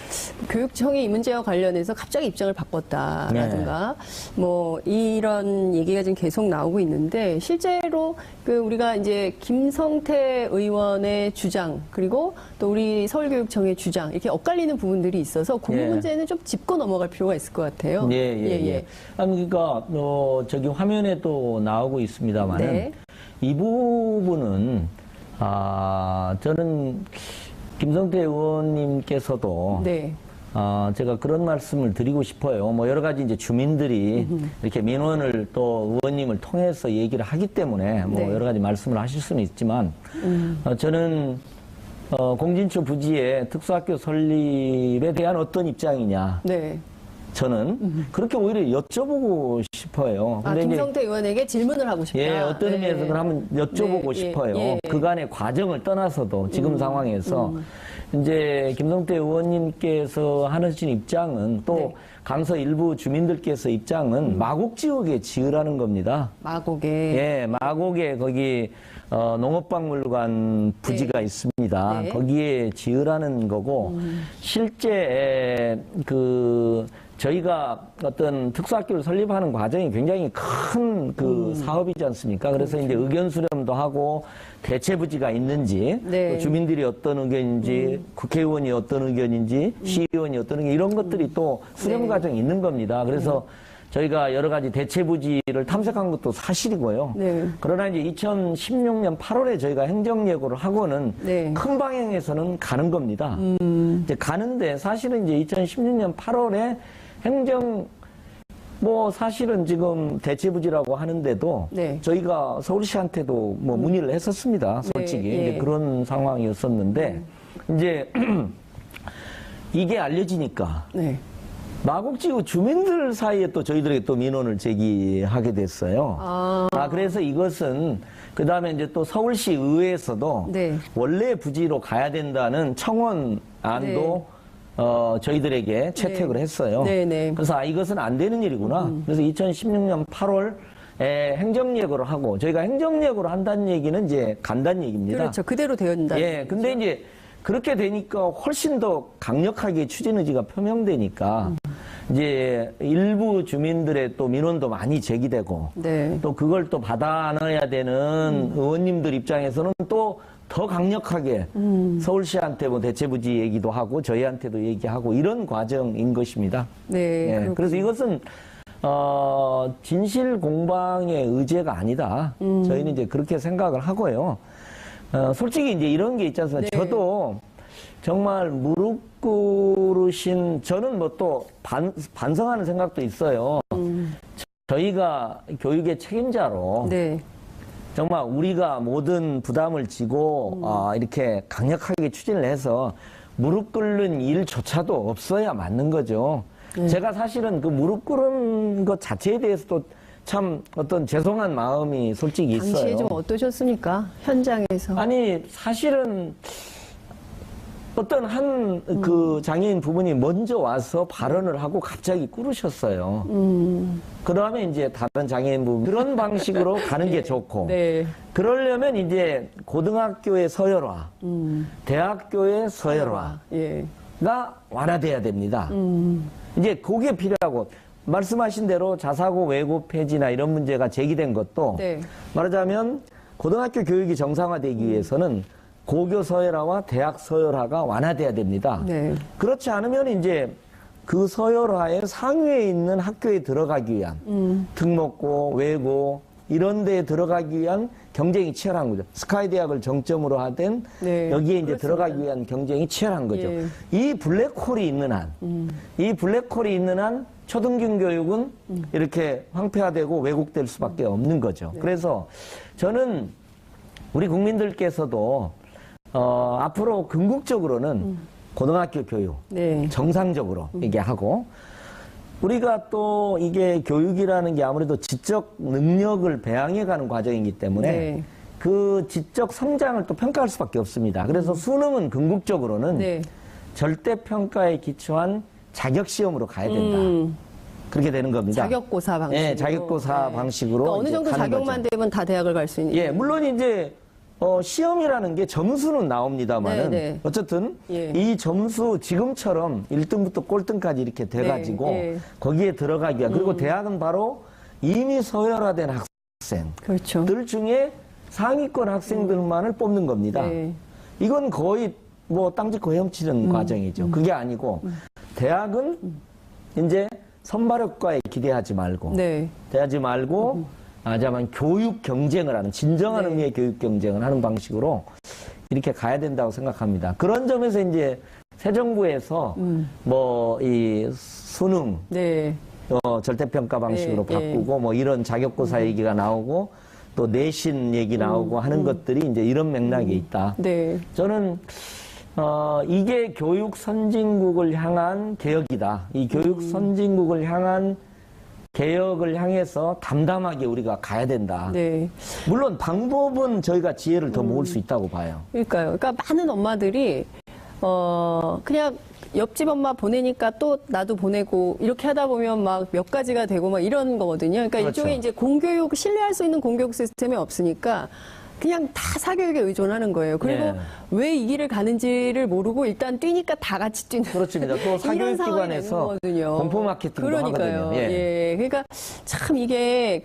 교육청이 이 문제와 관련해서 갑자기 입장을 바꿨다라든가 뭐 이런 얘기가 지금 계속 나오고 있는데 실제로 그 우리가 이제 김성태 의원의 주장 그리고 또 우리 서울교육청의 주장 이렇게 엇갈리는 부분들이 있어서 그 예. 문제는 좀 짚고 넘어갈 필요가 있을 것 같아요. 예. 아니, 그러니까 저기 화면에도 나오고 있습니다만은 네. 이 부분은 저는 김성태 의원님께서도 네. 제가 그런 말씀을 드리고 싶어요. 뭐 여러 가지 이제 주민들이 이렇게 민원을 또 의원님을 통해서 얘기를 하기 때문에 뭐 네. 여러 가지 말씀을 하실 수는 있지만 저는 공진초 부지의 특수학교 설립에 대한 어떤 입장이냐. 네. 저는 그렇게 오히려 여쭤보고 싶어요. 근데 이제 김성태 의원에게 질문을 하고 싶다. 예, 어떤 의미에서 그걸 한번 여쭤보고 네, 싶어요. 예. 그간의 과정을 떠나서도 지금 상황에서 이제 김성태 의원님께서 하신 입장은 또 네. 강서 일부 주민들께서 입장은 마곡 지역에 지으라는 겁니다. 마곡에. 예, 마곡에 거기 농업박물관 부지가 있습니다. 네. 거기에 지으라는 거고 실제 저희가 어떤 특수학교를 설립하는 과정이 굉장히 큰 그 사업이지 않습니까? 그래서 이제 의견 수렴도 하고 대체 부지가 있는지 네. 또 주민들이 어떤 의견인지 국회의원이 어떤 의견인지 시의원이 어떤 의견 이런 것들이 또 수렴 네. 과정이 있는 겁니다. 그래서 저희가 여러 가지 대체 부지를 탐색한 것도 사실이고요. 네. 그러나 이제 2016년 8월에 저희가 행정 예고를 하고는 네. 큰 방향에서는 가는 겁니다. 이제 가는데 사실은 이제 2016년 8월에 행정 뭐 사실은 지금 대체 부지라고 하는데도 네. 저희가 서울시한테도 뭐 문의를 했었습니다. 솔직히 네, 예. 이제 그런 상황이었었는데 이제 이게 알려지니까 네. 마곡지구 주민들 사이에 또 저희들에게 또 민원을 제기하게 됐어요. 그래서 이것은 그 다음에 이제 또 서울시 의회에서도 네. 원래 부지로 가야 된다는 청원 안도 저희들에게 채택을 했어요. 네. 그래서 이것은 안 되는 일이구나. 그래서 2016년 8월 행정예고를 하고 저희가 행정예고를 한다는 얘기는 이제 간다는 얘기입니다. 그렇죠. 그대로 되어진다. 예, 근데 이제 그렇게 되니까 훨씬 더 강력하게 추진 의지가 표명되니까 이제 일부 주민들의 또 민원도 많이 제기되고 네. 또 그걸 또 받아 안아야 되는 의원님들 입장에서는 또 더 강력하게 서울시한테 뭐 대체부지 얘기도 하고 저희한테도 얘기하고 이런 과정인 것입니다. 네. 예, 그렇군요. 그래서 이것은 진실 공방의 의제가 아니다. 저희는 이제 그렇게 생각을 하고요. 솔직히 이제 이런 게 있지 않습니까? 네. 저도 정말 무릎 꿇으신 저는 뭐 또 반성하는 생각도 있어요. 저희가 교육의 책임자로 네. 정말 우리가 모든 부담을 지고 이렇게 강력하게 추진을 해서 무릎 꿇는 일조차도 없어야 맞는 거죠. 제가 사실은 그 무릎 꿇은 것 자체에 대해서도 참 어떤 죄송한 마음이 솔직히 있어요. 당시에 좀 어떠셨습니까? 현장에서. 아니 사실은 어떤 한 그 장애인 부분이 먼저 와서 발언을 하고 갑자기 꿇으셨어요. 그 다음에 이제 다른 장애인 부분 그런 방식으로 가는 게 좋고 네. 그러려면 이제 고등학교의 서열화, 대학교의 서열화가 예. 완화돼야 됩니다. 이제 그게 필요하고 말씀하신 대로 자사고 외고 폐지나 이런 문제가 제기된 것도 네. 말하자면 고등학교 교육이 정상화되기 위해서는 고교 서열화와 대학 서열화가 완화돼야 됩니다. 네. 그렇지 않으면 이제 그 서열화의 상위에 있는 학교에 들어가기 위한 특목고, 외고 이런 데에 들어가기 위한 경쟁이 치열한 거죠. 스카이 대학을 정점으로 하든 네, 여기에 이제 그렇습니다. 들어가기 위한 경쟁이 치열한 거죠. 예. 이 블랙홀이 있는 한, 이 블랙홀이 있는 한 초등교 교육은 이렇게 황폐화되고 왜곡될 수밖에 없는 거죠. 그래서 저는 우리 국민들께서도 앞으로 궁극적으로는 고등학교 교육 네. 정상적으로 얘기하고 우리가 또 이게 교육이라는 게 아무래도 지적 능력을 배양해가는 과정이기 때문에 네. 그 지적 성장을 또 평가할 수밖에 없습니다. 그래서 수능은 궁극적으로는 네. 절대평가에 기초한 자격시험으로 가야 된다. 그렇게 되는 겁니다. 자격고사 방식으로. 예, 자격고사 네. 방식으로 그러니까 어느 이제 정도 가는 자격만 거죠. 되면 다 대학을 갈 수 있는. 예, 물론 이제 시험이라는 게 점수는 나옵니다만은 네, 네. 어쨌든 예. 이 점수 지금처럼 1등부터 꼴등까지 이렇게 돼가지고 네, 예. 거기에 들어가기 위한 그리고 대학은 바로 이미 서열화된 학생들 그렇죠. 중에 상위권 학생들만을 뽑는 겁니다. 네. 이건 거의 뭐 땅 짚고 헤엄치는 과정이죠. 그게 아니고 대학은 이제 선발효과에 기대하지 말고 네. 대하지 말고 하자면 교육 경쟁을 하는 진정한 네. 의미의 교육 경쟁을 하는 방식으로 이렇게 가야 된다고 생각합니다. 그런 점에서 이제 새 정부에서 뭐 이 수능 네. 절대평가 방식으로 예, 바꾸고 뭐 이런 자격고사 얘기가 나오고 또 내신 얘기 나오고 하는 것들이 이제 이런 맥락에 있다. 네. 저는 이게 교육 선진국을 향한 개혁이다. 이 교육 선진국을 향한 개혁을 향해서 담담하게 우리가 가야 된다. 네. 물론 방법은 저희가 지혜를 더 모을 수 있다고 봐요. 그러니까요. 그러니까 많은 엄마들이 그냥 옆집 엄마 보내니까 또 나도 보내고 이렇게 하다 보면 막 몇 가지가 되고 막 이런 거거든요. 그러니까 그렇죠. 일종의 이제 공교육 신뢰할 수 있는 공교육 시스템이 없으니까 그냥 다 사교육에 의존하는 거예요. 그리고 네. 왜 이 길을 가는지를 모르고 일단 뛰니까 다 같이 뛰는. 그렇습니다. 또 이런 상황이 사교육기관에서 되는 거거든요. 공포 마케팅도 그러니까요. 하거든요. 예. 그러니까 참 이게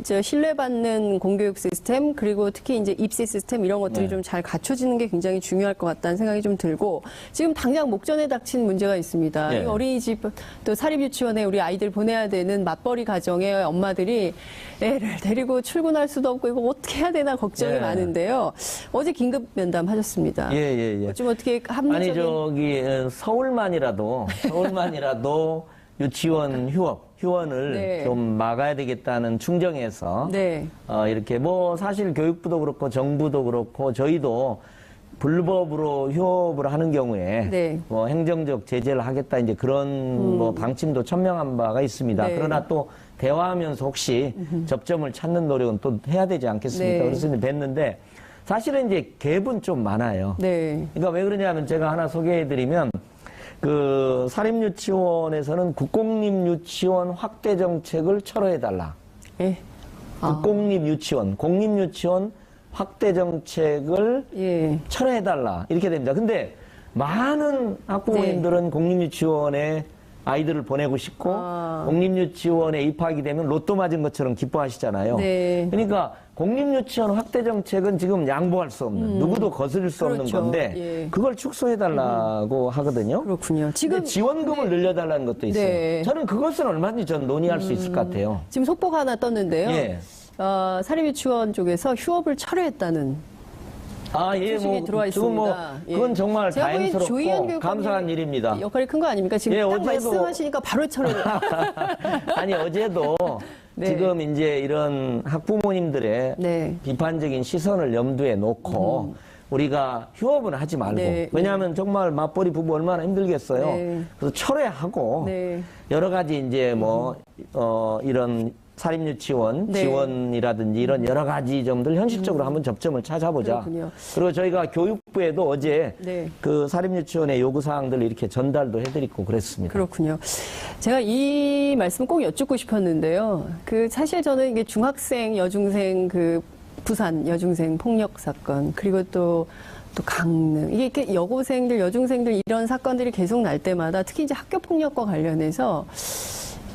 저 신뢰받는 공교육 시스템 그리고 특히 이제 입시 시스템 이런 것들이 네. 좀 잘 갖춰지는 게 굉장히 중요할 것 같다는 생각이 좀 들고 지금 당장 목전에 닥친 문제가 있습니다. 예. 이 어린이집 또 사립유치원에 우리 아이들 보내야 되는 맞벌이 가정의 엄마들이 애를 데리고 출근할 수도 없고 이거 어떻게 해야 되나 걱정이 예. 많은데요. 어제 긴급 면담 하셨습니다. 예. 좀 어떻게 합리적인 아니 저기 서울만이라도 유치원 휴원을 네. 좀 막아야 되겠다는 충정에서 네. 이렇게 뭐 사실 교육부도 그렇고 정부도 그렇고 저희도 불법으로 휴업을 하는 경우에 네. 뭐 행정적 제재를 하겠다 이제 그런 뭐 방침도 천명한 바가 있습니다. 네. 그러나 또 대화하면서 혹시 접점을 찾는 노력은 또 해야 되지 않겠습니까? 네. 그래서 이제 뵀는데 사실은 이제 갭은 좀 많아요. 네. 그러니까 왜 그러냐면 제가 하나 소개해드리면 그 사립유치원에서는 국공립유치원 확대 정책을 철회해달라. 예. 국공립유치원, 공립유치원 확대 정책을 예. 철회해달라. 이렇게 됩니다. 근데 많은 학부모님들은 네. 공립유치원에 아이들을 보내고 싶고 공립유치원에 입학이 되면 로또 맞은 것처럼 기뻐하시잖아요. 네. 그러니까 공립유치원 확대 정책은 지금 양보할 수 없는 누구도 거스릴 수 없는 그렇죠. 건데 예. 그걸 축소해달라고 하거든요. 그렇군요. 지금 근데 지원금을 늘려달라는 것도 있어요. 네. 저는 그것은 얼마든지 전 논의할 수 있을 것 같아요. 지금 속보가 하나 떴는데요. 예. 사립유치원 쪽에서 휴업을 철회했다는 예, 소식이 들어와 지금 있습니다. 그건 정말 제가 보기엔 조희연 다행스럽고 교육감님 감사한 일입니다. 역할이 큰 거 아닙니까? 지금 예, 딱 어제도- 말씀하시니까 바로 철회를. 아니, 어제도 네. 지금 이제 이런 학부모님들의 네. 비판적인 시선을 염두에 놓고 우리가 휴업은 하지 말고 네, 왜냐하면 정말 맞벌이 부부 얼마나 힘들겠어요. 네. 그래서 철회하고 네. 여러 가지 이제 뭐 이런 사립유치원 네. 지원이라든지 이런 여러 가지 점들 현실적으로 한번 접점을 찾아보자. 그렇군요. 그리고 저희가 교육부에도 어제 네. 그 사립유치원의 요구사항들을 이렇게 전달도 해드리고 그랬습니다. 그렇군요. 제가 이 말씀 꼭 여쭙고 싶었는데요. 사실 저는 이게 중학생, 여중생 부산 여중생 폭력 사건 그리고 또 강릉 이게 이렇게 여고생들, 여중생들 이런 사건들이 계속 날 때마다 특히 이제 학교 폭력과 관련해서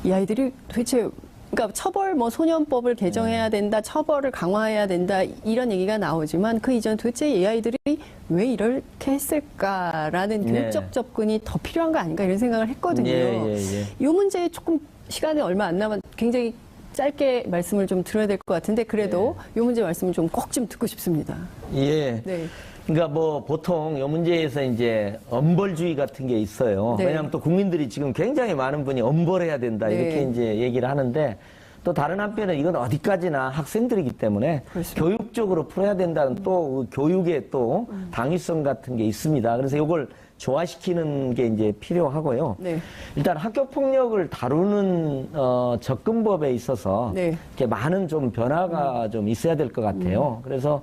이 아이들이 도대체 그러니까 처벌 소년법을 개정해야 된다, 처벌을 강화해야 된다 이런 얘기가 나오지만 그 이전 도대체 이 아이들이 왜 이렇게 했을까라는 네. 교육적 접근이 더 필요한 거 아닌가 이런 생각을 했거든요. 예. 이 문제에 조금 시간이 얼마 안 남아 굉장히 짧게 말씀을 좀 드려야 될 것 같은데 그래도 이 문제 말씀을 좀 꼭 좀 듣고 싶습니다. 예. 네. 그러니까 뭐 보통 이 문제에서 이제 엄벌주의 같은 게 있어요. 네. 왜냐하면 또 국민들이 지금 굉장히 많은 분이 엄벌해야 된다 네. 이렇게 이제 얘기를 하는데 또 다른 한편은 이건 어디까지나 학생들이기 때문에 그렇습니다. 교육적으로 풀어야 된다는 또 교육의 또 당위성 같은 게 있습니다. 그래서 이걸 조화시키는 게 이제 필요하고요. 네. 일단 학교 폭력을 다루는 접근법에 있어서 네. 이렇게 많은 좀 변화가 좀 있어야 될 것 같아요. 그래서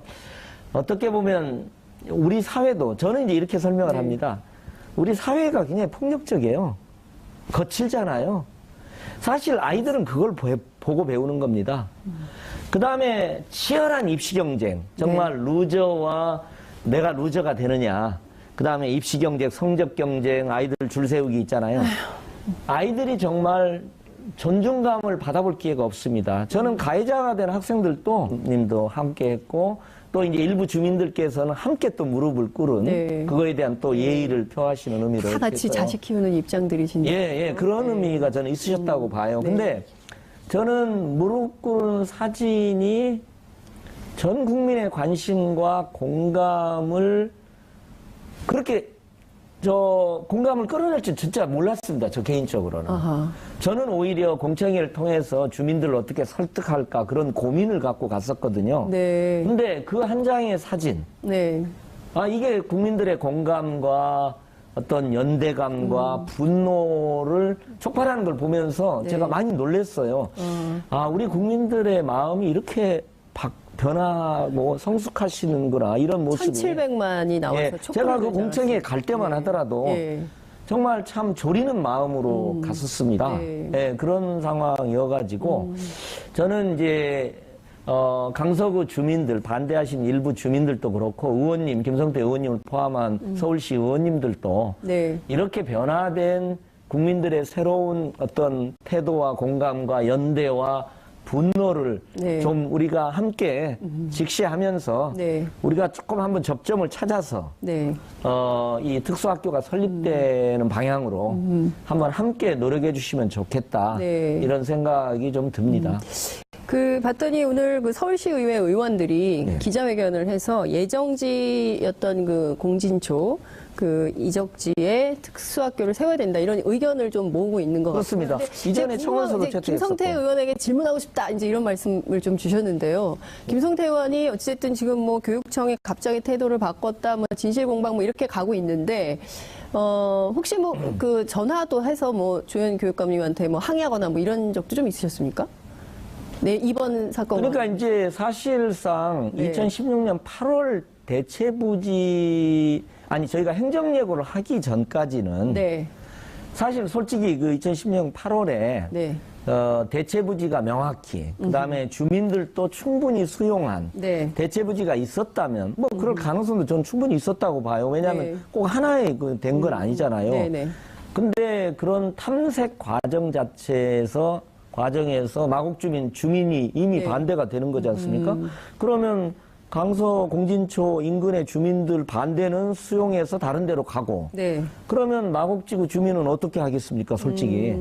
어떻게 보면 우리 사회도 저는 이제 이렇게 설명을 네. 합니다. 우리 사회가 굉장히 폭력적이에요. 거칠잖아요. 사실 아이들은 그걸 보고 배우는 겁니다. 그 다음에 치열한 입시 경쟁, 정말 루저와 내가 루저가 되느냐. 그 다음에 입시 경쟁, 성적 경쟁, 아이들 줄 세우기 있잖아요. 아이들이 정말 존중감을 받아볼 기회가 없습니다. 저는 가해자가 된 학생들도 님도 함께 했고 또 이제 일부 주민들께서는 함께 또 무릎을 꿇은 네. 그거에 대한 또 예의를 표하시는 의미를 다 같이 했어요. 자식 키우는 입장들이신데. 예, 그런 의미가 저는 있으셨다고 봐요. 네. 근데 저는 무릎 꿇은 사진이 전 국민의 관심과 공감을 그렇게 공감을 끌어낼 줄 진짜 몰랐습니다. 저 개인적으로는. 아하. 저는 오히려 공청회를 통해서 주민들을 어떻게 설득할까 그런 고민을 갖고 갔었거든요. 네. 근데 그 한 장의 사진, 네. 이게 국민들의 공감과 어떤 연대감과 분노를 촉발하는 걸 보면서 네. 제가 많이 놀랐어요. 우리 국민들의 마음이 이렇게 변하고 성숙하시는구나, 이런 모습이. 1,700만이 나와서 예, 제가 그 공청회에 갈 때만 하더라도 예. 정말 참 조리는 마음으로 갔었습니다. 네. 예, 그런 상황이어가지고 저는 이제 강서구 주민들, 반대하신 일부 주민들도 그렇고 의원님, 김성태 의원님을 포함한 서울시 의원님들도 네. 이렇게 변화된 국민들의 새로운 어떤 태도와 공감과 연대와 분노를 네. 좀 우리가 함께 직시하면서 네. 우리가 조금 한번 접점을 찾아서 네. 이 특수학교가 설립되는 방향으로 한번 함께 노력해 주시면 좋겠다. 네. 이런 생각이 좀 듭니다. 봤더니 오늘 그 서울시 의회 의원들이 네. 기자회견을 해서 예정지였던 그 공진초 그 이적지에 특수학교를 세워야 된다 이런 의견을 좀 모으고 있는 것 그렇습니다. 같습니다. 이전에 청원서도 채택했었고. 김성태 의원에게 질문하고 싶다 이제 이런 말씀을 좀 주셨는데요. 김성태 의원이 어쨌든 지금 뭐 교육청이 갑자기 태도를 바꿨다, 뭐 진실공방 뭐 이렇게 가고 있는데 혹시 뭐 그 전화도 해서 뭐 조현 교육감님한테 뭐 항의하거나 뭐 이런 적도 좀 있으셨습니까? 네, 이번 사건. 그러니까 이제 사실상 네. 2016년 8월 저희가 행정예고를 하기 전까지는 네. 사실 솔직히 그 2016년 8월에 네. 대체부지가 명확히 그다음에 주민들도 충분히 수용한 네. 대체부지가 있었다면 뭐 그럴 가능성도 전 충분히 있었다고 봐요. 왜냐하면 네. 꼭 하나의 된 건 아니잖아요. 네네. 근데 그런 탐색 과정에서 주민이 이미 네. 반대가 되는 거지 않습니까? 그러면 강서 공진초 인근의 주민들 반대는 수용해서 다른 데로 가고 네. 그러면 마곡지구 주민은 어떻게 하겠습니까, 솔직히.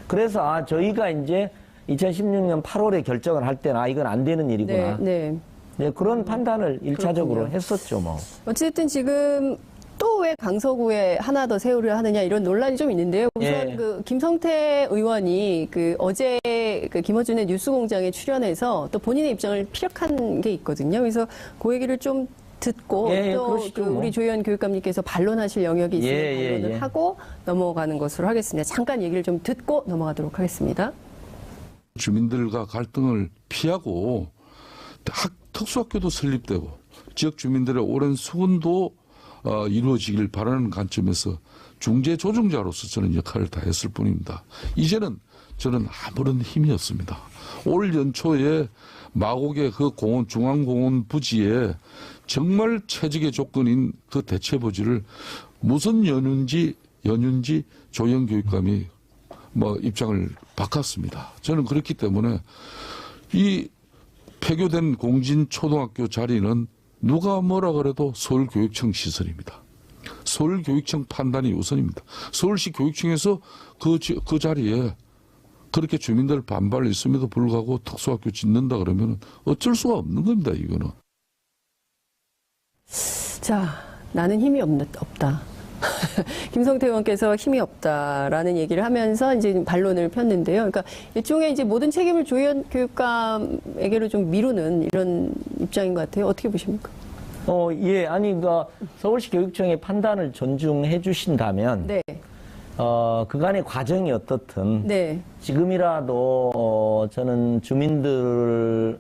그래서 저희가 이제 2016년 8월에 결정을 할 때는 이건 안 되는 일이구나. 네. 네, 그런 판단을 일차적으로 그렇군요. 했었죠, 뭐. 어쨌든 지금 또 왜 강서구에 하나 더 세우려 하느냐 이런 논란이 좀 있는데요. 우선 예. 그 김성태 의원이 그 어제 그 김어준의 뉴스공장에 출연해서 또 본인의 입장을 피력한 게 있거든요. 그래서 그 얘기를 좀 듣고 예, 또 그러시죠, 그 뭐. 우리 조현 교육감님께서 반론하실 영역이 있으면 예, 반론을 예. 하고 넘어가는 것으로 하겠습니다. 잠깐 얘기를 좀 듣고 넘어가도록 하겠습니다. 주민들과 갈등을 피하고 특수학교도 설립되고 지역 주민들의 오랜 수군도 이루어지길 바라는 관점에서 중재 조정자로서 저는 역할을 다했을 뿐입니다. 이제는 저는 아무런 힘이 없습니다. 올 연초에 마곡의 그 공원, 중앙공원 부지에 정말 최적의 조건인 그 대체부지를 무슨 연유인지 조영 교육감이 입장을 바꿨습니다. 저는 그렇기 때문에 이 폐교된 공진초등학교 자리는 누가 뭐라 그래도 서울교육청 시설입니다. 서울교육청 판단이 우선입니다. 서울시 교육청에서 그 자리에 그렇게 주민들 반발이 있음에도 불구하고 특수학교 짓는다 그러면 어쩔 수가 없는 겁니다, 이거는. 자, 나는 힘이 없다. 김성태 의원께서 힘이 없다라는 얘기를 하면서 이제 반론을 폈는데요. 그러니까 일종의 이제 모든 책임을 조현 교육감에게로 좀 미루는 이런 입장인 것 같아요. 어떻게 보십니까? 예, 그러니까 서울시 교육청의 판단을 존중해 주신다면, 네. 그간의 과정이 어떻든, 네. 지금이라도, 저는 주민들을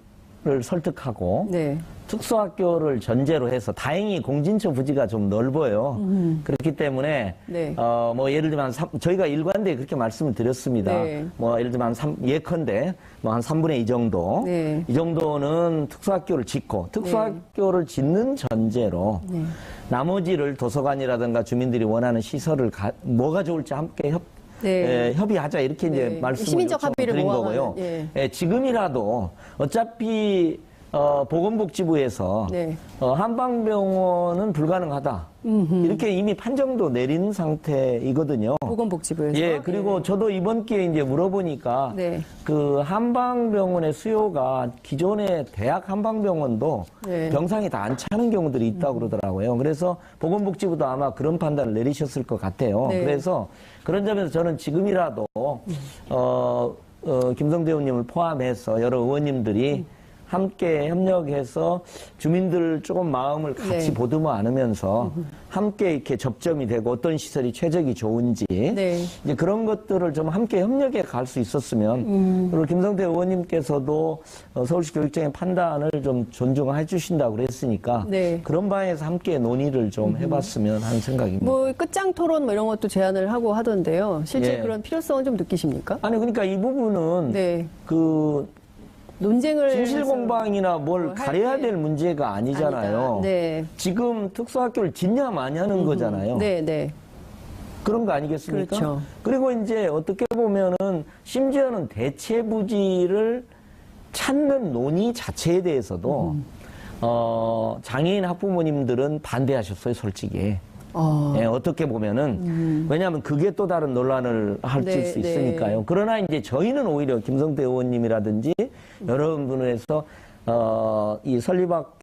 설득하고, 네. 특수학교를 전제로 해서 다행히 공진처 부지가 좀 넓어요. 그렇기 때문에 네. 뭐 예를 들면 저희가 일관되게 그렇게 말씀을 드렸습니다. 네. 뭐 예를 들면 예컨대 뭐 한 3분의 2 정도 네. 이 정도는 특수학교를 짓고 특수학교를 짓는 전제로 네. 나머지를 도서관이라든가 주민들이 원하는 시설을 뭐가 좋을지 함께 협의하자 이렇게 이제 네. 말씀을 시민적 합의를 드린 모아가는, 거고요. 예. 지금이라도 어차피 보건복지부에서 네. 한방병원은 불가능하다. 이렇게 이미 판정도 내린 상태이거든요. 보건복지부에서. 예, 그리고 저도 이번 기회에 이제 물어보니까 네. 그 한방병원의 수요가 기존의 대학 한방병원도 네. 병상이 다 안 차는 경우들이 있다고 그러더라고요. 그래서 보건복지부도 아마 그런 판단을 내리셨을 것 같아요. 네. 그래서 그런 점에서 저는 지금이라도 김성대 의원님을 포함해서 여러 의원님들이 함께 협력해서 주민들 조금 마음을 같이 네. 보듬어 안으면서 함께 이렇게 접점이 되고 어떤 시설이 최적이 좋은지 네. 이제 그런 것들을 좀 함께 협력해 갈 수 있었으면 그리고 김성태 의원님께서도 서울시 교육청의 판단을 좀 존중해 주신다고 그랬으니까 네. 그런 방에서 함께 논의를 좀 해봤으면 하는 생각입니다. 뭐 끝장 토론 뭐 이런 것도 제안을 하고 하던데요. 실제 예. 그런 필요성은 좀 느끼십니까? 아니 그러니까 이 부분은 네. 그 논쟁을 진실 해서 공방이나 뭘 뭐 할 가려야 때 될 문제가 아니잖아요. 아니다. 네. 지금 특수학교를 짓냐 마냐는 거잖아요. 네, 네. 그런 거 아니겠습니까? 그렇죠. 그리고 이제 어떻게 보면은 심지어는 대체 부지를 찾는 논의 자체에 대해서도 장애인 학부모님들은 반대하셨어요, 솔직히. 예, 어떻게 보면은 왜냐하면 그게 또 다른 논란을 할수 네, 있으니까요. 네. 그러나 이제 저희는 오히려 김성태 의원님이라든지 여러분에서 이 설립학